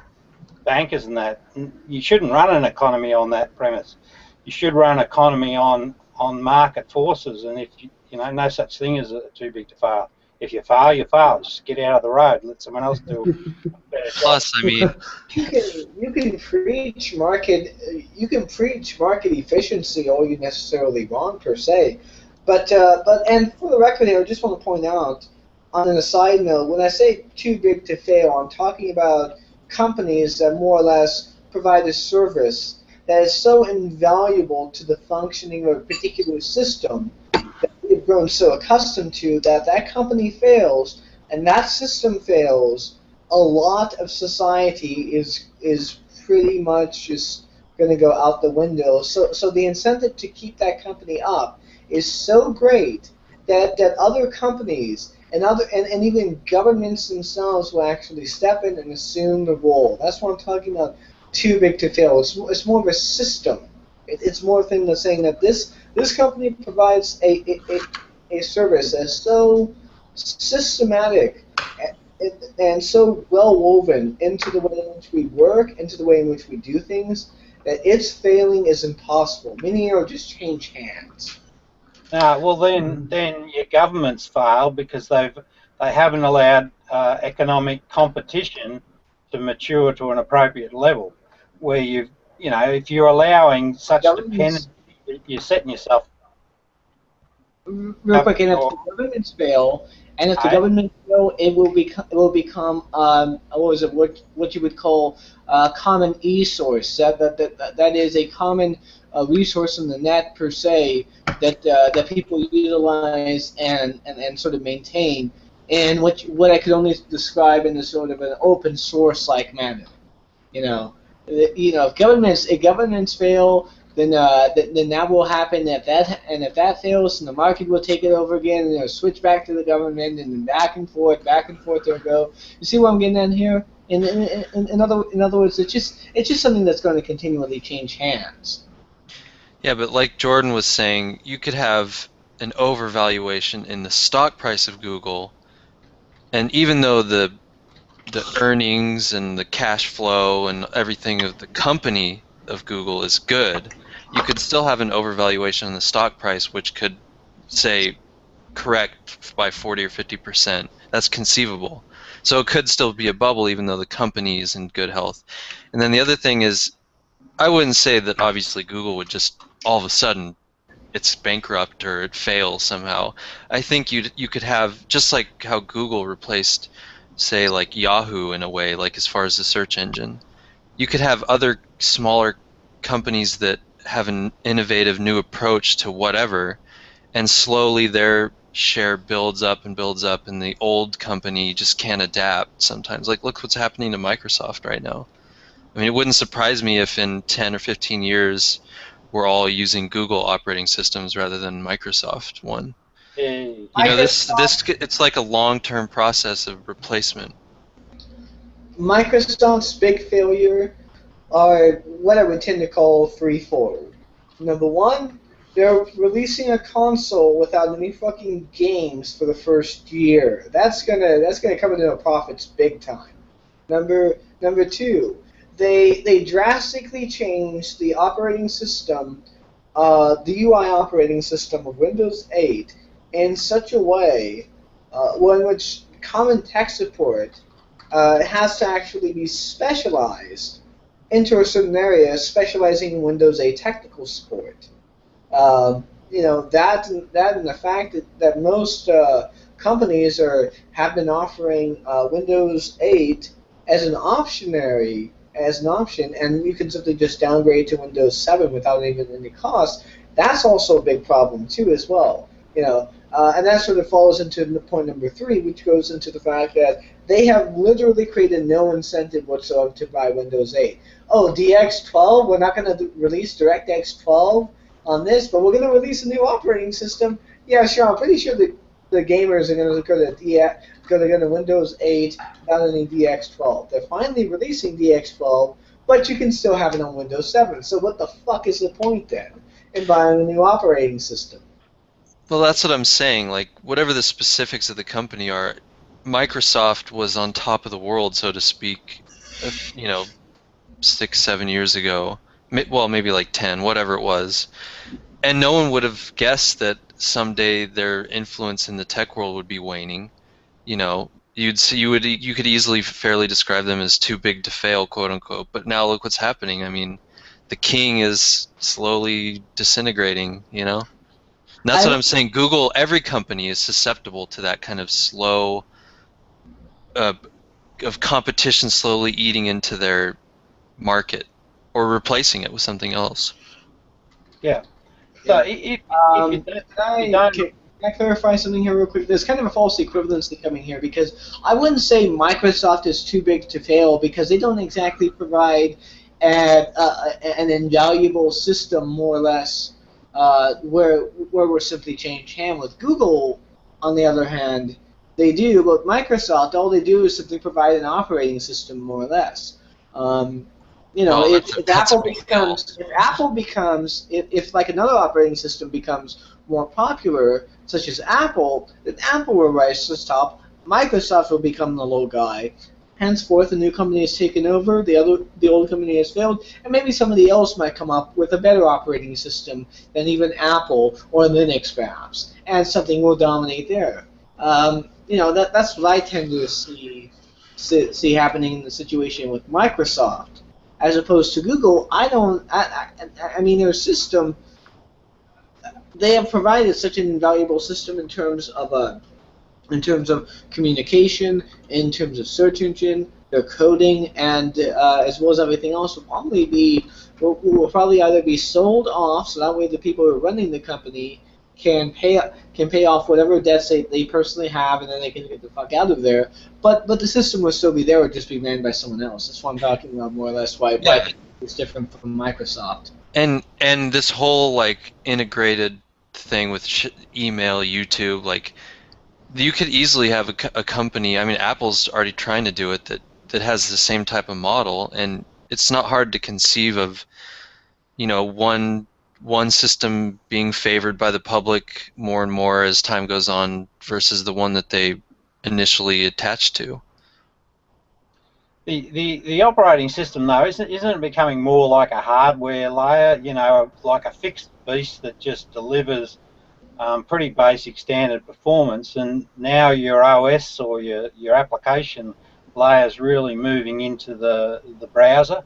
bankers and that. You shouldn't run an economy on that premise. You should run an economy on market forces, and if no such thing as too big to fail. If you fail, you fail. Just get out of the road and let someone else do it. Plus, I mean, you can preach market efficiency all you necessarily want per se, but and for the record here, I just want to point out on a side note, when I say too big to fail, I'm talking about companies that more or less provide a service that is so invaluable to the functioning of a particular system that we've grown so accustomed to that that company fails and that system fails, a lot of society is pretty much just going to go out the window. So the incentive to keep that company up is so great that other companies and even governments themselves will actually step in and assume the role. That's what I'm talking about. Too big to fail. It's more of a system. It's more a thing than saying that this company provides a service that's so systematic and so well woven into the way in which we work, into the way in which we do things, that its failing is impossible. Meaning it'll just change hands. Well, then your governments fail because they haven't allowed economic competition to mature to an appropriate level, where if you're allowing such dependency, you're setting yourself. Real quick, and if the governments fail, it will become what you would call a common e-source. That is a common resource in the net per se that people utilize and sort of maintain in what I could only describe in a sort of an open source like manner. If governments fail, then that will happen. If that fails, then the market will take it over again, and it'll switch back to the government, and then back and forth they'll go. You see what I'm getting at here? In other words, it's just something that's going to continually change hands. Yeah, but like Jordan was saying, you could have an overvaluation in the stock price of Google, and even though the earnings and the cash flow and everything of the company of Google is good, you could still have an overvaluation in the stock price, which could, say, correct by 40 or 50%. That's conceivable. So it could still be a bubble even though the company is in good health. And then the other thing is, I wouldn't say that obviously Google would just all of a sudden it's bankrupt or it fails somehow. I think you could have, just like how Google replaced, say, like Yahoo in a way, like as far as the search engine, you could have other smaller companies that have an innovative new approach to whatever, and slowly their share builds up, and the old company just can't adapt sometimes. Like, look what's happening to Microsoft right now. I mean, it wouldn't surprise me if in 10 or 15 years we're all using Google operating systems rather than Microsoft one. You know, this it's like a long-term process of replacement. Microsoft's big failure are what I would tend to call threefold. Number one, they're releasing a console without any fucking games for the first year. That's gonna come into their profits big time. Number two, they drastically changed the operating system, the UI operating system of Windows 8 in such a way, in which common tech support has to actually be specialized into a certain area, specializing in Windows 8 technical support. That and the fact that most companies have been offering Windows 8 as an option, and you can simply just downgrade to Windows 7 without even any cost. That's also a big problem too, as well. And that sort of falls into point number 3, which goes into the fact that they have literally created no incentive whatsoever to buy Windows 8. Oh, DX12, we're not going to release DirectX 12 on this, but we're going to release a new operating system. Yeah, sure. I'm pretty sure the gamers are going to go to Windows 8 without any DX12. They're finally releasing DX12, but you can still have it on Windows 7. So what the fuck is the point then in buying a new operating system? Well, that's what I'm saying. Like, whatever the specifics of the company are, Microsoft was on top of the world, so to speak, 6-7 years ago. Well, maybe like 10, whatever it was. And no one would have guessed that someday their influence in the tech world would be waning. You could easily fairly describe them as too big to fail, quote unquote. But now look what's happening. I mean, the king is slowly disintegrating, And that's what I'm saying. Google, every company is susceptible to that kind of slow, of competition slowly eating into their market or replacing it with something else. Yeah. So if you don't... Can I clarify something here real quick? There's kind of a false equivalency coming here, because I wouldn't say Microsoft is too big to fail, because they don't exactly provide an invaluable system, more or less, where we're simply change hand. With Google, on the other hand, they do, but Microsoft, all they do is simply provide an operating system, more or less. If like another operating system becomes more popular, such as Apple, then Apple will rise to the top. Microsoft will become the low guy. Henceforth, a new company is taken over, the old company has failed, and maybe somebody else might come up with a better operating system than even Apple or Linux, perhaps, and something will dominate there. That's what I tend to see happening in the situation with Microsoft, as opposed to Google. I mean, their system, they have provided such an invaluable system in terms of communication, in terms of search engine, their coding, and as well as everything else will probably either be sold off, so that way the people who are running the company can pay off whatever debts they personally have, and then they can get the fuck out of there. But the system will still be there, it would just be ran by someone else. That's what I'm talking about, more or less. Why it's different from Microsoft. And this whole like integrated thing with email, YouTube, like, you could easily have a company. I mean, Apple's already trying to do it that has the same type of model, and it's not hard to conceive of, one system being favored by the public more and more as time goes on versus the one that they initially attached to. The operating system, though, isn't it becoming more like a hardware layer, like a fixed beast that just delivers pretty basic standard performance, and now your OS or your application layer is really moving into the browser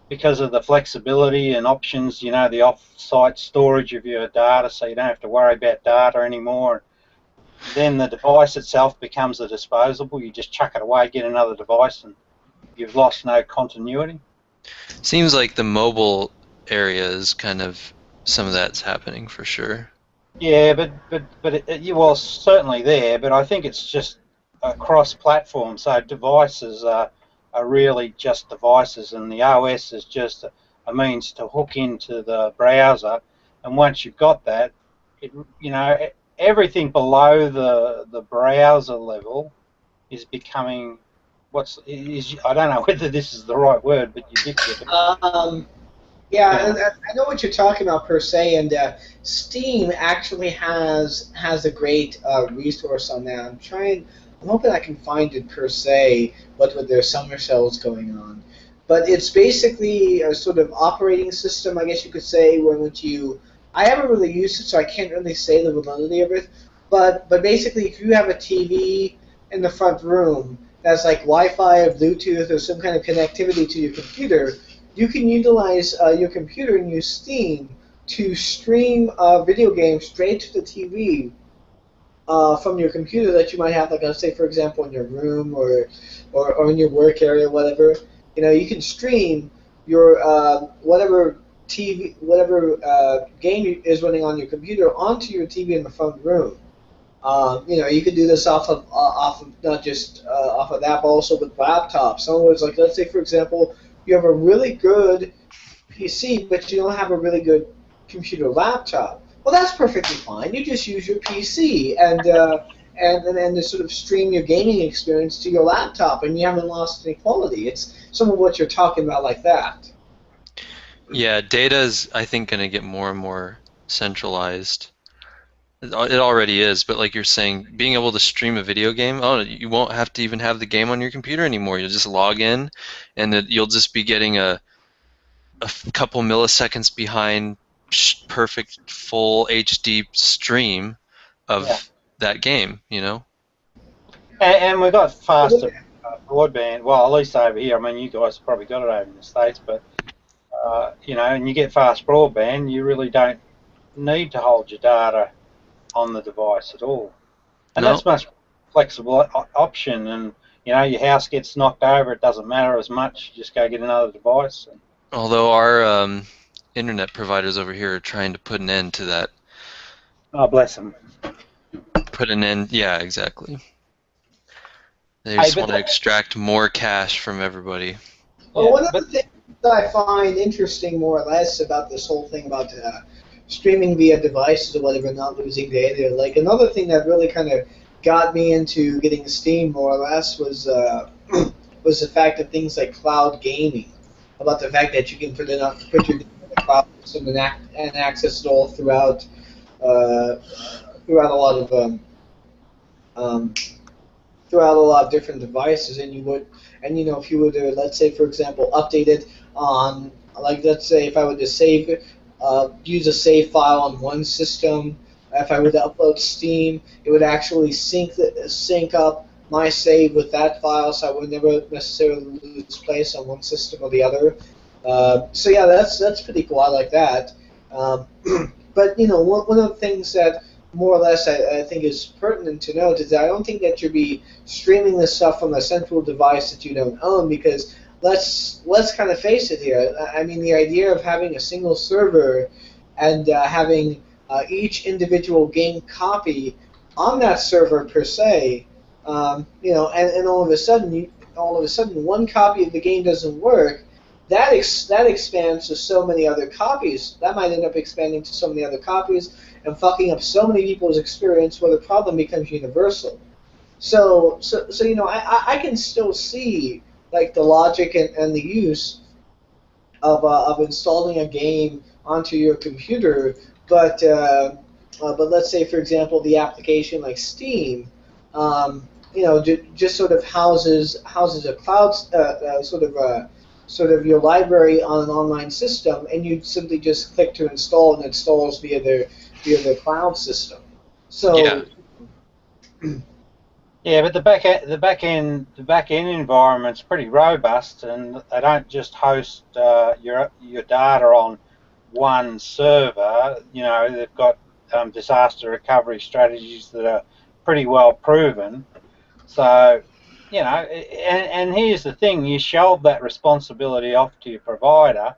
because of the flexibility and options, the off-site storage of your data, so you don't have to worry about data anymore. Then the device itself becomes a disposable. You just chuck it away, get another device, and you've lost no continuity. Seems like the mobile area is kind of some of that's happening for sure. Yeah, but well, certainly there. But I think it's just across platform. So devices are really just devices, and the OS is just a means to hook into the browser. And once you've got that, you know, everything below the browser level is becoming I don't know whether this is the right word, but ubiquitous. Yeah, and I know what you're talking about per se, and Steam actually has a great resource on that. I'm hoping I can find it per se, what with their summer sales going on. But it's basically a sort of operating system, I guess you could say, where which I haven't really used it, so I can't really say the validity of it. But basically, if you have a TV in the front room that's like Wi-Fi or Bluetooth or some kind of connectivity to your computer, you can utilize your computer and use Steam to stream video games straight to the TV from your computer that you might have, like let's say, for example, in your room or in your work area, whatever. You know, you can stream your whatever game is running on your computer onto your TV in the front room. You know, you could do this off of not just off of that, but also with laptops. In other words, like let's say, for example, you have a really good PC, but you don't have a really good computer laptop. Well, that's perfectly fine. You just use your PC and to sort of stream your gaming experience to your laptop, and you haven't lost any quality. It's some of what you're talking about like that. Yeah, data is, I think, going to get more and more centralized. It already is, but like you're saying, being able to stream a video game, you won't have to even have the game on your computer anymore. You'll just log in, and you'll just be getting a couple milliseconds behind perfect full HD stream of that game, you know? And we've got faster broadband. Well, at least over here. I mean, you guys probably got it over in the States, but you know, and you get fast broadband, you really don't need to hold your data on the device at all. And that's much flexible option. And you know, your house gets knocked over, it doesn't matter as much. You just go get another device. Although our internet providers over here are trying to put an end to that. Oh, bless them. Put an end, yeah, exactly. They just want to extract more cash from everybody. Well, one of the things that I find interesting, more or less, about this whole thing about streaming via devices or whatever, not losing data, like another thing that really kind of got me into getting Steam, more or less, was the fact that things like cloud gaming, about the fact that you can put your data in the cloud system and access it all throughout a lot of different devices, and you know, if you were to, let's say, for example, update it on, like, let's say, if I were to use a save file on one system, if I were to upload Steam, it would actually sync up my save with that file, so I would never necessarily lose place on one system or the other. So yeah, that's pretty cool. I like that. But you know, one of the things that more or less I think is pertinent to note is that I don't think that you'd be streaming this stuff from a central device that you don't own, because let's kind of face it here. I mean, the idea of having a single server and having each individual game copy on that server per se, you know, and all of a sudden one copy of the game doesn't work. That expands to so many other copies. That might end up expanding to so many other copies and fucking up so many people's experience, where the problem becomes universal. So you know, I can still see like the logic and the use of installing a game onto your computer, but let's say, for example, the application like Steam, you know, just sort of houses a cloud sort of your library on an online system, and you simply just click to install, and it installs via their cloud system. So yeah, but the back end environment's pretty robust, and they don't just host your data on one server. You know, they've got disaster recovery strategies that are pretty well proven. So you know, and here's the thing: you shelve that responsibility off to your provider,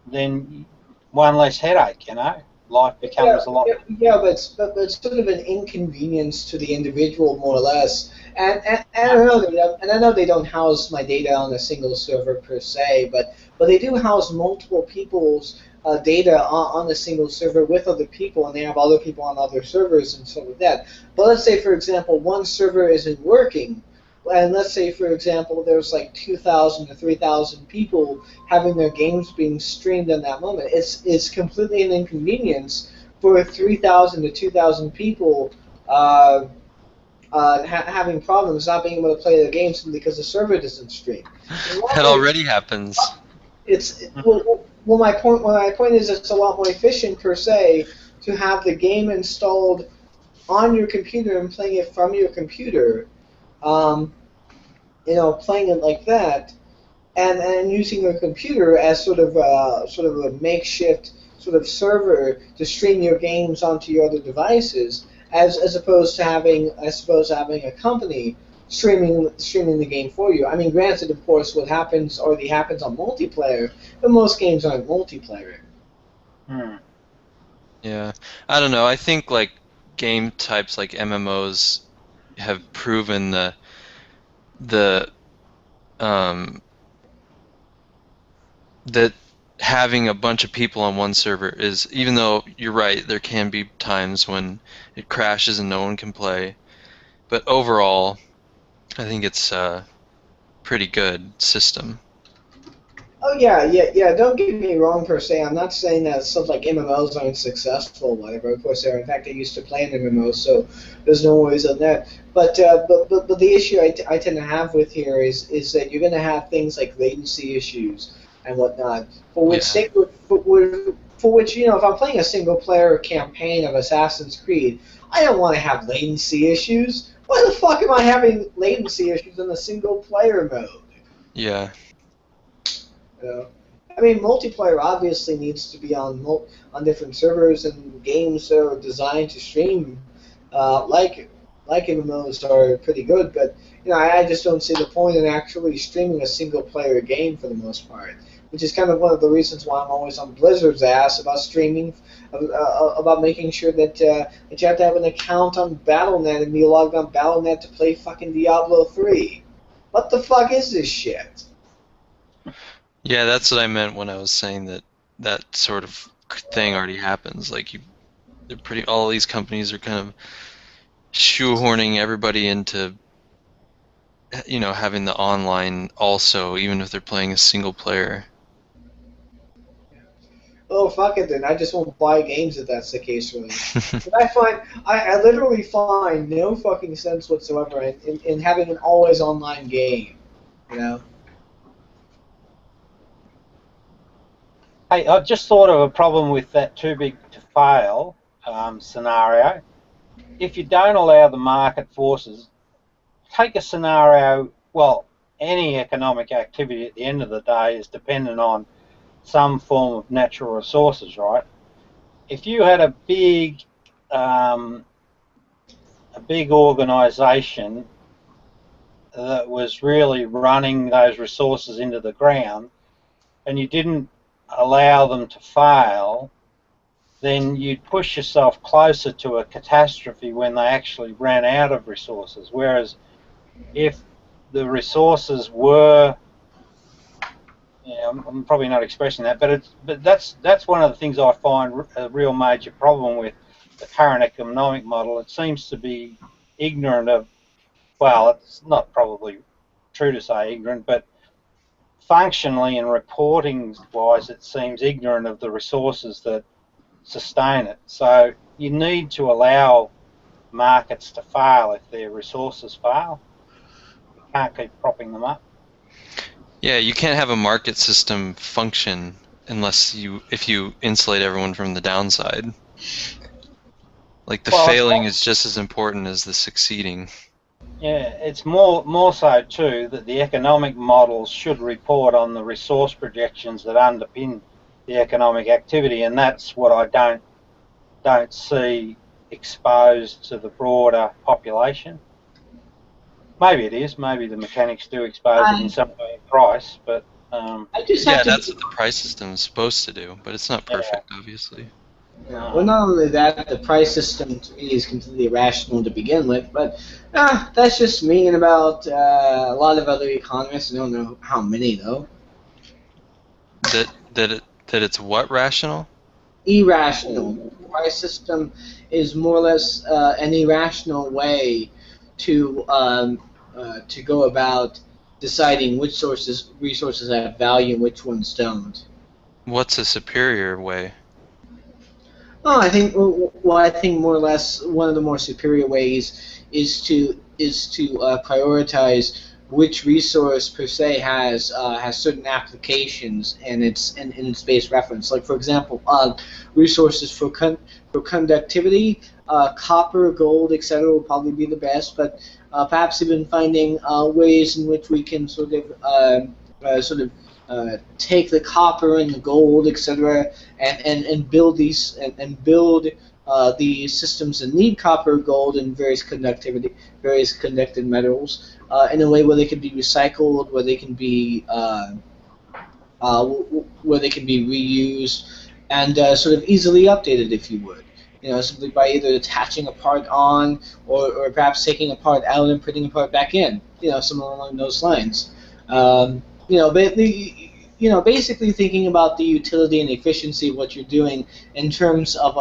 then one less headache. You know, life becomes a lot. But it's sort of an inconvenience to the individual, more or less. And I know they don't house my data on a single server per se, but they do house multiple people's data on a single server with other people, and they have other people on other servers and stuff like that. But let's say, for example, one server isn't working, and let's say, for example, there's like 2,000 to 3,000 people having their games being streamed in that moment. It's completely an inconvenience for 3,000 to 2,000 people having problems not being able to play their games because the server doesn't stream. That already happens. It's well, my point is it's a lot more efficient per se to have the game installed on your computer and playing it from your computer. Playing it like that, and using your computer as sort of a makeshift sort of server to stream your games onto your other devices, as opposed to having a company streaming the game for you. I mean, granted, of course, what already happens on multiplayer, but most games aren't multiplayer. Yeah, I don't know. I think like game types like MMOs have proven that having a bunch of people on one server is, even though you're right, there can be times when it crashes and no one can play, but overall, I think it's a pretty good system. Oh yeah. Don't get me wrong per se. I'm not saying that stuff like MMOs aren't successful, whatever. Of course they are. In fact, I used to play in MMOs, so there's no worries on that. But the issue I tend to have with here is that you're going to have things like latency issues and whatnot, for which if I'm playing a single player campaign of Assassin's Creed, I don't want to have latency issues. Why the fuck am I having latency issues in the single player mode? Yeah. I mean, multiplayer obviously needs to be on different servers, and games that are designed to stream like MMOs are pretty good. But I just don't see the point in actually streaming a single player game for the most part, which is kind of one of the reasons why I'm always on Blizzard's ass about streaming, about making sure that you have to have an account on Battle.net and be logged on Battle.net to play fucking Diablo 3. What the fuck is this shit? Yeah, that's what I meant when I was saying that sort of thing already happens. Like all these companies are kind of shoehorning everybody into, having the online also, even if they're playing a single player. Oh, fuck it then. I just won't buy games if that's the case, really. But I literally find no fucking sense whatsoever in having an always online game, Hey, I just thought of a problem with that too big to fail scenario. If you don't allow the market forces, take a scenario, well, any economic activity at the end of the day is dependent on some form of natural resources, right? If you had a big organisation that was really running those resources into the ground, and you didn't allow them to fail, then you'd push yourself closer to a catastrophe when they actually ran out of resources. Whereas if the resources were, I'm probably not expressing that, but that's one of the things I find a real major problem with the current economic model. It seems to be ignorant of, well, it's not probably true to say ignorant, but functionally and reporting-wise, it seems ignorant of the resources that sustain it. So you need to allow markets to fail if their resources fail. You can't keep propping them up. Yeah, you can't have a market system function if you insulate everyone from the downside. Like the failing is just as important as the succeeding. Yeah, it's more so too that the economic models should report on the resource projections that underpin the economic activity, and that's what I don't see exposed to the broader population. maybe it is. Maybe the mechanics do expose it in some way in price, but I just Yeah, have to. that's what the price system is supposed to do, but it's not perfect, obviously. Well, not only that, the price system to me is completely irrational to begin with, but that's just me and about a lot of other economists. I don't know how many, though. That it's what rational? Irrational. The price system is more or less an irrational way to go about deciding which resources have value and which ones don't. What's a superior way? Oh, I think more or less one of the more superior ways is to prioritize which resource per se has certain applications and its base reference. Like for example, resources for conductivity, copper, gold, etc. will probably be the best, but perhaps even finding ways in which we can take the copper and the gold, etc., and build these systems that need copper, gold, and various conductive metals in a way where they can be recycled, where they can be reused, and sort of easily updated, if you would. Simply by either attaching a part on, or perhaps taking a part out and putting a part back in. Something along those lines. Basically thinking about the utility and efficiency of what you're doing in terms of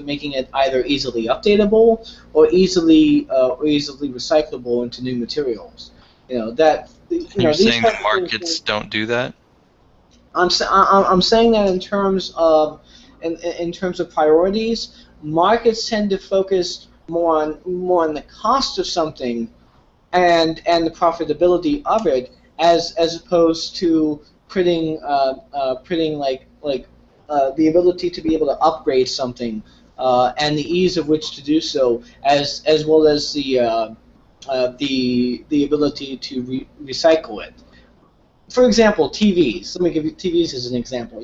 making it either easily updatable or easily recyclable into new materials. You're These saying types the of markets don't do that? I'm saying that in terms of priorities, markets tend to focus more on the cost of something and the profitability of it as opposed to putting the ability to be able to upgrade something and the ease of which to do so as well as the ability to recycle it. For example, TVs. Let me give you TVs as an example.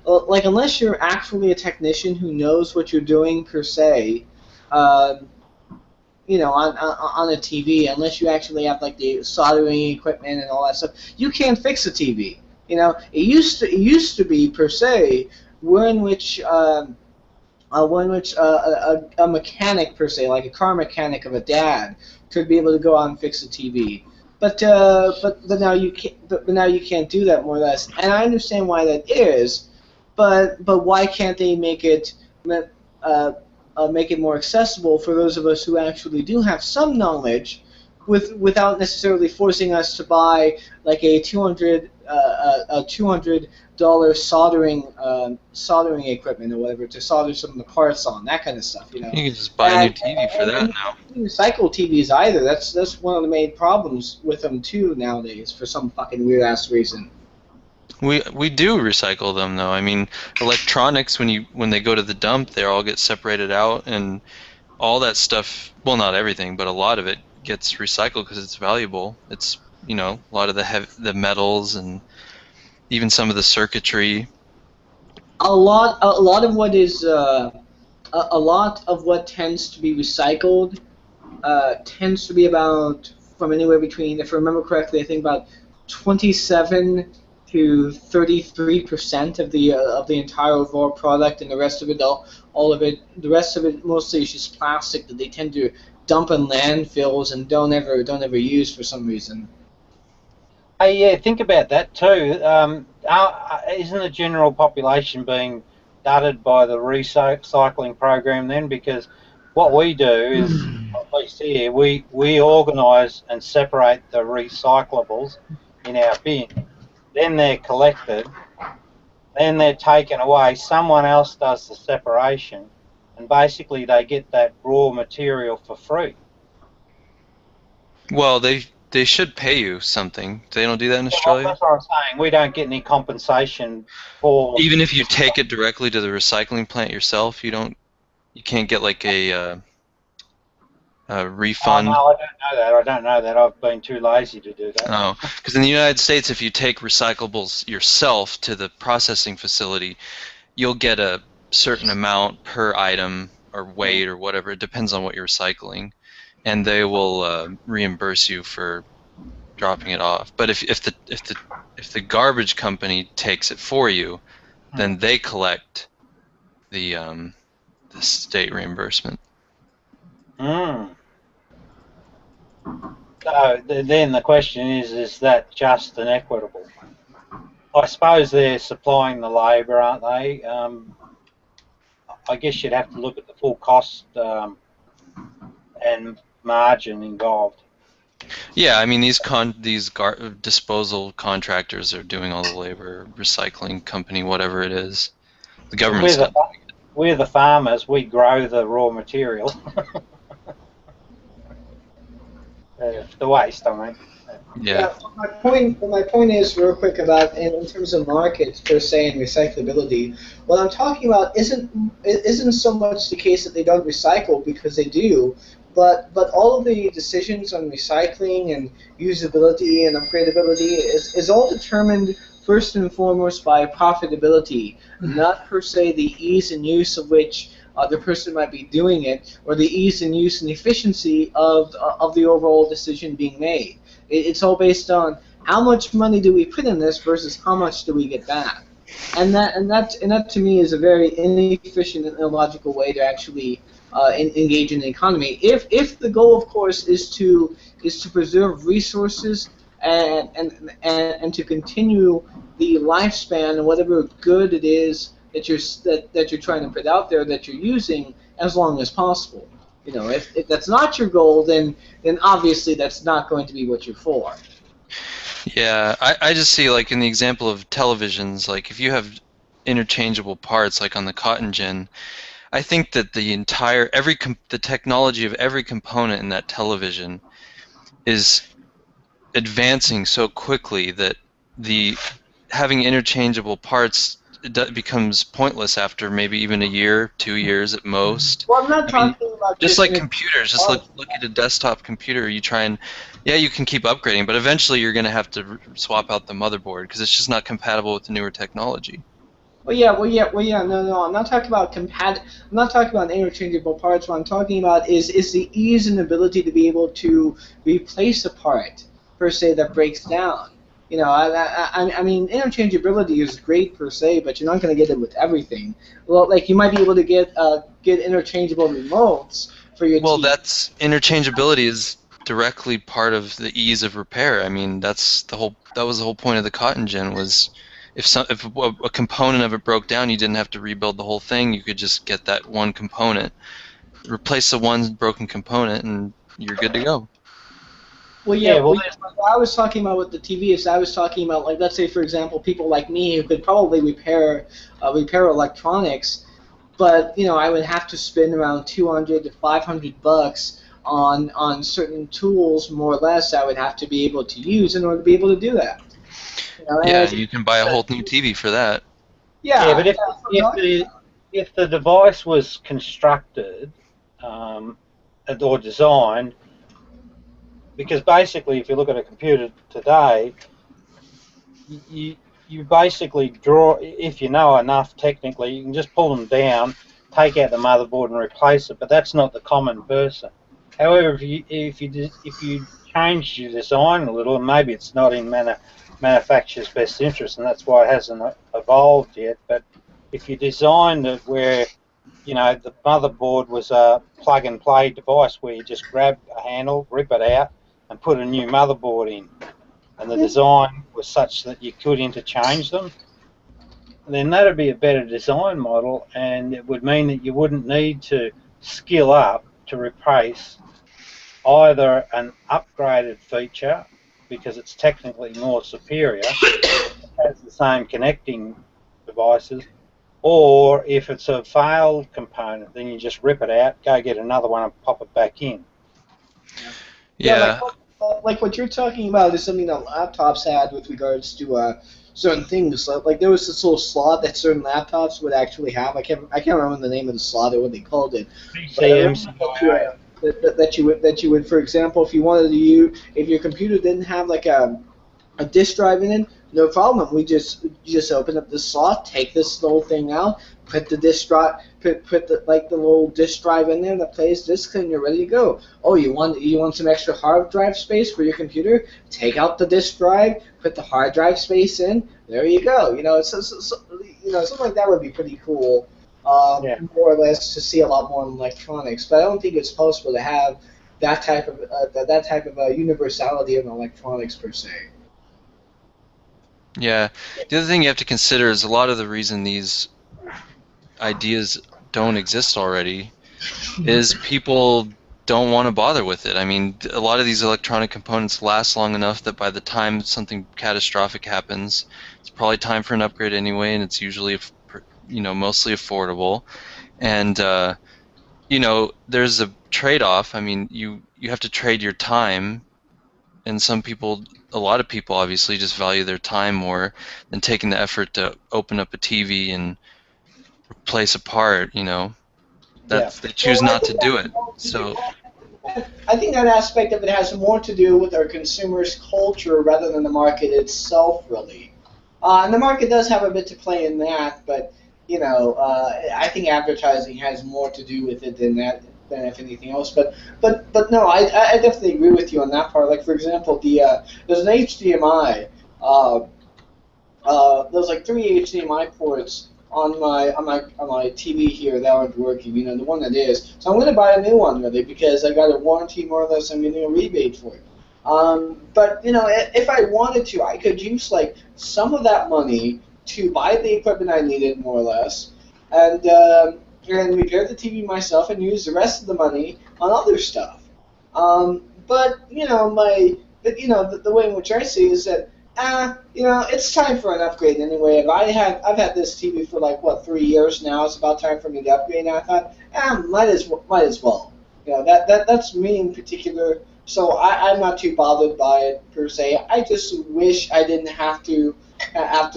Unless you're actually a technician who knows what you're doing per se, on a TV, unless you actually have like the soldering equipment and all that stuff, you can't fix a TV. It used to be per se one which a mechanic per se, like a car mechanic of a dad, could be able to go out and fix a TV. But now you can't. But now you can't do that, more or less. And I understand why that is. But why can't they make it more accessible for those of us who actually do have some knowledge, without necessarily forcing us to buy like a $200 soldering equipment or whatever to solder some of the parts on, that kind of stuff. You can just buy a new TV for that now. Recycle TVs either. That's one of the main problems with them too nowadays for some fucking weird ass reason. We do recycle them though. I mean, electronics when they go to the dump, they all get separated out, and all that stuff. Well, not everything, but a lot of it gets recycled because it's valuable. It's a lot of the metals and even some of the circuitry. A lot of what tends to be recycled tends to be about from anywhere between, if I remember correctly, I think about 27 to 33% of the entire overall product, and the rest of it, the rest of it mostly is just plastic that they tend to dump in landfills and don't ever use for some reason. Yeah, think about that too. Isn't the general population being gutted by the recycling program then? Because what we do is, at least here, we organise and separate the recyclables in our bin. Then they're collected. Then they're taken away. Someone else does the separation, and basically they get that raw material for free. Well, they should pay you something. They don't do that in Australia? Well, that's what I'm saying. We don't get any compensation for... Even if you take it directly to the recycling plant yourself, you can't get like a refund? Oh, no, I don't know that. I've been too lazy to do that. Oh, because in the United States, if you take recyclables yourself to the processing facility, you'll get a certain amount per item or weight or whatever. It depends on what you're recycling. and they will reimburse you for dropping it off. But if the garbage company takes it for you, then they collect the state reimbursement. So then the question is that just and equitable? I suppose they're supplying the labour, aren't they? I guess you'd have to look at the full cost and margin involved. Yeah, I mean these disposal contractors are doing all the labor, recycling company, whatever it is. The government's we're the farmers. We grow the raw material. The waste, I mean. Yeah. My point is real quick about in terms of markets per se and recyclability. What I'm talking about isn't so much the case that they don't recycle, because they do, but all of the decisions on recycling and usability and upgradability is all determined first and foremost by profitability, not per se the ease and use of which the person might be doing it, or the ease and use and efficiency of the overall decision being made. It's all based on how much money do we put in this versus how much do we get back, and that to me is a very inefficient and illogical way to actually engage in the economy. If the goal, of course, is to preserve resources and to continue the lifespan and whatever good it is that you're trying to put out there that you're using as long as possible. You know, if that's not your goal, then obviously that's not going to be what you're for. Yeah, I just see, like, in the example of televisions, like if you have interchangeable parts, like on the cotton gin, I think that the technology of every component in that television is advancing so quickly that having interchangeable parts becomes pointless after maybe even a year, 2 years at most. Well, I'm not talking about just like computers. Just look at a desktop computer. You try and you can keep upgrading, but eventually you're going to have to swap out the motherboard because it's just not compatible with the newer technology. No. I'm not talking about I'm not talking about interchangeable parts. What I'm talking about is the ease and ability to be able to replace a part per se that breaks down. You know, I mean, interchangeability is great per se, but you're not going to get it with everything. Well, like you might be able to get interchangeable remotes for your. Well, that's interchangeability is directly part of the ease of repair. I mean, that was the whole point of the cotton gin was. If a component of it broke down, you didn't have to rebuild the whole thing. You could just get that one component, replace the one broken component, and you're good to go. Well, what I was talking about with the TV is I was talking about, like, let's say, for example, people like me who could probably repair electronics, but, you know, I would have to spend around $200 to $500 on certain tools, more or less, I would have to be able to use in order to be able to do that. You can buy a whole new TV for that. Yeah, but if the device was constructed or designed, because basically if you look at a computer today, you basically draw, if you know enough technically, you can just pull them down, take out the motherboard and replace it, but that's not the common person. However, if you change your design a little, and maybe it's not in manufacturer's best interest, and that's why it hasn't evolved yet. But if you designed it where, you know, the motherboard was a plug-and-play device where you just grab a handle, rip it out, and put a new motherboard in, and the design was such that you could interchange them, then that would be a better design model, and it would mean that you wouldn't need to skill up to replace either an upgraded feature because it's technically more superior, has the same connecting devices, or if it's a failed component, then you just rip it out, go get another one and pop it back in. Yeah. Like what you're talking about is something that laptops had with regards to certain things. Like there was this little slot that certain laptops would actually have. I can't remember the name of the slot or what they called it. That you would, for example, if you wanted to use, if your computer didn't have like a a disk drive in it, no problem. You just open up the slot, take this little thing out, put the disk drive, put the little disk drive in there that plays discs, and you're ready to go. Oh, you want some extra hard drive space for your computer? Take out the disk drive, put the hard drive space in. There you go. Something like that would be pretty cool. More or less to see a lot more in electronics, but I don't think it's possible to have that type of universality in electronics per se. Yeah. The other thing you have to consider is a lot of the reason these ideas don't exist already is people don't want to bother with it. I mean, a lot of these electronic components last long enough that by the time something catastrophic happens, it's probably time for an upgrade anyway, and it's usually, mostly affordable. And there's a trade-off. I mean, you have to trade your time, and a lot of people obviously just value their time more than taking the effort to open up a TV and replace a part. They choose not to do it. So I think that aspect of it has more to do with our consumers' culture rather than the market itself, really. And the market does have a bit to play in that, but I think advertising has more to do with it than if anything else. But no, I definitely agree with you on that part. Like for example, there's an HDMI. There's like 3 HDMI ports on my TV here that aren't working. The one that is. So I'm going to buy a new one really because I got a warranty more or less. I'm getting a rebate for it. But if I wanted to, I could use like some of that money to buy the equipment I needed more or less, and repair the TV myself and use the rest of the money on other stuff. But the way in which I see is that it's time for an upgrade anyway. I've had this TV for 3 years now. It's about time for me to upgrade. And I thought, might as well. That's me in particular. So I'm not too bothered by it per se. I just wish I didn't have to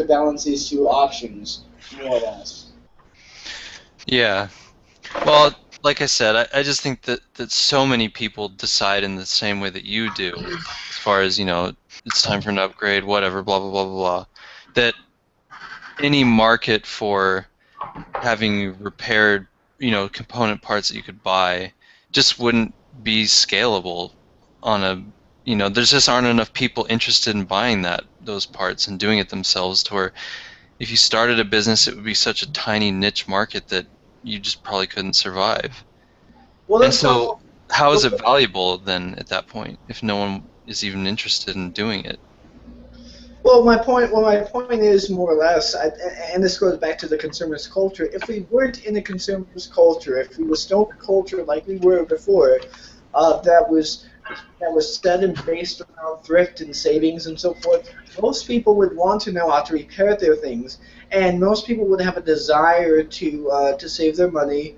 balance these two options more or less. yeah. Well, like I said, I just think that so many people decide in the same way that you do, as far as, it's time for an upgrade, whatever, blah, blah, blah, blah, blah, that any market for having repaired, component parts that you could buy just wouldn't be scalable on there just aren't enough people interested in buying those parts and doing it themselves to where if you started a business, it would be such a tiny niche market that you just probably couldn't survive. Well, and so how is it valuable then at that point if no one is even interested in doing it? Well, my point is more or less, and this goes back to the consumer's culture. If we weren't in a consumer's culture, if we were still a culture like we were before, that was set and based around thrift and savings and so forth, most people would want to know how to repair their things, and most people would have a desire to save their money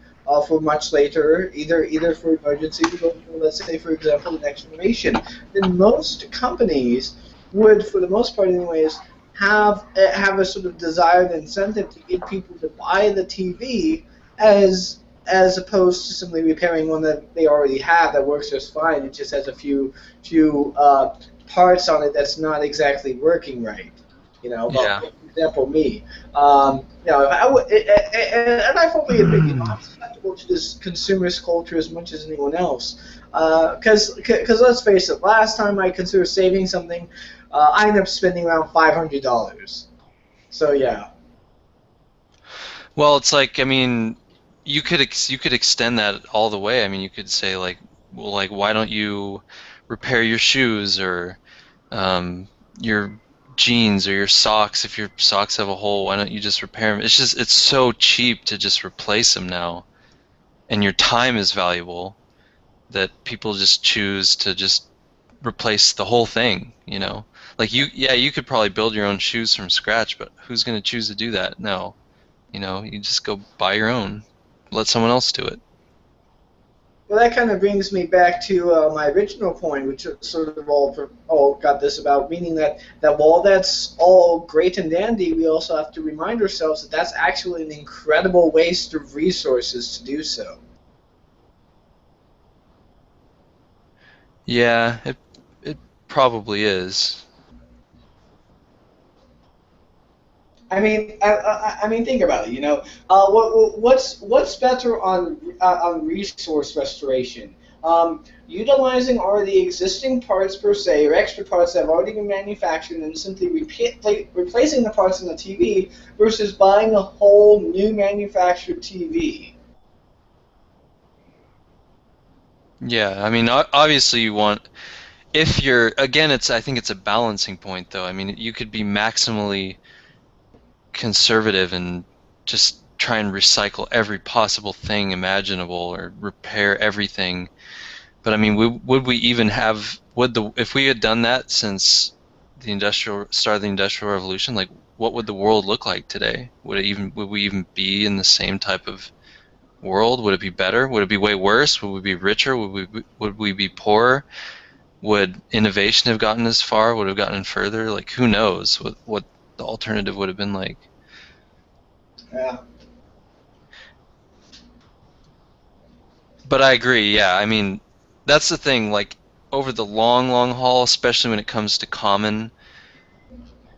for much later, either for emergencies or for, let's say, for example, the next generation. Then most companies would, for the most part anyways, have a sort of desired incentive to get people to buy the TV as opposed to simply repairing one that they already have that works just fine. It just has a few parts on it that's not exactly working right. Yeah. For example, me. And I fully admit, I'm susceptible to this consumerist culture as much as anyone else. Because let's face it, last time I considered saving something, I ended up spending around $500. So yeah. Well, it's like, I mean, you could extend that all the way. I mean, you could say why don't you repair your shoes or your jeans or your socks? If your socks have a hole, why don't you just repair them? It's so cheap to just replace them now, and your time is valuable that people just choose to just replace the whole thing. Like you could probably build your own shoes from scratch, but who's going to choose to do that? No. You just go buy your own. Let someone else do it. Well, that kind of brings me back to my original point, which sort of all got this about, meaning that while that's all great and dandy, we also have to remind ourselves that that's actually an incredible waste of resources to do so. Yeah, it probably is. I mean, think about it. What's better on resource restoration? Utilizing already existing parts per se, or extra parts that have already been manufactured, and simply replacing the parts in the TV, versus buying a whole new manufactured TV. Yeah, I mean, obviously you want, if you're, again, I think it's a balancing point though. I mean, you could be maximally conservative and just try and recycle every possible thing imaginable or repair everything. But I mean, would we even have, if we had done that since the start of the Industrial Revolution, like what would the world look like today? Would we even be in the same type of world? Would it be better? Would it be way worse? Would we be richer? Would we be poorer? Would innovation have gotten as far? Would it have gotten further? Like, who knows what the alternative would have been like? Yeah. But I agree, yeah. I mean, that's the thing, like, over the long, long haul, especially when it comes to common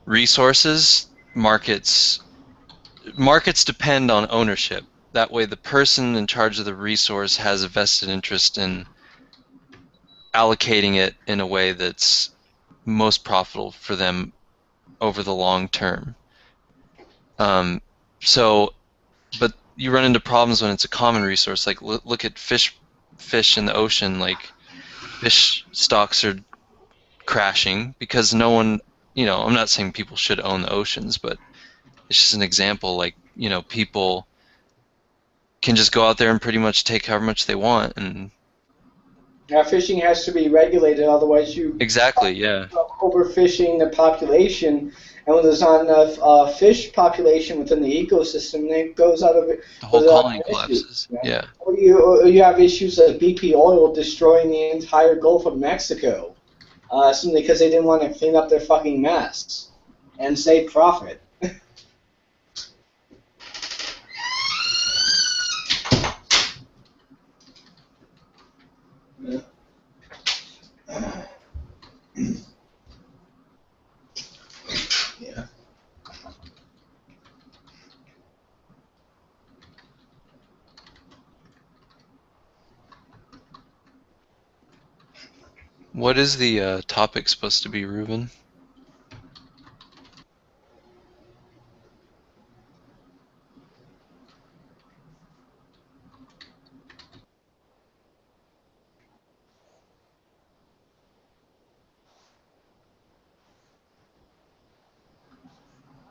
resources, markets depend on ownership. That way the person in charge of the resource has a vested interest in allocating it in a way that's most profitable for them over the long term. But you run into problems when it's a common resource. Like look at fish in the ocean. Like fish stocks are crashing because no one. I'm not saying people should own the oceans, but it's just an example. Like people can just go out there and pretty much take however much they want, and fishing has to be regulated, otherwise you exactly, yeah, overfishing the population, and when there's not enough fish population within the ecosystem, then it goes out of it. The whole colony collapses. Yeah. Or you have issues like BP oil destroying the entire Gulf of Mexico, simply because they didn't want to clean up their fucking mess and save profit. Yeah. What is the topic supposed to be, Reuven?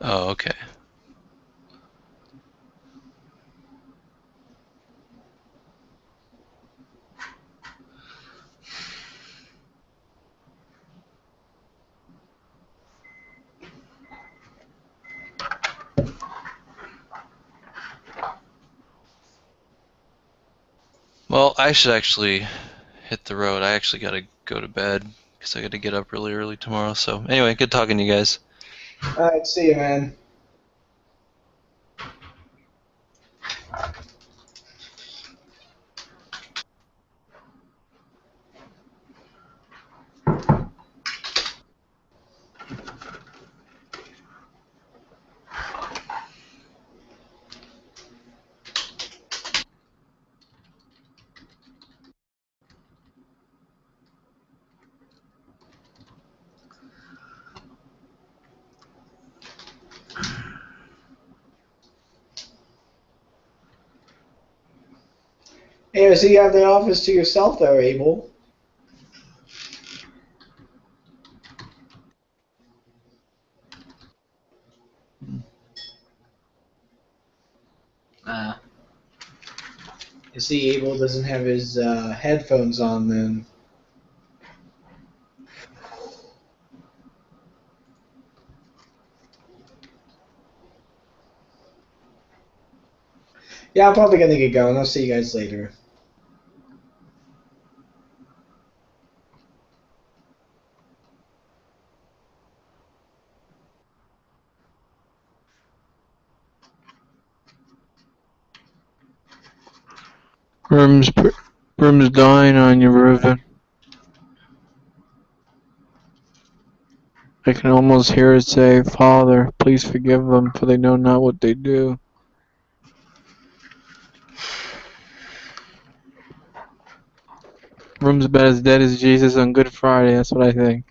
Oh, okay. Well, I should actually hit the road. I actually got to go to bed because I got to get up really early tomorrow. So anyway, good talking to you guys. All right, see you, man. Hey, so you have the office to yourself there, Abel. You see, Abel doesn't have his headphones on then. Yeah, I'm probably gonna get going. I'll see you guys later. Room's dying on you, Reuven. I can almost hear it say, Father, please forgive them, for they know not what they do. Room's about as dead as Jesus on Good Friday, that's what I think.